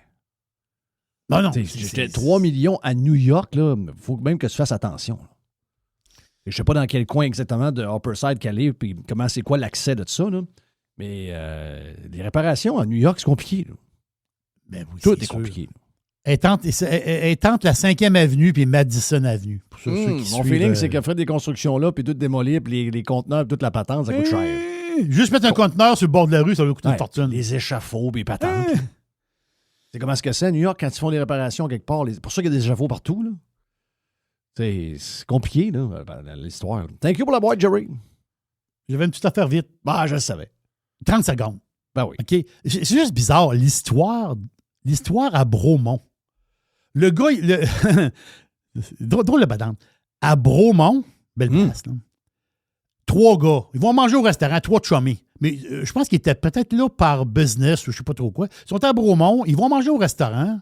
Non. J'étais 3 millions à New York, il faut même que tu fasses attention. Je ne sais pas dans quel coin exactement de Upper Side qu'elle est, puis comment c'est quoi l'accès de tout ça. Là. Mais les réparations à New York, c'est compliqué. Ben oui, tout est compliqué. Elle tente la 5e avenue puis Madison Avenue. Pour ceux qui mon suivent, feeling, c'est qu'elle ferait des constructions là, puis tout démolir, puis les conteneurs, toute la patente, ça coûte cher. Juste mettre un conteneur sur le bord de la rue, ça va coûter une fortune. Les échafauds, puis les patentes. C'est comment est-ce que c'est à New York quand ils font des réparations quelque part. C'est pour ça qu'il y a des échafauds partout. Là. C'est compliqué, là, l'histoire. Thank you pour la boîte, Jerry. J'avais une petite affaire vite. Bah, je le savais. 30 secondes. Ben oui. OK. C'est juste bizarre, l'histoire à Bromont. Le gars, drôle de badante. À Bromont, belle place, là. 3 gars. Ils vont manger au restaurant, 3 chummies. Mais je pense qu'ils étaient peut-être là par business ou je ne sais pas trop quoi. Ils sont à Bromont, ils vont manger au restaurant,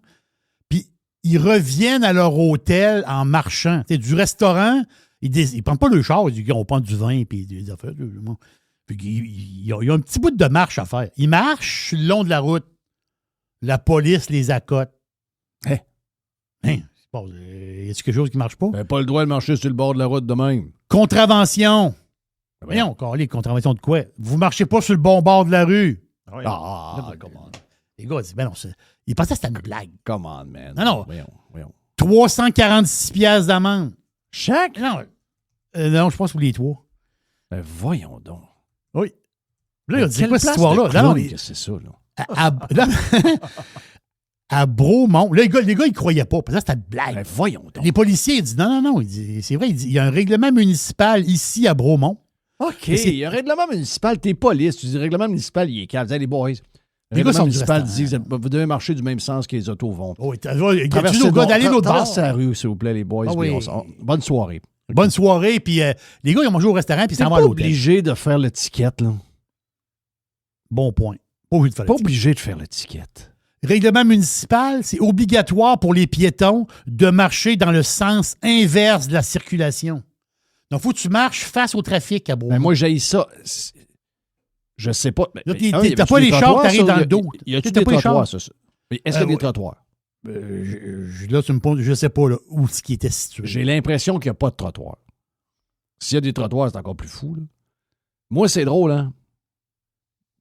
puis ils reviennent à leur hôtel en marchant. T'sais, du restaurant, ils ne prennent pas le char, ils disent on prend du vin et des affaires. Il y a un petit bout de marche à faire. Ils marchent le long de la route. La police les accote. Y a-t-il quelque chose qui ne marche pas? Ben, pas le droit de marcher sur le bord de la route de même. Contravention. Voyons, encore les contraventions de quoi? Vous ne marchez pas sur le bon bord de la rue. Comment? Les gars disent, ben non, ils pensaient que c'était une blague. Come on, man. Non. Voyons. 346 piastres d'amende. Chaque? Non, je pense pour les 3. Ben voyons donc. Oui. Là, c'est quoi cette histoire-là? Non, c'est ça, là. À Bromont, là, les gars, ils croyaient pas, parce que c'était une blague. Ben voyons donc. Les policiers, ils disent, non, c'est vrai, il y a un règlement municipal ici à Bromont. OK, il y a un règlement municipal, t'es police, tu dis règlement municipal, il est calme. Les boys, le règlement municipal dit que vous devez marcher du même sens que les autos vont. Oui, il y a toujours le gars d'aller l'autre bord. Traversez la rue, s'il vous plaît, les boys. Oui. Bonne soirée. Bonne soirée, puis les gars, ils ont mangé au restaurant, puis ils s'en vont à l'hôtel. Obligé de faire l'étiquette, là. Bon point. Pas obligé de faire l'étiquette. Obligé de faire l'étiquette. Règlement municipal, c'est obligatoire pour les piétons de marcher dans le sens inverse de la circulation. Donc, il faut que tu marches face au trafic à Bromont. Ben moi, j'haïs ça. Je sais pas. T'as pas les chars qui arrivent dans le dos. Y a-tu des trottoirs, ça? Mais est-ce qu'il y a des trottoirs? Là, tu me poses, je sais pas là, où ce qui était situé. J'ai l'impression qu'il n'y a pas de trottoir. S'il y a des trottoirs, c'est encore plus fou. Là. Moi, c'est drôle, hein?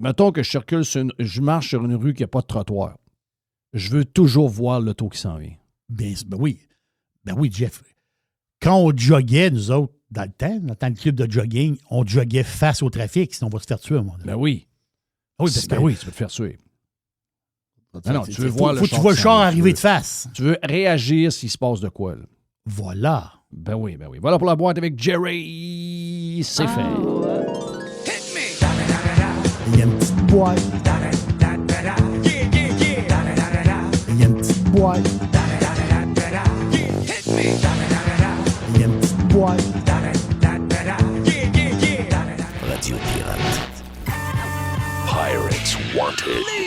Mettons que je marche sur une rue qui n'a pas de trottoir. Je veux toujours voir l'auto qui s'en vient. Ben oui. Ben oui, Jeff. Quand on joguait, nous autres, dans le temps, le club de jogging, on joguait face au trafic, sinon on va se faire tuer à un moment donné. Ben oui. Oui, parce que oui, tu vas te faire tuer. Non, tu veux voir le char. Faut que tu vois le char arriver de face. Tu veux réagir s'il se passe de quoi, là. Voilà. Ben oui. Voilà pour la boîte avec Jerry. C'est fait. Il y a une petite boîte. Il y a une petite boîte. Il y a une petite boîte. Radio Pirate. Pirates Wanted.